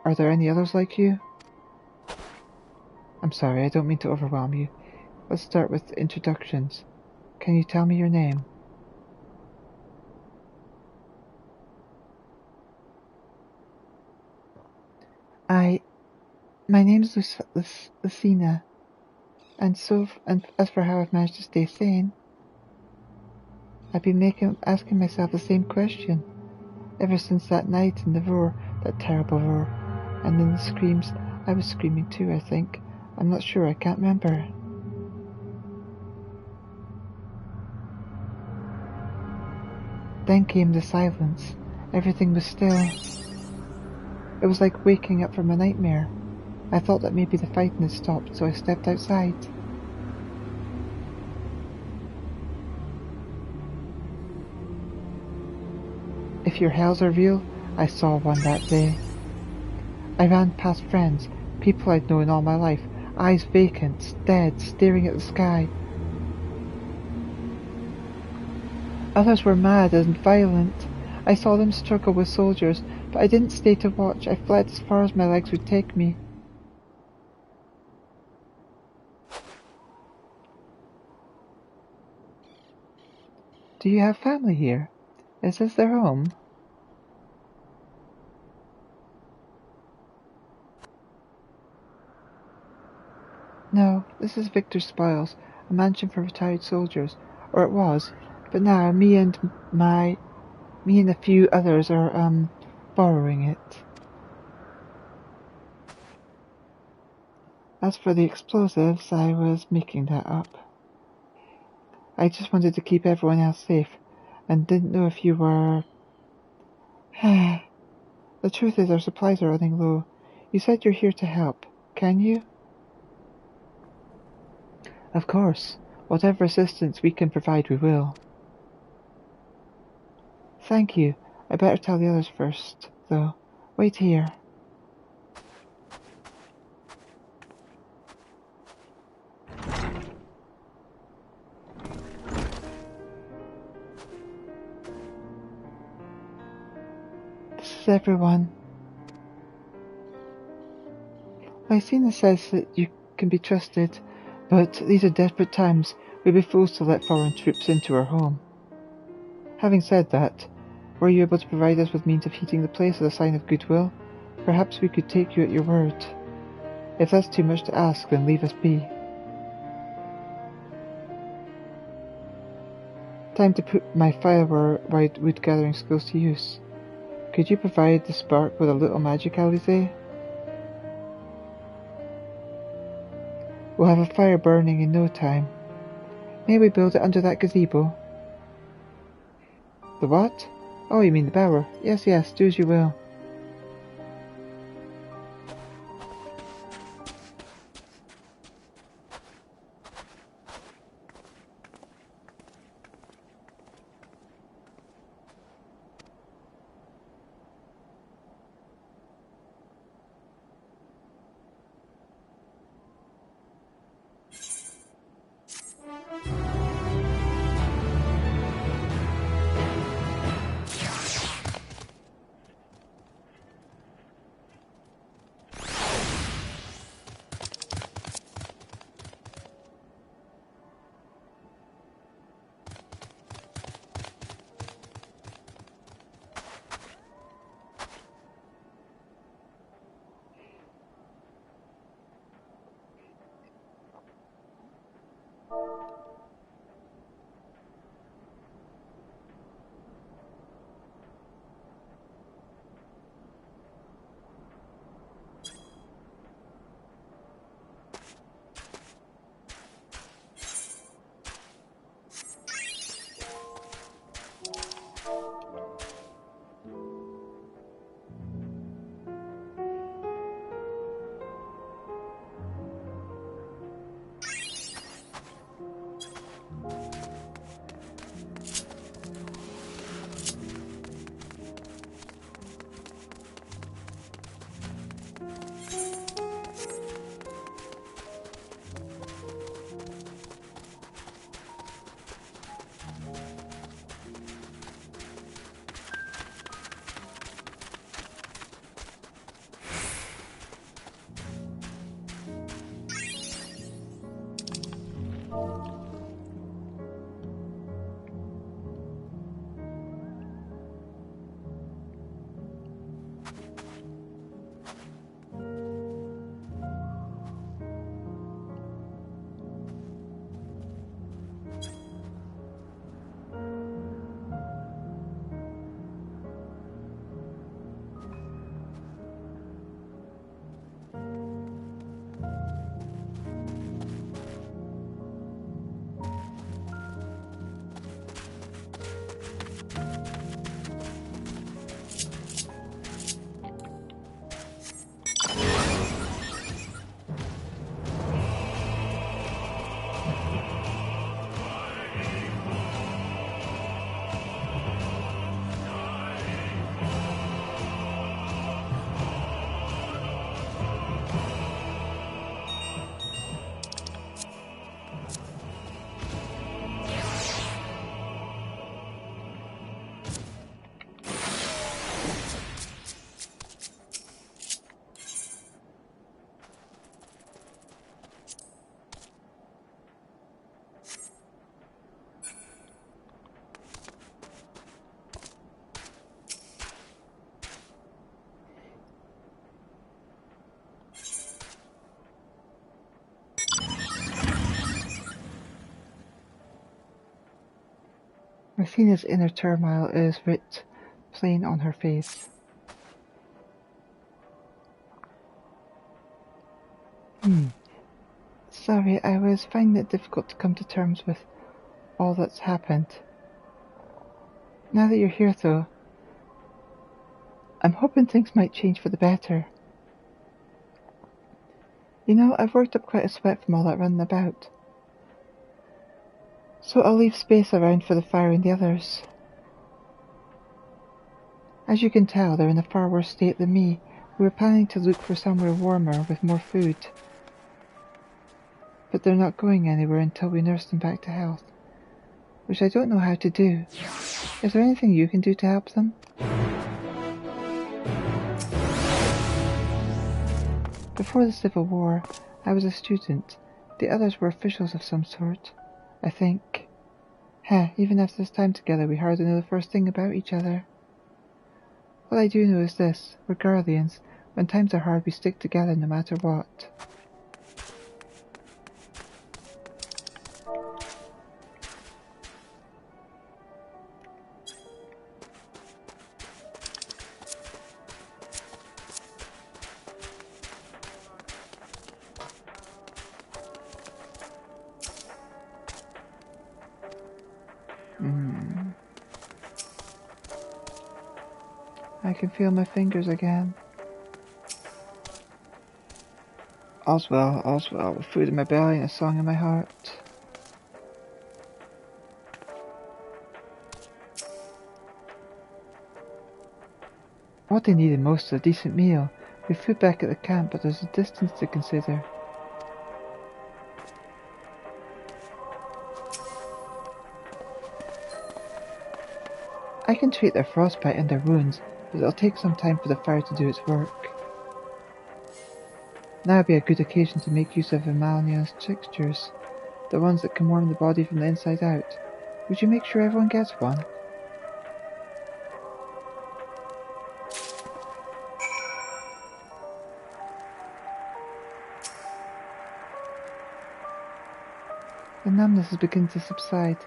Are there any others like you? I'm sorry, I don't mean to overwhelm you. Let's start with introductions. Can you tell me your name? My name's Lucina. And as for how I've managed to stay sane, I've been asking myself the same question ever since that night in the roar, that terrible roar, and then the screams. I was screaming too, I think. I'm not sure, I can't remember. Then came the silence. Everything was still. It was like waking up from a nightmare. I thought that maybe the fighting had stopped, so I stepped outside. If your hells are real, I saw one that day. I ran past friends, people I'd known all my life, eyes vacant, dead, staring at the sky. Others were mad and violent. I saw them struggle with soldiers, but I didn't stay to watch. I fled as far as my legs would take me. Do you have family here? Is this their home? No, this is Victor's Spoils, a mansion for retired soldiers. Or it was, but now me and a few others are, borrowing it. As for the explosives, I was making that up. I just wanted to keep everyone else safe, and didn't know if you were... The truth is our supplies are running low. You said you're here to help. Can you? Of course. Whatever assistance we can provide, we will. Thank you. I better tell the others first, though. Wait here. This is everyone. Lysina says that you can be trusted, but these are desperate times. We'd be fools to let foreign troops into our home. Having said that, were you able to provide us with means of heating the place as a sign of goodwill? Perhaps we could take you at your word. If that's too much to ask, then leave us be. Time to put my firewood gathering skills to use. Could you provide the spark with a little magic, Alize? We'll have a fire burning in no time. May we build it under that gazebo? The what? Oh, you mean the bower. Yes, yes, do as you will. Athena's inner turmoil is writ plain on her face. Sorry, I was finding it difficult to come to terms with all that's happened. Now that you're here, though, I'm hoping things might change for the better. You know, I've worked up quite a sweat from all that running about. So I'll leave space around for the fire and the others. As you can tell, they're in a far worse state than me. We were planning to look for somewhere warmer with more food. But they're not going anywhere until we nurse them back to health. Which I don't know how to do. Is there anything you can do to help them? Before the Civil War, I was a student. The others were officials of some sort, I think. Even after this time together, we hardly know the first thing about each other. What I do know is this: we're Guardians. When times are hard, we stick together no matter what. I can feel my fingers again. All's well, with food in my belly and a song in my heart. What they needed most is a decent meal. We've food back at the camp, but there's a distance to consider. I can treat their frostbite and their wounds, but it'll take some time for the fire to do its work. Now would be a good occasion to make use of Emalia's tinctures, the ones that can warm the body from the inside out. Would you make sure everyone gets one? The numbness is beginning to subside.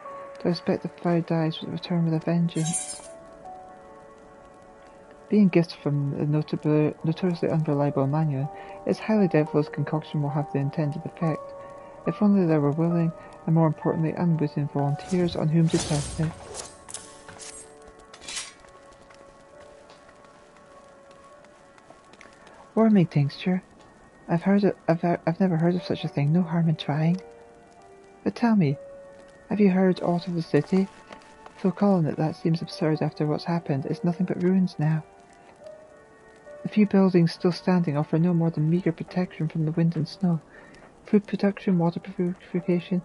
I expect the fire dies will return with a vengeance. Being gifts from the notoriously unreliable Emmanuel, it's highly doubtful this concoction will have the intended effect. If only there were willing, and more importantly unwitting volunteers on whom to test it. Warming tincture. I've never heard of such a thing. No harm in trying. But tell me, have you heard aught of the city? Though calling it that seems absurd after what's happened. It's nothing but ruins now. The few buildings still standing offer no more than meagre protection from the wind and snow. Food production, water purification,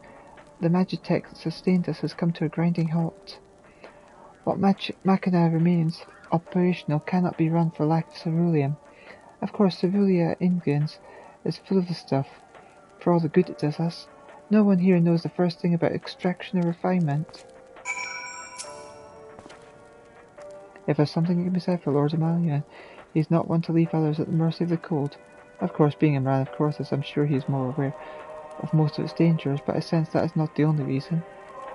the magitech that sustained us has come to a grinding halt. What machina remains operational cannot be run for lack of ceruleum. Of course, Cerulia Ingens is full of the stuff, for all the good it does us. No one here knows the first thing about extraction or refinement. If there's something you can be said for Lord Emalian, he's not one to leave others at the mercy of the cold. Of course, being a man of Corthus, I'm sure he's more aware of most of its dangers, but I sense that is not the only reason.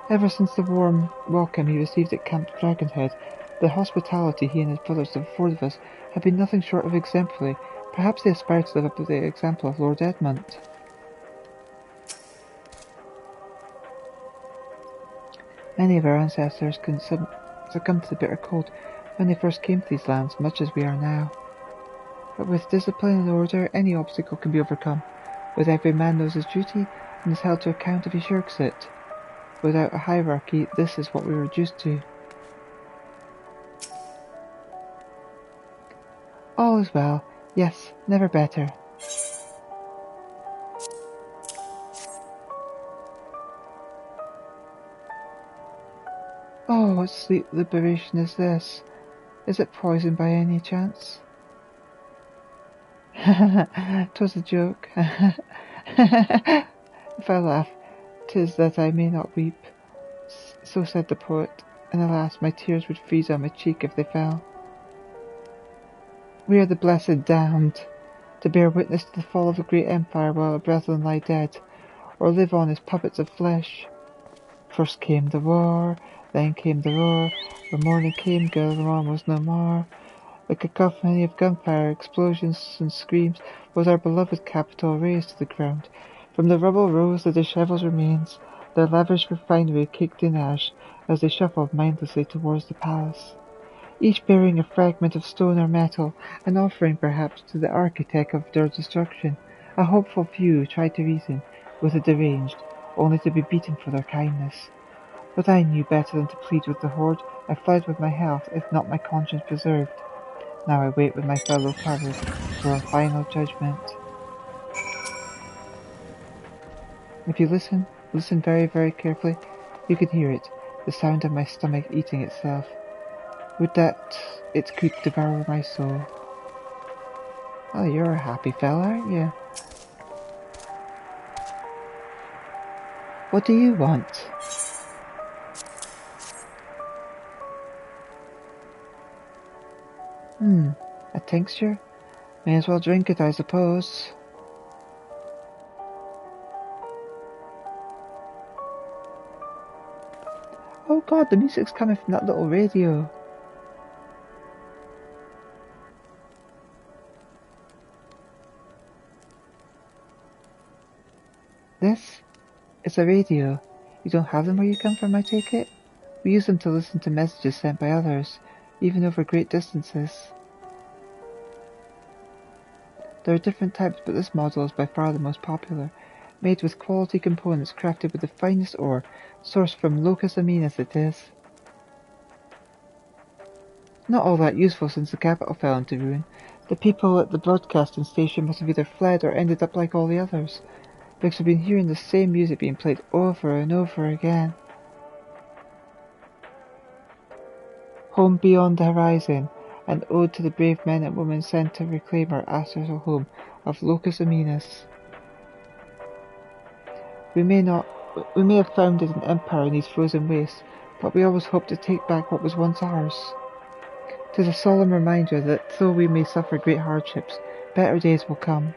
Ever since the warm welcome he received at Camp Dragonhead, the hospitality he and his brothers have afforded us have been nothing short of exemplary. Perhaps they aspire to live up to the example of Lord Edmund. Many of our ancestors succumbed to the bitter cold when they first came to these lands, much as we are now. But with discipline and order, any obstacle can be overcome. With every man knows his duty and is held to account if he shirks it. Without a hierarchy, this is what we are reduced to. All is well. Yes, never better. Oh, what sleep liberation is this? Is it poison by any chance? 'Twas a joke. If I laugh, 'tis that I may not weep. So said the poet, and alas, my tears would freeze on my cheek if they fell. We are the blessed damned, to bear witness to the fall of a great empire while our brethren lie dead, or live on as puppets of flesh. First came the war, Then came the roar. When morning came, Gilramon was no more. The cacophony of gunfire, explosions, and screams was our beloved capital razed to the ground. From the rubble rose the dishevelled remains, their lavish refinery caked in ash, as they shuffled mindlessly towards the palace, each bearing a fragment of stone or metal, an offering perhaps to the architect of their destruction. A hopeful few tried to reason with the deranged, only to be beaten for their kindness. But I knew better than to plead with the horde. I fled with my health, if not my conscience preserved. Now I wait with my fellow travelers for a final judgment. If you listen very, very carefully, you can hear it, the sound of my stomach eating itself. Would that it could devour my soul. Oh, you're a happy fella, aren't you? What do you want? A tincture? May as well drink it, I suppose. Oh god, the music's coming from that little radio. This is a radio. You don't have them where you come from, I take it? We use them to listen to messages sent by others, even over great distances. There are different types, but this model is by far the most popular, made with quality components crafted with the finest ore, sourced from Locus Aminus it is. Not all that useful since the capital fell into ruin. The people at the broadcasting station must have either fled or ended up like all the others, because we've been hearing the same music being played over and over again. Home beyond the horizon, an ode to the brave men and women sent to reclaim our ancestral home of Locus Aminus. We may have founded an empire in these frozen wastes, but we always hope to take back what was once ours. 'Tis a solemn reminder that though we may suffer great hardships, better days will come.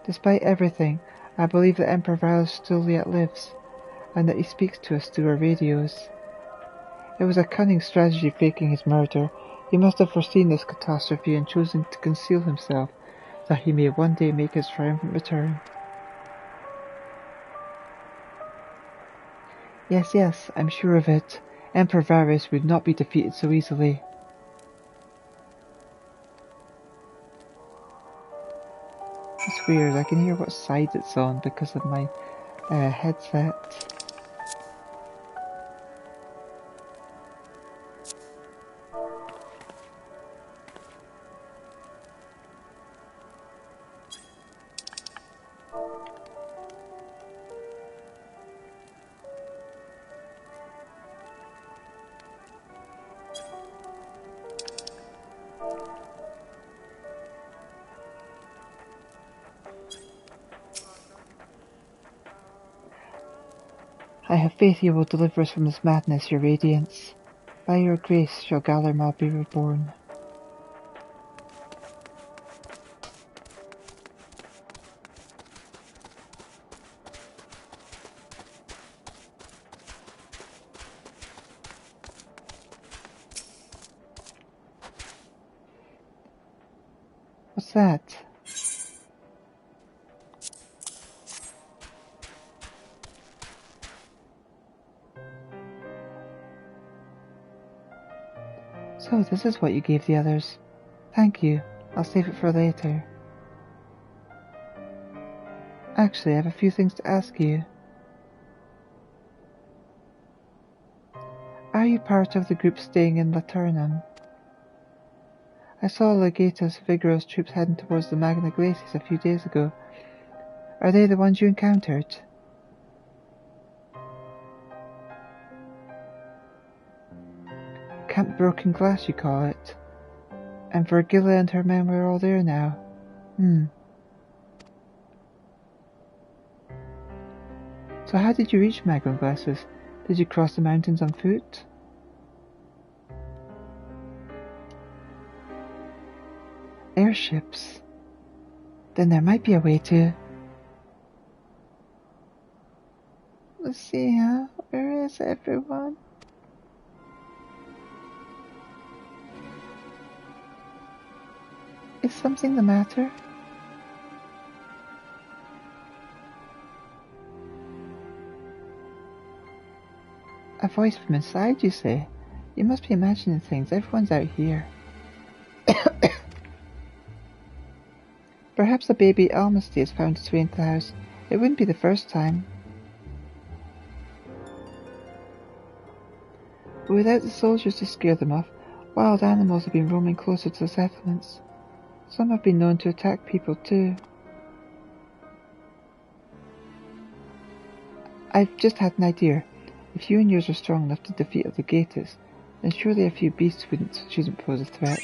Despite everything, I believe that Emperor Varus still yet lives, and that he speaks to us through our radios. It was a cunning strategy faking his murder. He must have foreseen this catastrophe and chosen to conceal himself, that he may one day make his triumphant return. Yes, I'm sure of it. Emperor Varus would not be defeated so easily. It's weird, I can hear what side it's on because of my headset. I have faith you will deliver us from this madness, your radiance. By your grace shall Galermal be reborn. What's that? So this is what you gave the others. Thank you. I'll save it for later. Actually, I have a few things to ask you. Are you part of the group staying in Laternum? I saw Legatus Vigoros troops heading towards the Magna Glacies a few days ago. Are they the ones you encountered? Camp Broken Glass, you call it. And Virgilla and her men were all there now. So how did you reach Magna Glacis? Did you cross the mountains on foot? Airships? Then there might be a way to... to see, huh? Where is everyone? Is something the matter? A voice from inside, you say? You must be imagining things. Everyone's out here. Perhaps a baby Almasty has found its way into the house. It wouldn't be the first time. But without the soldiers to scare them off, wild animals have been roaming closer to the settlements. Some have been known to attack people too. I've just had an idea. If you and yours are strong enough to defeat the Gators, then surely a few beasts shouldn't pose a threat.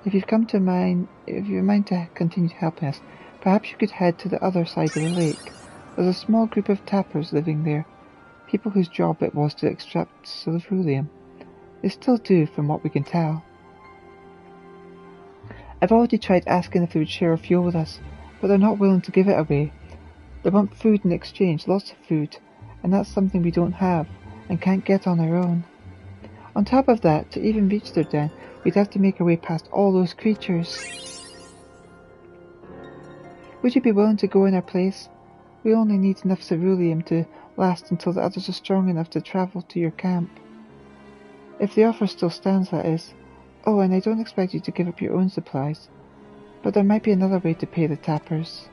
If you're in mind to continue helping us, perhaps you could head to the other side of the lake. There's a small group of tappers living there, people whose job it was to extract ceruleum. They still do, from what we can tell. I've already tried asking if they would share fuel with us, but they're not willing to give it away. They want food in exchange, lots of food, and that's something we don't have, and can't get on our own. On top of that, to even reach their den, we'd have to make our way past all those creatures. Would you be willing to go in our place? We only need enough ceruleum to last until the others are strong enough to travel to your camp. If the offer still stands, that is. Oh, and I don't expect you to give up your own supplies, but there might be another way to pay the tappers.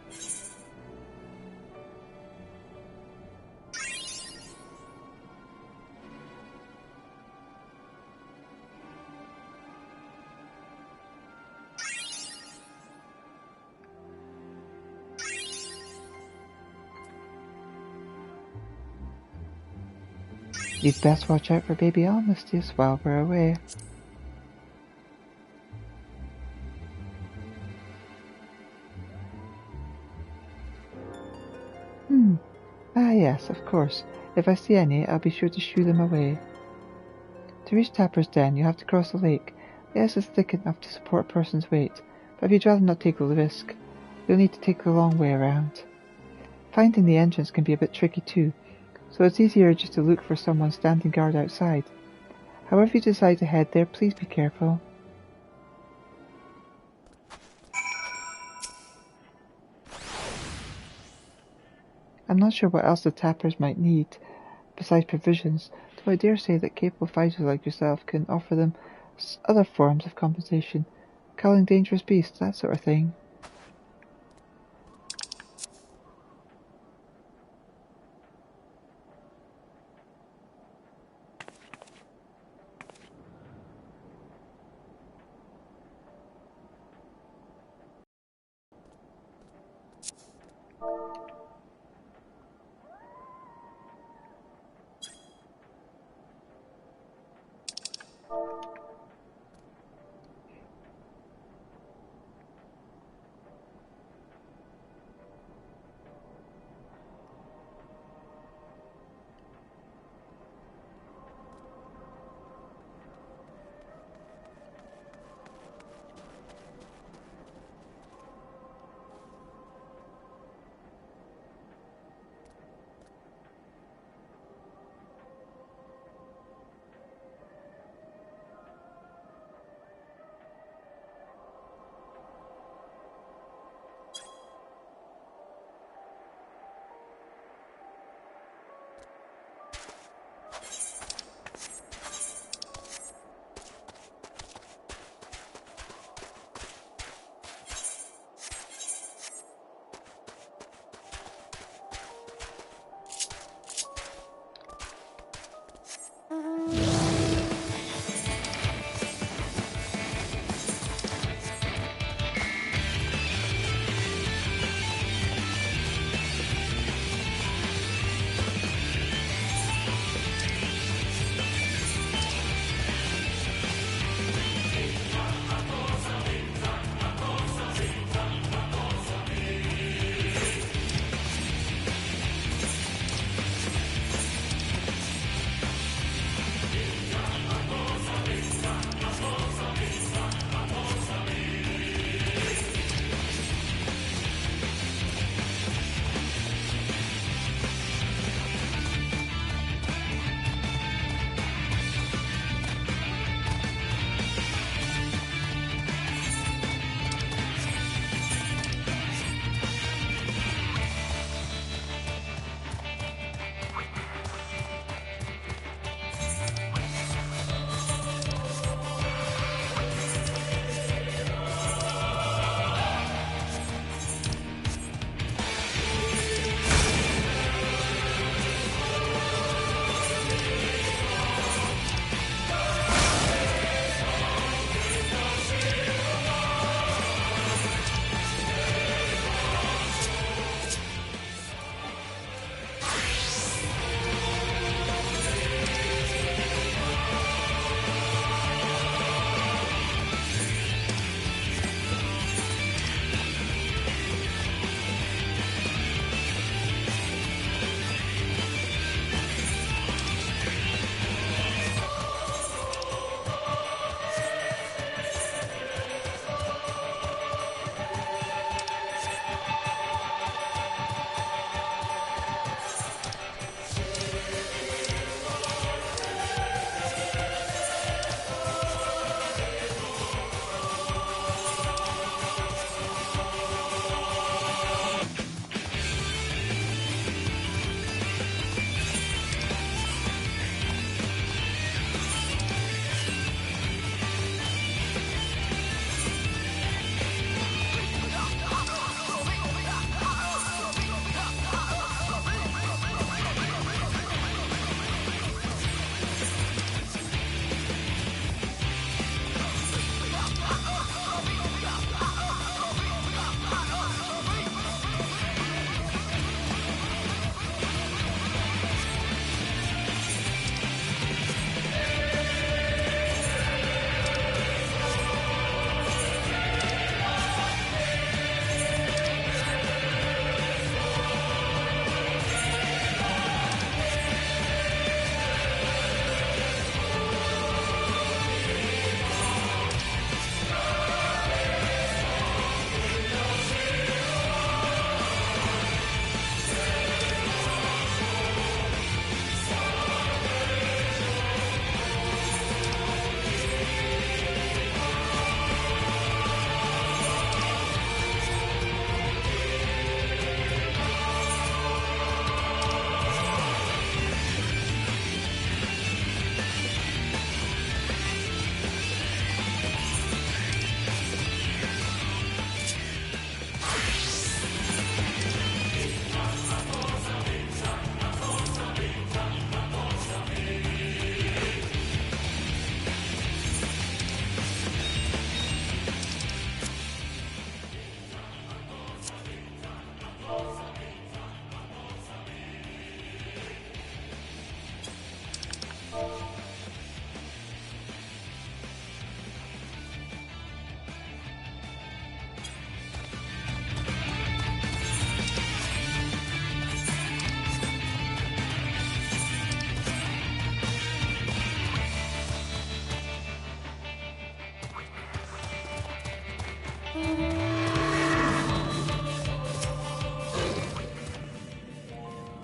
You'd best watch out for baby Almasties while we're away. Ah yes, of course. If I see any, I'll be sure to shoo them away. To reach Tapper's Den, you have to cross the lake. The ice is thick enough to support a person's weight, but if you'd rather not take the risk, you'll need to take the long way around. Finding the entrance can be a bit tricky too, so it's easier just to look for someone standing guard outside. However you decide to head there, please be careful. I'm not sure what else the tappers might need, besides provisions, though I dare say that capable fighters like yourself can offer them other forms of compensation, culling dangerous beasts, that sort of thing.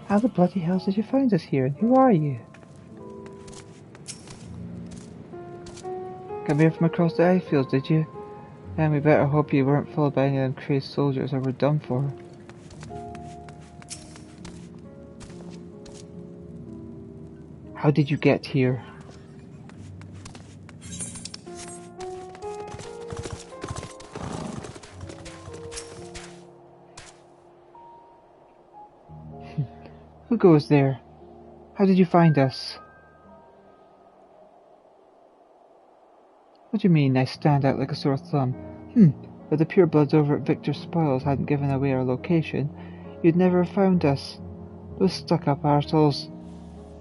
How the bloody hell did you find us here, and who are you? Come here from across the ice fields, did you? And we better hope you weren't followed by any of them crazed soldiers or we're done for. How did you get here? Who goes there? How did you find us? What do you mean I stand out like a sore thumb? If the purebloods over at Victor's Spoils hadn't given away our location, you'd never have found us. Those stuck-up arseholes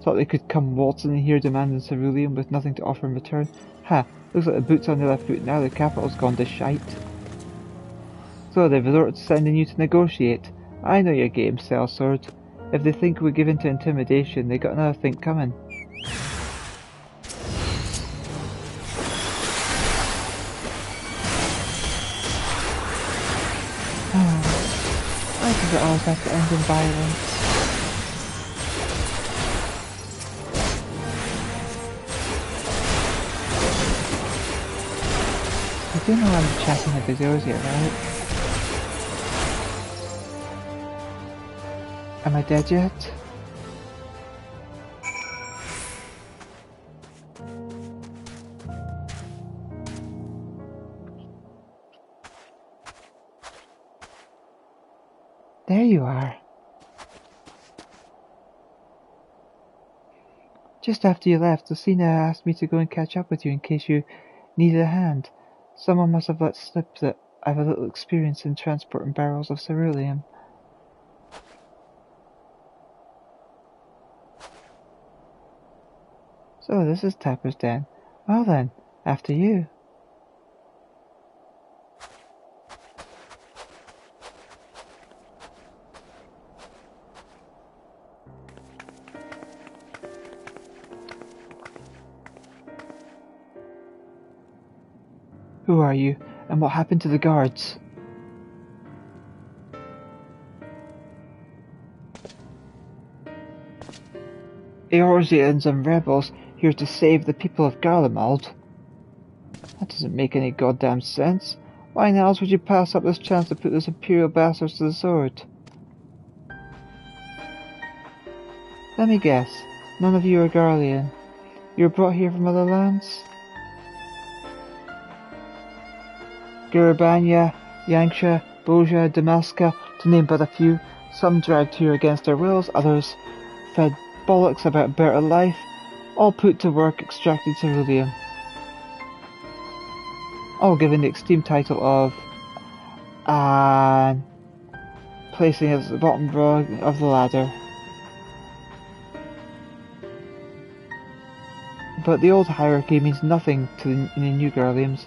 thought they could come waltzing in here demanding cerulean with nothing to offer in return. Ha! Looks like the boot's on the left foot now, the capital's gone to shite. So they've resorted to sending you to negotiate. I know your game, sellsword. If they think we give in to intimidation, they got another thing coming. Why does it always have to end in violence? I do know I'm chatting the videos here, right? Am I dead yet? There you are. Just after you left, Lucina asked me to go and catch up with you in case you needed a hand. Someone must have let slip that I have a little experience in transporting barrels of cerulean. So this is Tapper's Den. Well then, after you. Who are you, and what happened to the guards? Eorzeans and rebels here to save the people of Garlemald? That doesn't make any goddamn sense. Why else would you pass up this chance to put those Imperial bastards to the sword? Let me guess, none of you are Garlean. You were brought here from other lands? Garabania, Yanksha, Boja, Damaska, to name but a few, some dragged here against their wills, others fed bollocks about a better life, all put to work extracting cerulean. All given the esteemed title of placing it at the bottom rung of the ladder. But the old hierarchy means nothing to the new Garleans.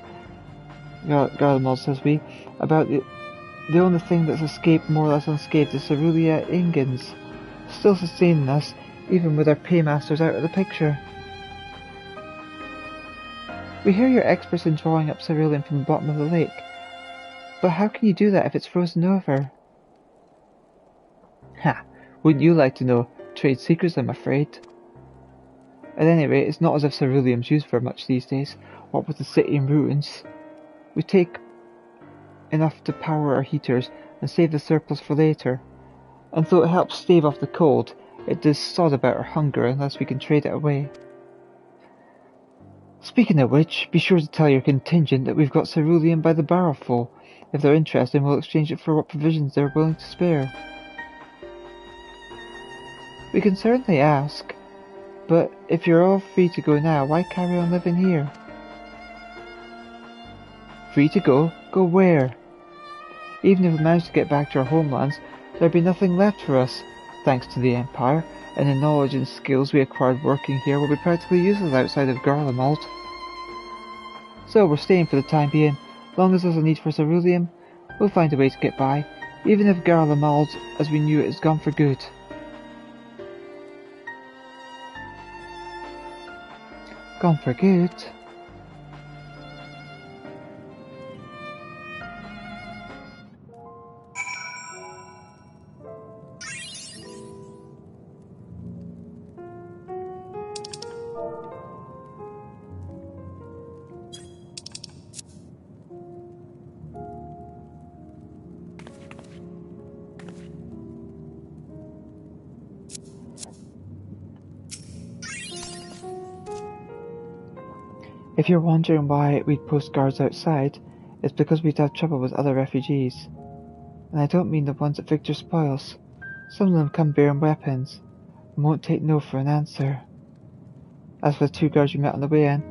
Garlemald, says we, about the only thing that's escaped more or less unscathed is Cerulia Ingens, still sustaining us, even with our paymasters out of the picture. We hear you're experts in drawing up cerulean from the bottom of the lake, but how can you do that if it's frozen over? Ha! Wouldn't you like to know? Trade secrets, I'm afraid. At any rate, it's not as if cerulean's used for much these days, what with the city in ruins. We take enough to power our heaters and save the surplus for later. And though it helps stave off the cold, it does sod about our hunger unless we can trade it away. Speaking of which, be sure to tell your contingent that we've got cerulean by the barrelful. If they're interested, we'll exchange it for what provisions they're willing to spare. We can certainly ask, but if you're all free to go now, why carry on living here? Free to go? Go where? Even if we managed to get back to our homelands, there'd be nothing left for us, thanks to the Empire, and the knowledge and skills we acquired working here will be practically useless outside of Garlemald. So we're staying for the time being. Long as there's a need for cerulean, we'll find a way to get by, even if Garlemald, as we knew it, is gone for good. Gone for good? If you're wondering why we'd post guards outside, it's because we'd have trouble with other refugees. And I don't mean the ones at Victor's Spoils. Some of them come bearing weapons, and won't take no for an answer. As for the 2 guards you met on the way in,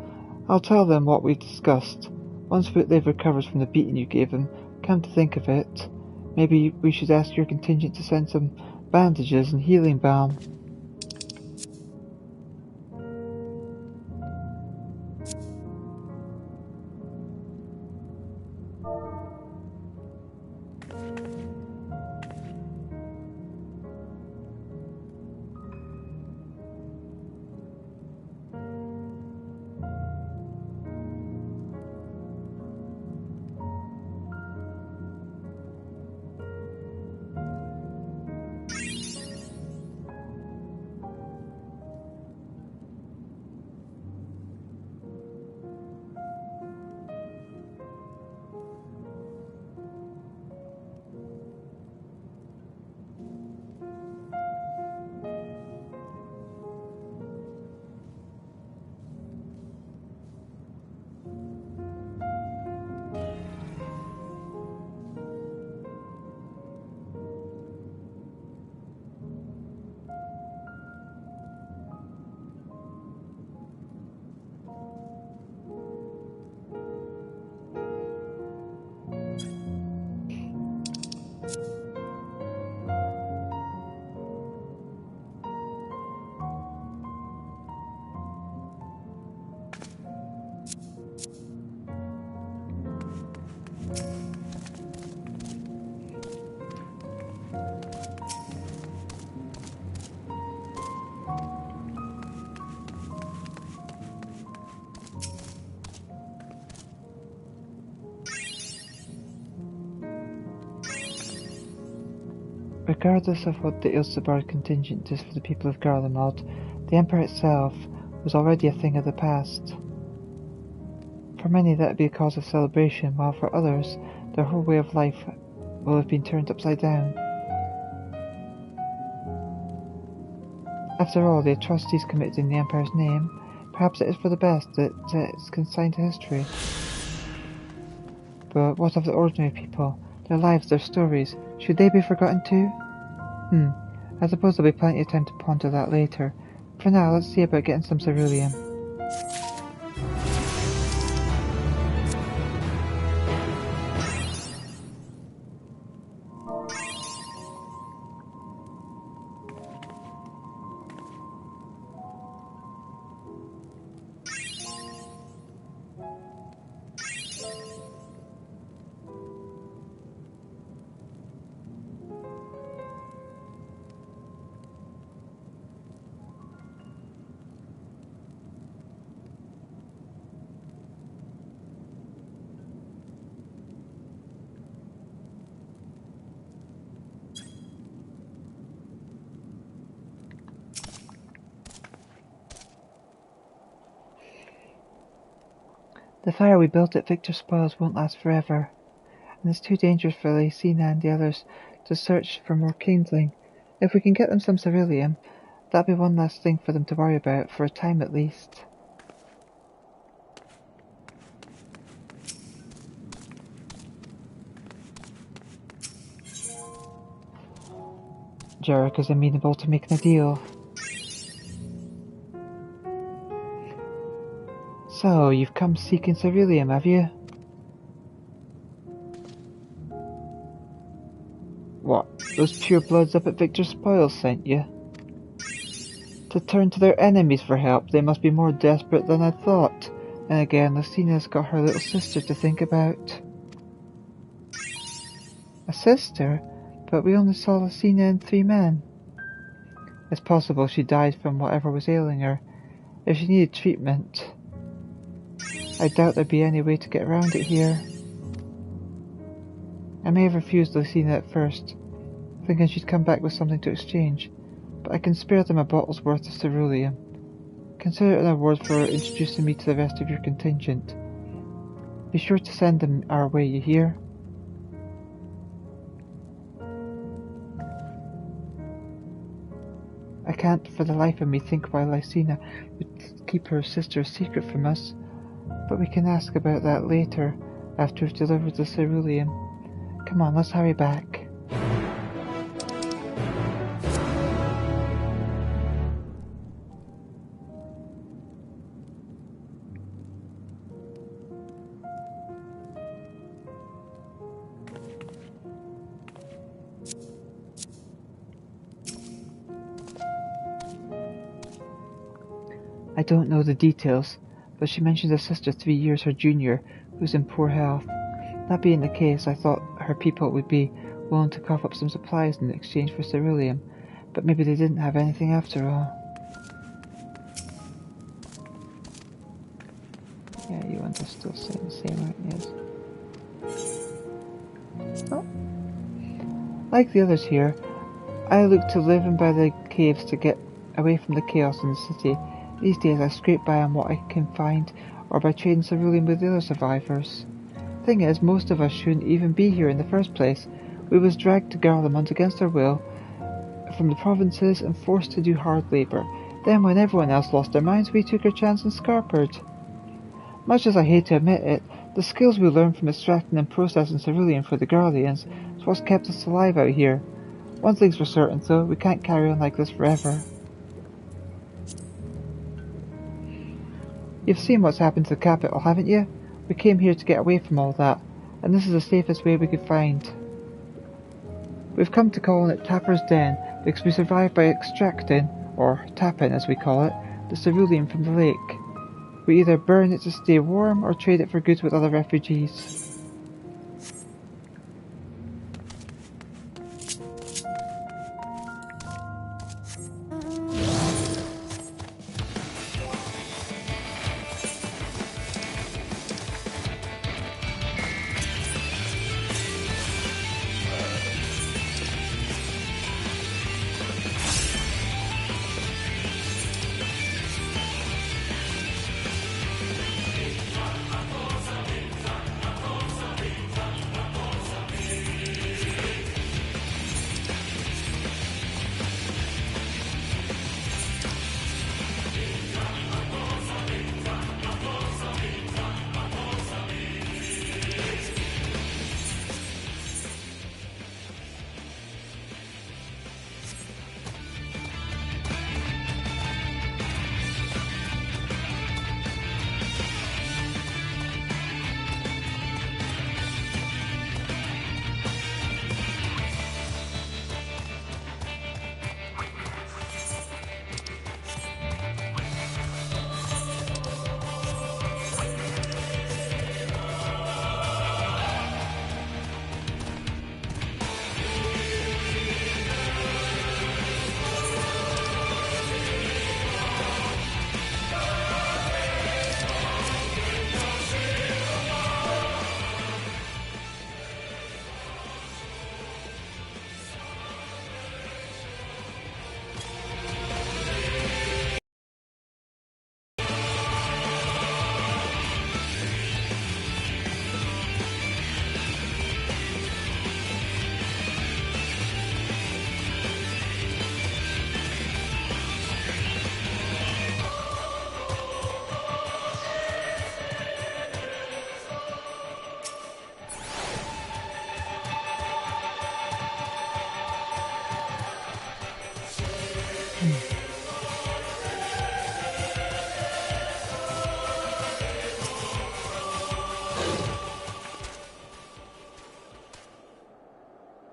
I'll tell them what we discussed. Once they've recovered from the beating you gave them, come to think of it, maybe we should ask your contingent to send some bandages and healing balm. Regardless of what the Ilsebar contingent is for the people of Garlemald, the Empire itself was already a thing of the past. For many that would be a cause of celebration, while for others, their whole way of life will have been turned upside down. After all, the atrocities committed in the Empire's name, perhaps it is for the best that it's consigned to history. But what of the ordinary people? Their lives, their stories, should they be forgotten too? I suppose there'll be plenty of time to ponder that later. For now, let's see about getting some ceruleum. The fire we built at Victor's Spoils won't last forever, and it's too dangerous for Elita and the others to search for more kindling. If we can get them some ceruleum, that'll be one less thing for them to worry about, for a time at least. Jarek is amenable to making a deal. So, you've come seeking ceruleum, have you? What, those purebloods up at Victor's Spoils sent you? To turn to their enemies for help, they must be more desperate than I thought. And again, Lucina's got her little sister to think about. A sister? But we only saw Lucina and 3 men. It's possible she died from whatever was ailing her. If she needed treatment, I doubt there'd be any way to get around it here. I may have refused Lucina at first, thinking she'd come back with something to exchange, but I can spare them a bottle's worth of ceruleum. Consider it an award for introducing me to the rest of your contingent. Be sure to send them our way, you hear? I can't for the life of me think why Lucina would keep her sister a secret from us. But we can ask about that later, after we've delivered the cerulean. Come on, let's hurry back. I don't know the details, but she mentioned a sister 3 years her junior who's in poor health. That being the case, I thought her people would be willing to cough up some supplies in exchange for cerulean, but maybe they didn't have anything after all. Yeah, you want to still say the same, aren't you? Oh. Like the others here, I look to live in by the caves to get away from the chaos in the city. These days I scrape by on what I can find, or by trading cerulean with the other survivors. Thing is, most of us shouldn't even be here in the first place. We was dragged to Garlemald against our will from the provinces and forced to do hard labour. Then when everyone else lost their minds, we took our chance and scarpered. Much as I hate to admit it, the skills we learned from extracting and processing cerulean for the Garleans is what's kept us alive out here. One thing's for certain though, we can't carry on like this forever. You've seen what's happened to the capital, haven't you? We came here to get away from all that, and this is the safest way we could find. We've come to call it Tapper's Den, because we survived by extracting, or tapping as we call it, the cerulean from the lake. We either burn it to stay warm, or trade it for goods with other refugees.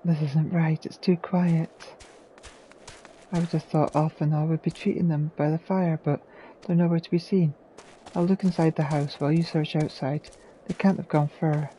This isn't right, it's too quiet. I would have thought Alpha and all would be treating them by the fire, but they're nowhere to be seen. I'll look inside the house while you search outside. They can't have gone far.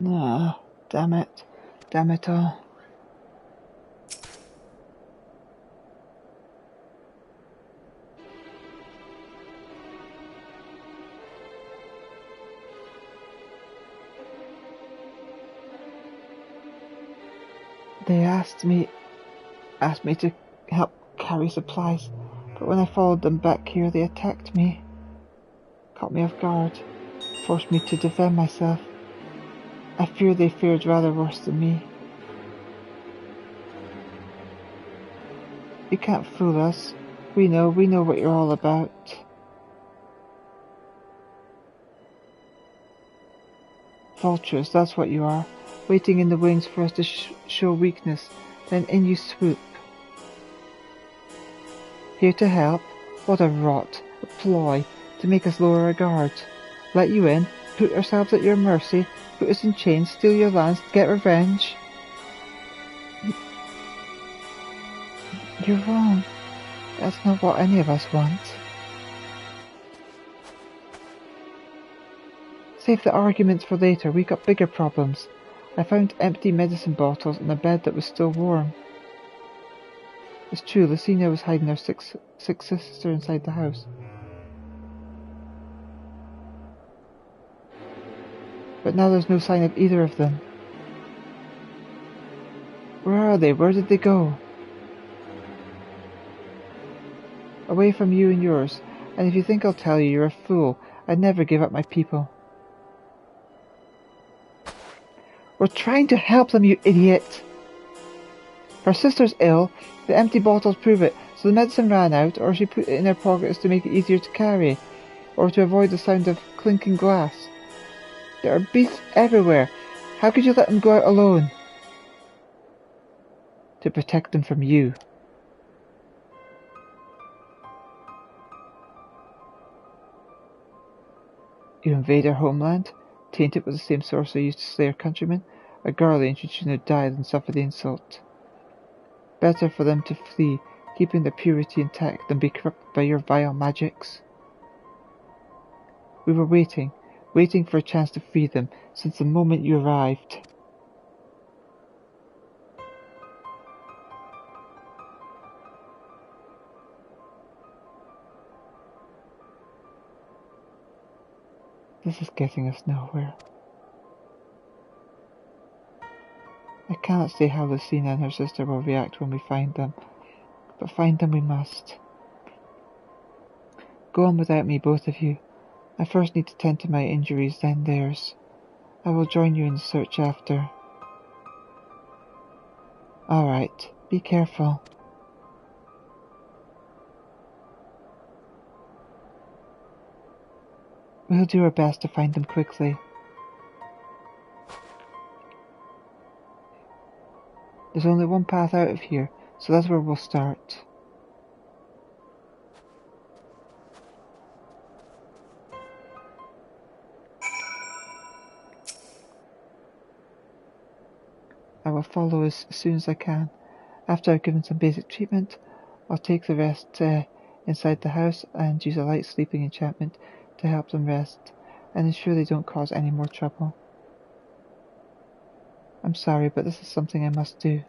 No, damn it all. They asked me to help carry supplies, but when I followed them back here, they attacked me. Caught me off guard, forced me to defend myself. I fear they fared rather worse than me. You can't fool us. We know what you're all about. Vultures, that's what you are, waiting in the wings for us to show weakness, then in you swoop. Here to help? What a rot, a ploy, to make us lower our guard. Let you in, put ourselves at your mercy, put us in chains, steal your lands, get revenge. You're wrong. That's not what any of us want. Save the arguments for later, we got bigger problems. I found empty medicine bottles in a bed that was still warm. It's true, Lucina was hiding her sick sister inside the house. But now there's no sign of either of them. Where are they? Where did they go? Away from you and yours, and if you think I'll tell you, you're a fool. I'd never give up my people. We're trying to help them, you idiot! Her sister's ill, the empty bottles prove it, so the medicine ran out, or she put it in her pockets to make it easier to carry, or to avoid the sound of clinking glass. There are beasts everywhere. How could you let them go out alone? To protect them from you. You invade our homeland, taint it with the same sorcerer used to slay our countrymen. A guardian should sooner die than suffer the insult. Better for them to flee, keeping their purity intact, than be corrupted by your vile magics. We were waiting for a chance to free them, since the moment you arrived. This is getting us nowhere. I cannot say how Lucina and her sister will react when we find them, but find them we must. Go on without me, both of you. I first need to tend to my injuries, then theirs. I will join you in the search after. Alright, be careful. We'll do our best to find them quickly. There's only one path out of here, so that's where we'll start. I will follow as soon as I can. After I've given some basic treatment, I'll take the rest inside the house and use a light sleeping enchantment to help them rest and ensure they don't cause any more trouble. I'm sorry, but this is something I must do.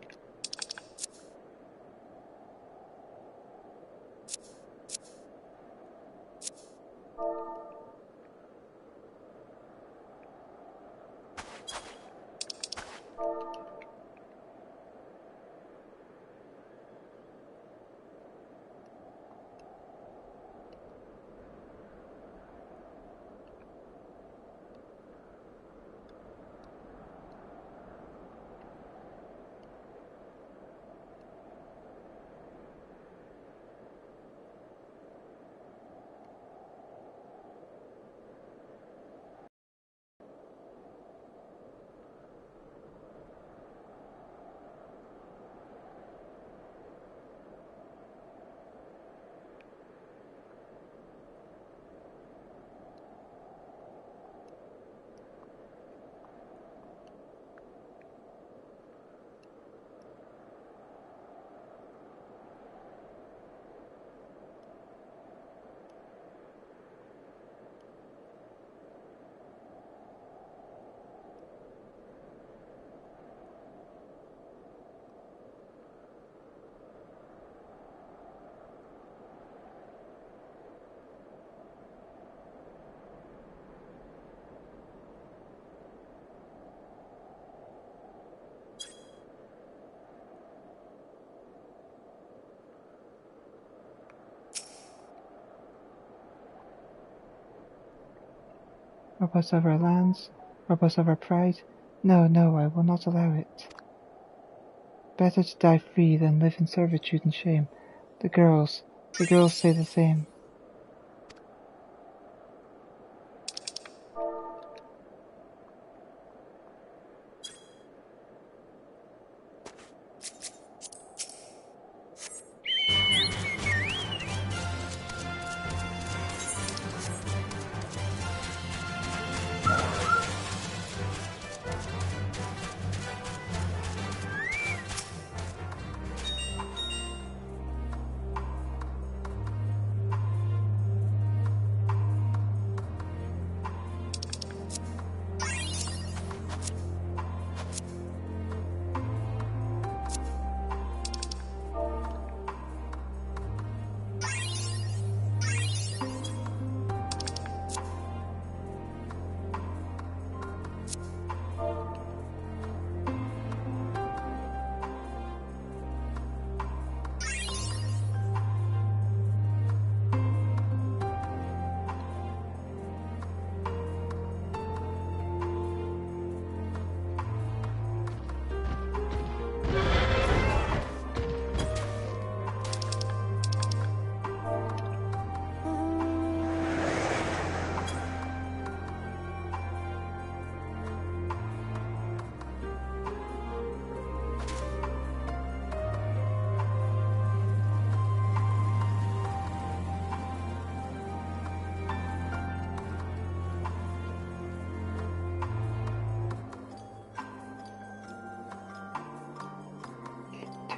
Rob us of our lands, rob us of our pride. No, no, I will not allow it. Better to die free than live in servitude and shame. The girls say the same.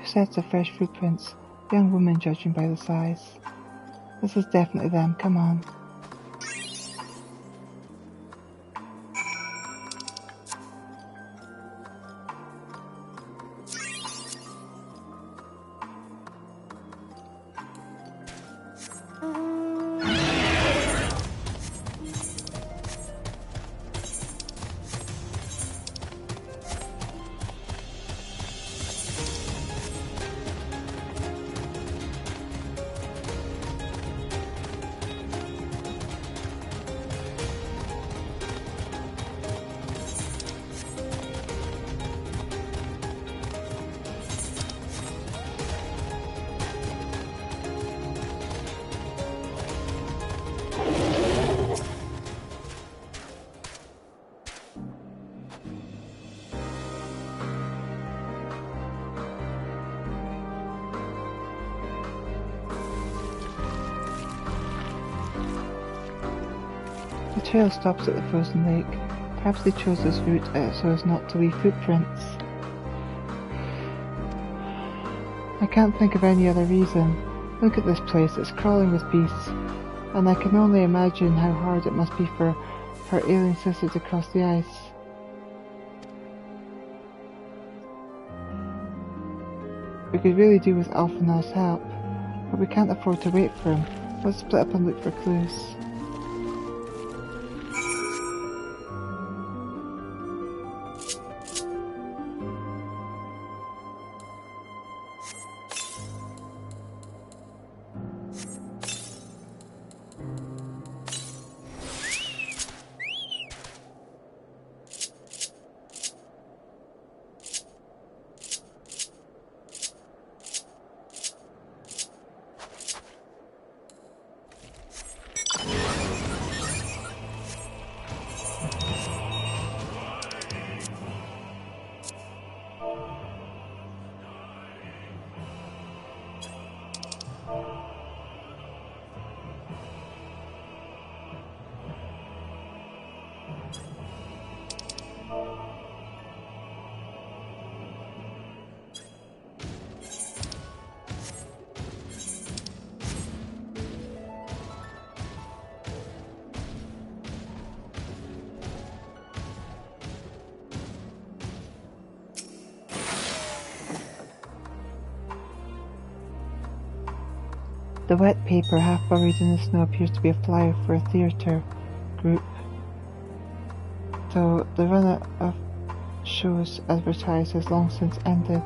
Sets of fresh footprints, young women judging by the size. This is definitely them, come on. The trail stops at the frozen lake. Perhaps they chose this route so as not to leave footprints. I can't think of any other reason. Look at this place, it's crawling with beasts, and I can only imagine how hard it must be for her alien sister to cross the ice. We could really do with Alphina's help, but we can't afford to wait for him. Let's split up and look for clues. The wet paper half buried in the snow appears to be a flyer for a theatre group, though the run of shows advertised has long since ended.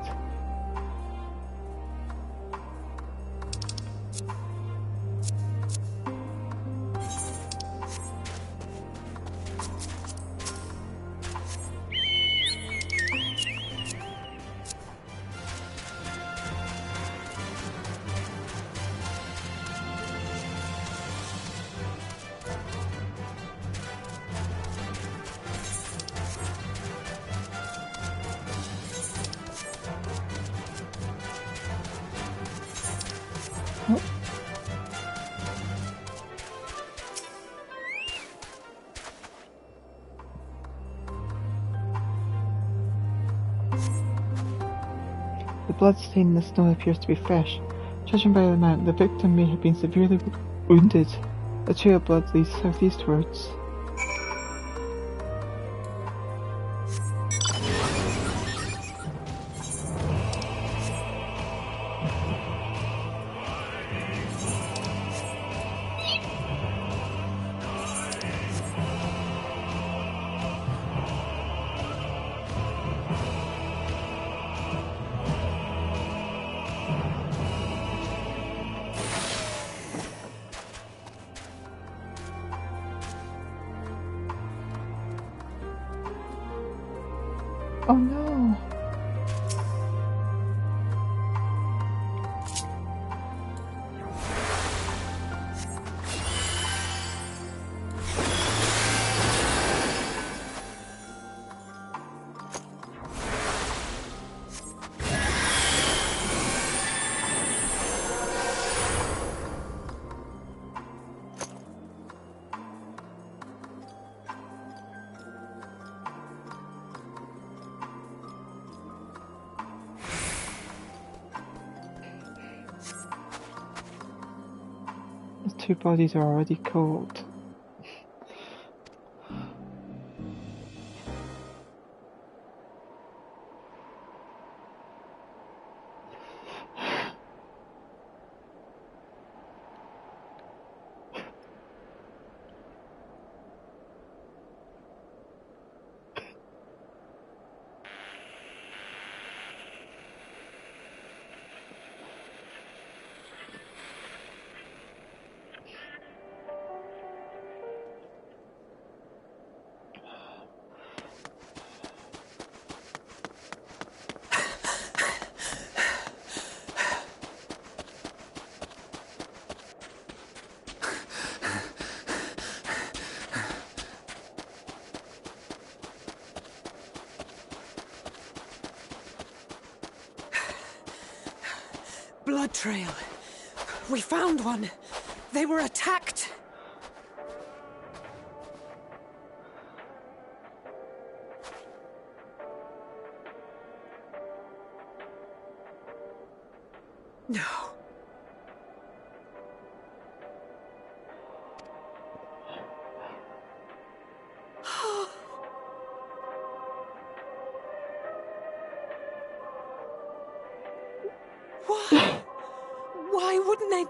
Oh. The blood stain in the snow appears to be fresh. Judging by the amount, the victim may have been severely wounded. A trail of blood leads southeastwards. Oh no! The two bodies are already cold. Blood trail. We found one. They were attacked. No. Why? Why wouldn't they?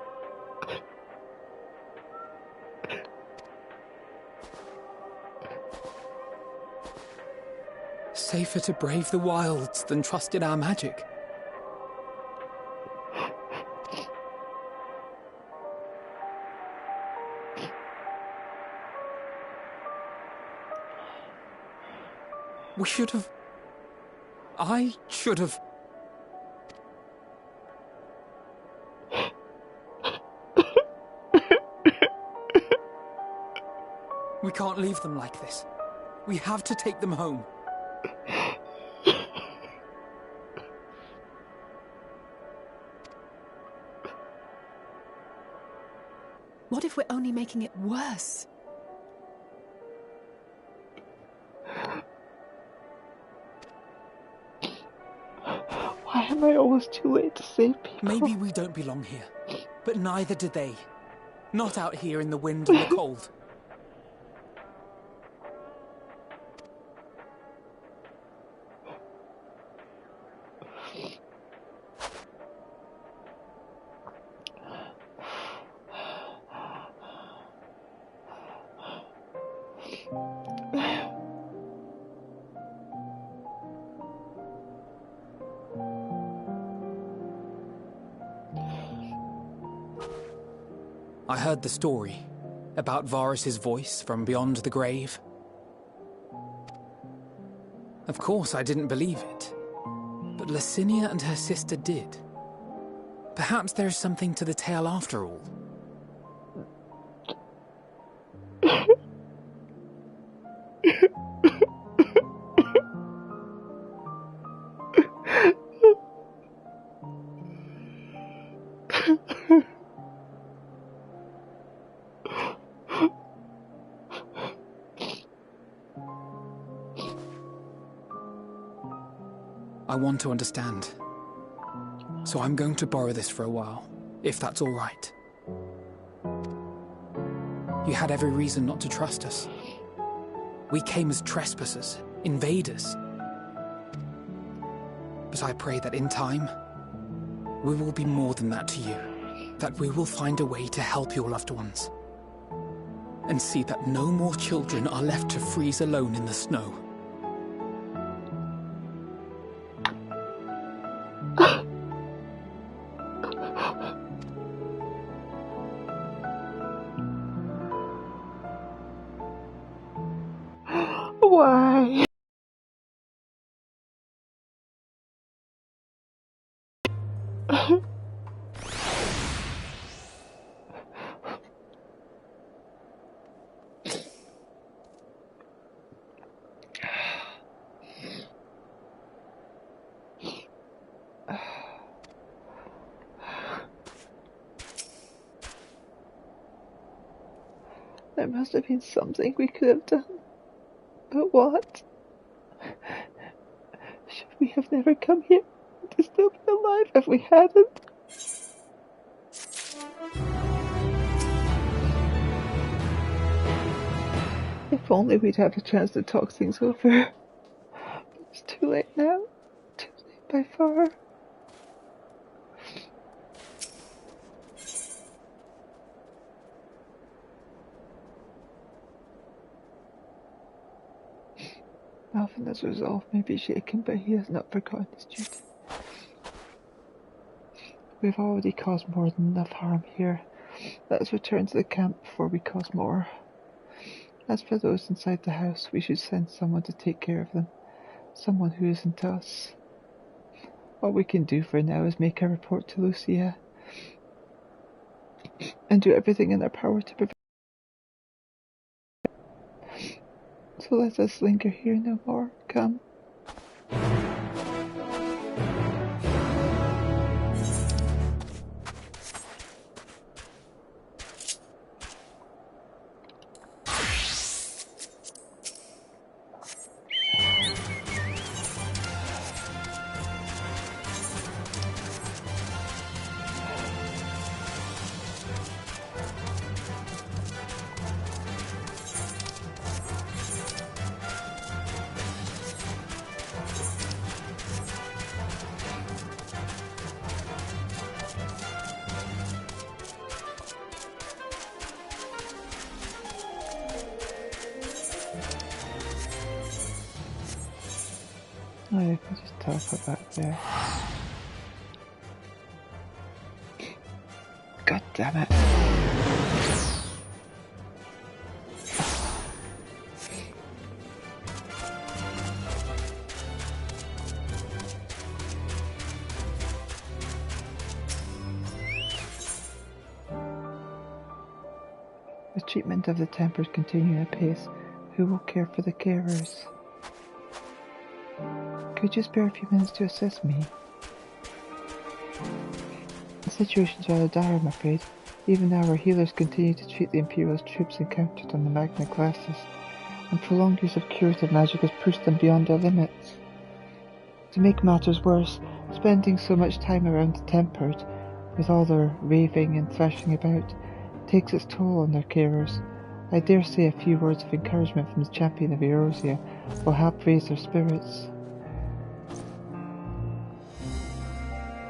Safer to brave the wilds than trust in our magic. We should have... I should have... We can't leave them like this. We have to take them home. What if we're only making it worse? Why am I always too late to save people? Maybe we don't belong here, but neither do they. Not out here in the wind and the cold. I heard the story about Varus's voice from beyond the grave. Of course, I didn't believe it, but Licinia and her sister did. Perhaps there is something to the tale after all. I want to understand. So I'm going to borrow this for a while, if that's all right. You had every reason not to trust us. We came as trespassers, invaders. But I pray that in time, we will be more than that to you. That we will find a way to help your loved ones. And see that no more children are left to freeze alone in the snow. Why? There must have been something we could have done. But what? Should we have never come here to still be alive if we hadn't? If only we'd have a chance to talk things over. But it's too late now. Too late by far. Alvin resolve may be shaken, but he has not forgotten his duty. We've already caused more than enough harm here. Let us return to the camp before we cause more. As for those inside the house, we should send someone to take care of them. Someone who isn't us. All we can do for now is make a report to Lucia. And do everything in our power to prevent. So let us linger here no more. Come. Oh, I can just teleport back there. God damn it. The treatment of the tempers continue apace. Who will care for the carers? Could you spare a few minutes to assist me? The situation's rather dire, I'm afraid. Even now our healers continue to treat the Imperial's troops encountered on the Magna Glacis, and prolonged use of curative magic has pushed them beyond their limits. To make matters worse, spending so much time around the Tempered, with all their raving and thrashing about, takes its toll on their carers. I dare say a few words of encouragement from the champion of Eorzea will help raise their spirits.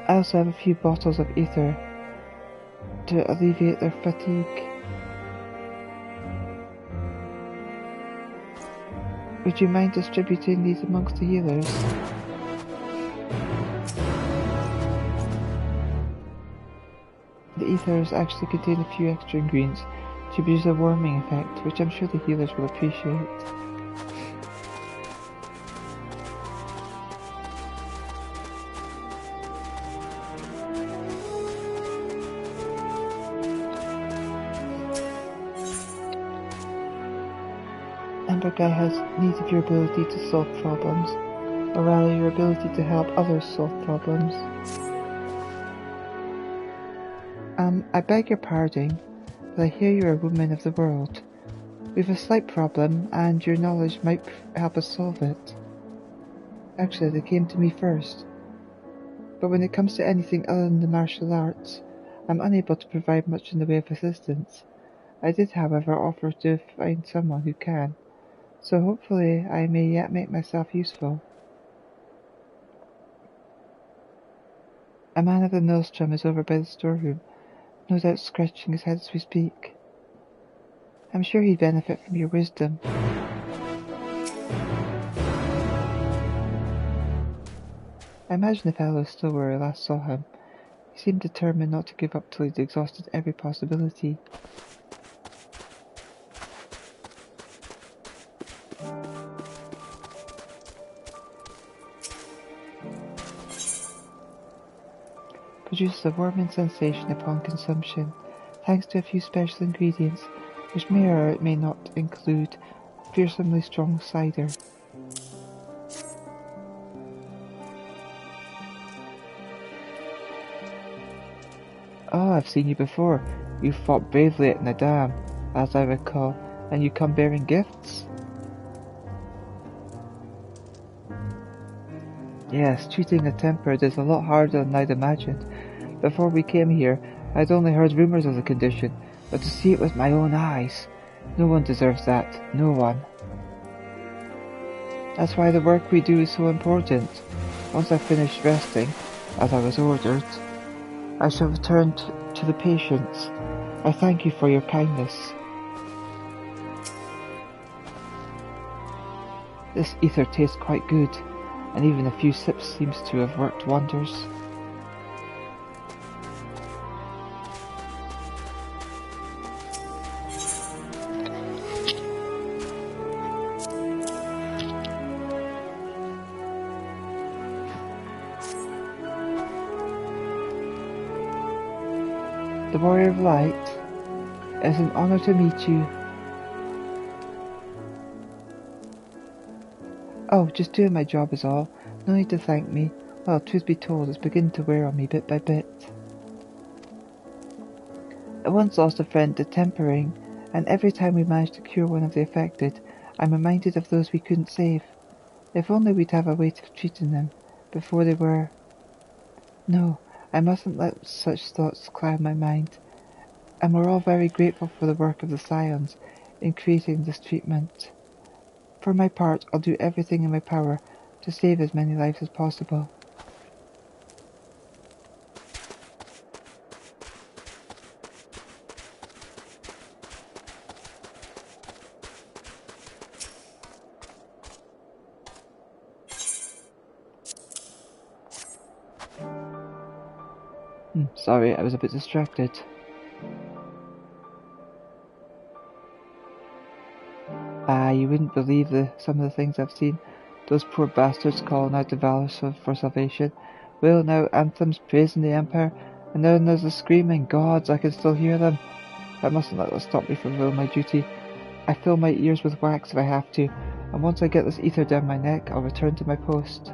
I also have a few bottles of ether to alleviate their fatigue. Would you mind distributing these amongst the healers? The ethers actually contain a few extra ingredients to produce a warming effect, which I'm sure the healers will appreciate. Guy has need of your ability to solve problems, or rather your ability to help others solve problems. I beg your pardon, but I hear you're a woman of the world. We've a slight problem, and your knowledge might help us solve it. Actually, they came to me first. But when it comes to anything other than the martial arts, I'm unable to provide much in the way of assistance. I did, however, offer to find someone who can, so hopefully I may yet make myself useful. A man of the maelstrom is over by the storeroom, no doubt scratching his head as we speak. I'm sure he'd benefit from your wisdom. I imagine the fellow is still where I last saw him. He seemed determined not to give up till he'd exhausted every possibility. Produces a warming sensation upon consumption, thanks to a few special ingredients, which may or may not include fearsomely strong cider. Oh, I've seen you before. You fought bravely at Nadam, as I recall, and you come bearing gifts? Yes, treating a tempered is a lot harder than I'd imagined. Before we came here, I'd only heard rumours of the condition, but to see it with my own eyes, no one deserves that, no one. That's why the work we do is so important. Once I've finished resting, as I was ordered, I shall return to the patients. I thank you for your kindness. This ether tastes quite good, and even a few sips seems to have worked wonders. The Warrior of Light, it's an honor to meet you. Oh, just doing my job is all. No need to thank me. Well, truth be told, it's beginning to wear on me bit by bit. I once lost a friend to tempering, and every time we managed to cure one of the affected, I'm reminded of those we couldn't save. If only we'd have a way of treating them before they were... No, I mustn't let such thoughts cloud my mind. And we're all very grateful for the work of the Scions in creating this treatment. For my part, I'll do everything in my power to save as many lives as possible. Sorry, I was a bit distracted. You wouldn't believe some of the things I've seen. Those poor bastards calling out the Valor for salvation. Well, now anthems praising the Empire, and then there's the screaming. Gods, I can still hear them. I mustn't let that stop me from fulfilling my duty. I fill my ears with wax if I have to, and once I get this ether down my neck, I'll return to my post.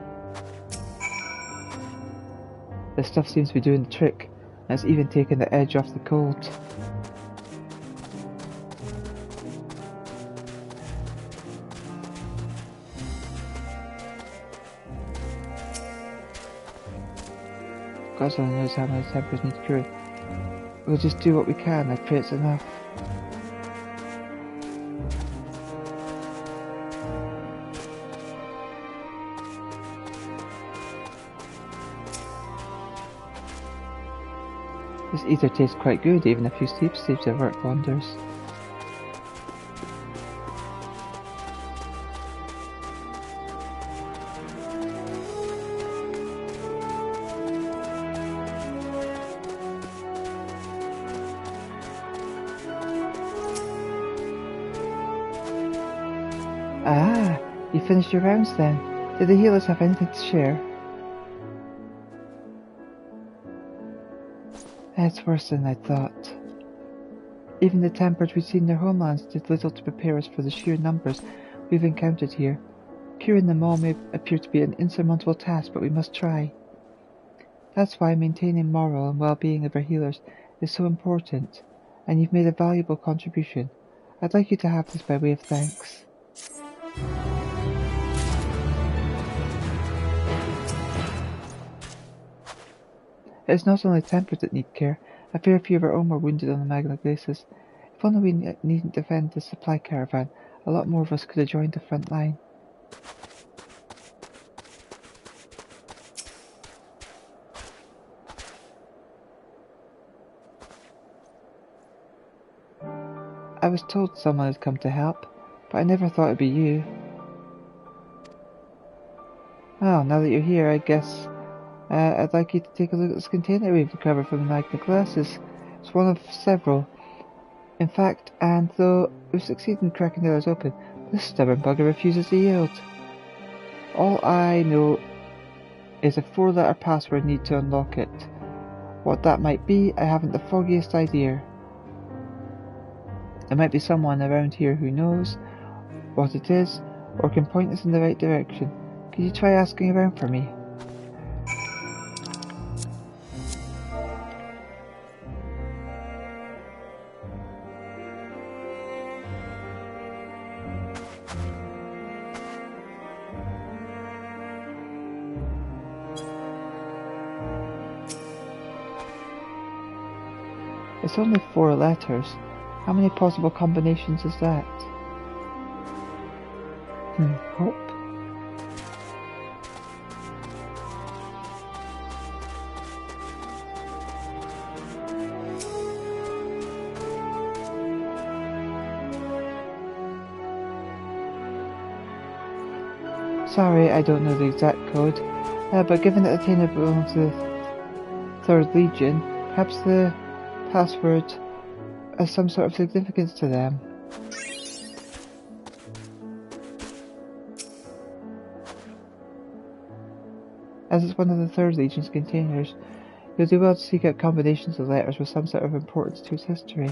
This stuff seems to be doing the trick, and it's even taking the edge off the cold. God only knows how many tempers need curing. We'll just do what we can, I pray it's enough. This ether tastes quite good, even a few sleep seems to have worked wonders. Ah, you finished your rounds then. Did the healers have anything to share? It's worse than I thought. Even the tempered we'd seen in their homelands did little to prepare us for the sheer numbers we've encountered here. Curing them all may appear to be an insurmountable task, but we must try. That's why maintaining moral and well-being of our healers is so important, and you've made a valuable contribution. I'd like you to have this by way of thanks. It is not only tempers that need care. A fair few of our own were wounded on the Magna Glaciers. If only we needn't defend the supply caravan, a lot more of us could have joined the front line. I was told someone had come to help, but I never thought it'd be you. Well, now that you're here, I guess I'd like you to take a look at this container we've recovered from the Magna Glaciers. It's one of several. In fact, and though we've succeeded in cracking the others open, this stubborn bugger refuses to yield. All I know is a 4-letter password needed to unlock it. What that might be, I haven't the foggiest idea. There might be someone around here who knows what it is, or can point us in the right direction. Could you try asking around for me? It's only 4 letters. How many possible combinations is that? Hope. Sorry, I don't know the exact code, but given that the container belongs to the 3rd Legion, perhaps the password has some sort of significance to them. As it's one of the 3rd Legion's containers, you'll do well to seek out combinations of letters with some sort of importance to its history.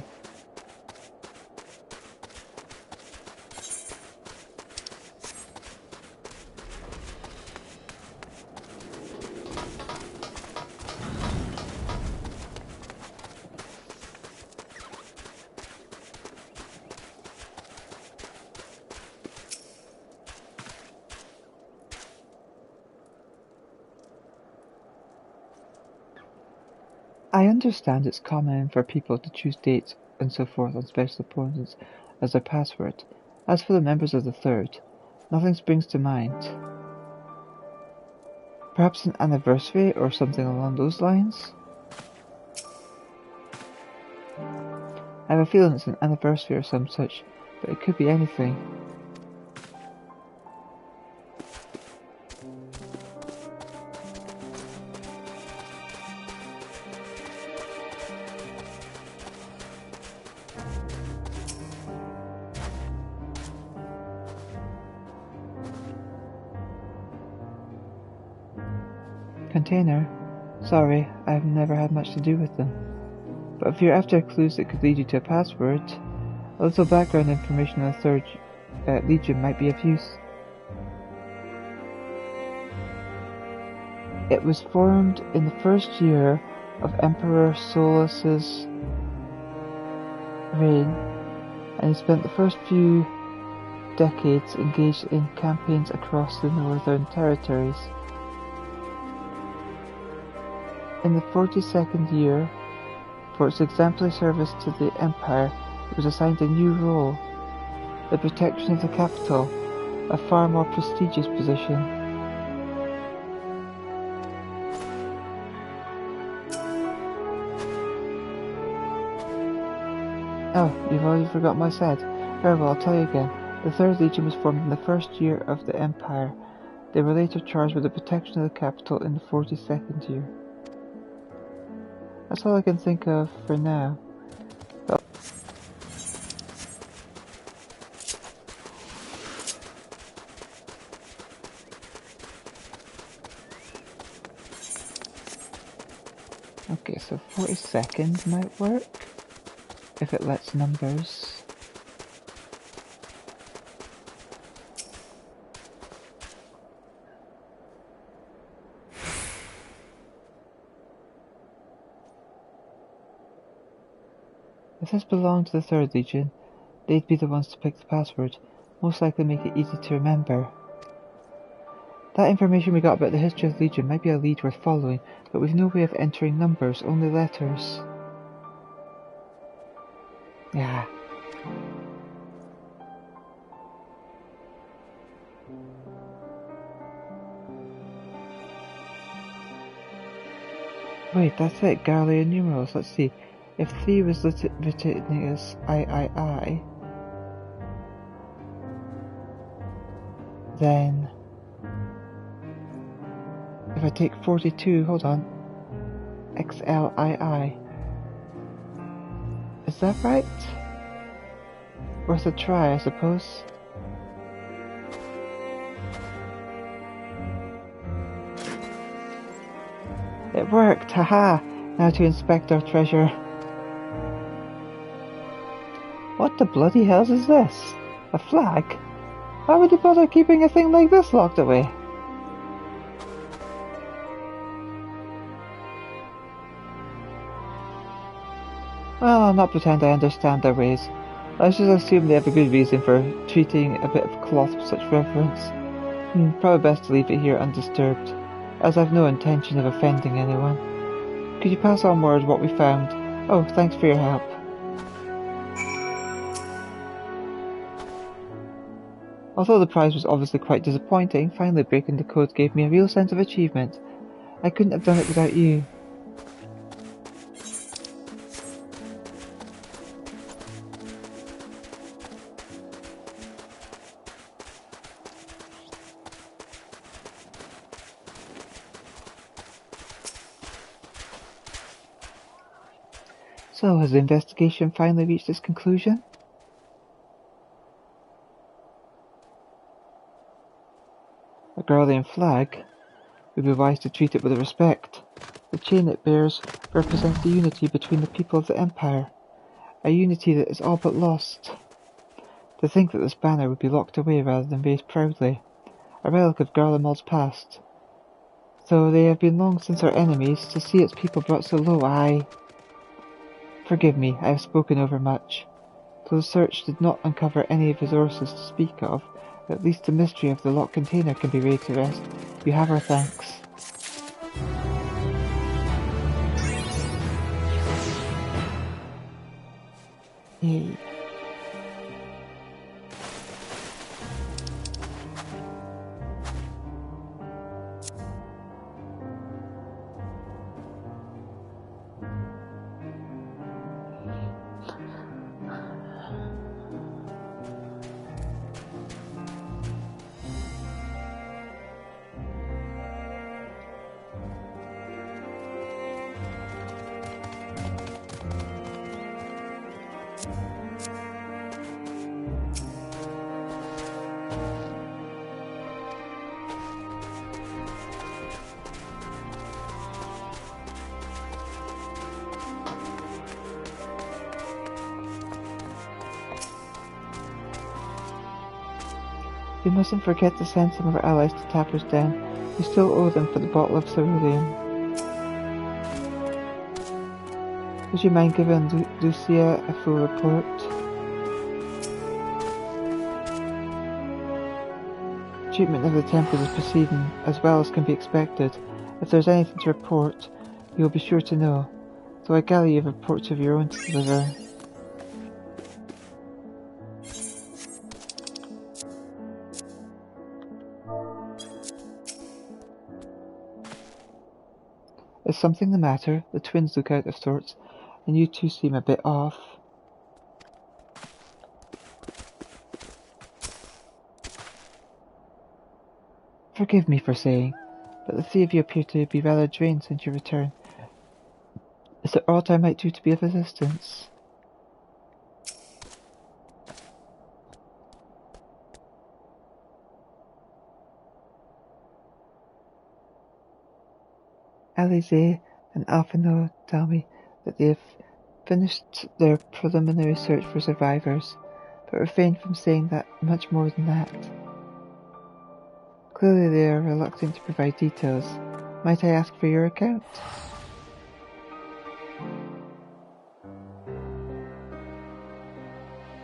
I understand it's common for people to choose dates and so forth on special opponents as their password. As for the members of the 3rd, nothing springs to mind. Perhaps an anniversary or something along those lines? I have a feeling it's an anniversary or some such, but it could be anything. Container? Sorry, I've never had much to do with them. But if you're after clues that could lead you to a password, a little background information on the 3rd Legion might be of use. It was formed in the 1st year of Emperor Solus's reign, and he spent the first few decades engaged in campaigns across the northern territories. In the 42nd year, for its exemplary service to the Empire, it was assigned a new role, the protection of the capital, a far more prestigious position. Oh, you've already forgotten what I said. Very well, I'll tell you again. The 3rd Legion was formed in the 1st year of the Empire. They were later charged with the protection of the capital in the 42nd year. That's all I can think of for now. But okay, so 42nd might work, if it lets numbers. If this belonged to the 3rd Legion, they'd be the ones to pick the password, most likely make it easy to remember. That information we got about the history of the Legion might be a lead worth following, but we've no way of entering numbers, only letters. Yeah. Wait, that's it, Galilean numerals. Let's see. If 3 was written as III, then if I take 42, hold on, XLII. Is that right? Worth a try, I suppose. It worked, haha! Now to inspect our treasure. What the bloody hell is this? A flag? Why would you bother keeping a thing like this locked away? Well, I'll not pretend I understand their ways. Let's just assume they have a good reason for treating a bit of cloth with such reverence. Probably best to leave it here undisturbed, as I've no intention of offending anyone. Could you pass on word what we found? Oh, thanks for your help. Although the prize was obviously quite disappointing, finally breaking the code gave me a real sense of achievement. I couldn't have done it without you. So, has the investigation finally reached its conclusion? A Garlean flag? We'd be wise to treat it with respect. The chain it bears represents the unity between the people of the Empire. A unity that is all but lost. To think that this banner would be locked away rather than raised proudly. A relic of Garlemald's past. Though they have been long since our enemies, to see its people brought so low, aye. Forgive me, I have spoken overmuch. Though the search did not uncover any resources to speak of, at least the mystery of the locked container can be laid to rest. You have our thanks. Yay. We mustn't forget to send some of our allies to Tapper's Den. We still owe them for the bottle of cerulean. Would you mind giving Lucia a full report? Treatment of the temple is proceeding as well as can be expected. If there's anything to report, you will be sure to know. Though I gather you have reports of your own to deliver. Is something the matter? The twins look out of sorts, and you two seem a bit off. Forgive me for saying, but the three of you appear to be rather drained since your return. Is there aught I might do to be of assistance? Alize and Alphino tell me that they have finished their preliminary search for survivors, but refrain from saying that much more than that. Clearly they are reluctant to provide details. Might I ask for your account?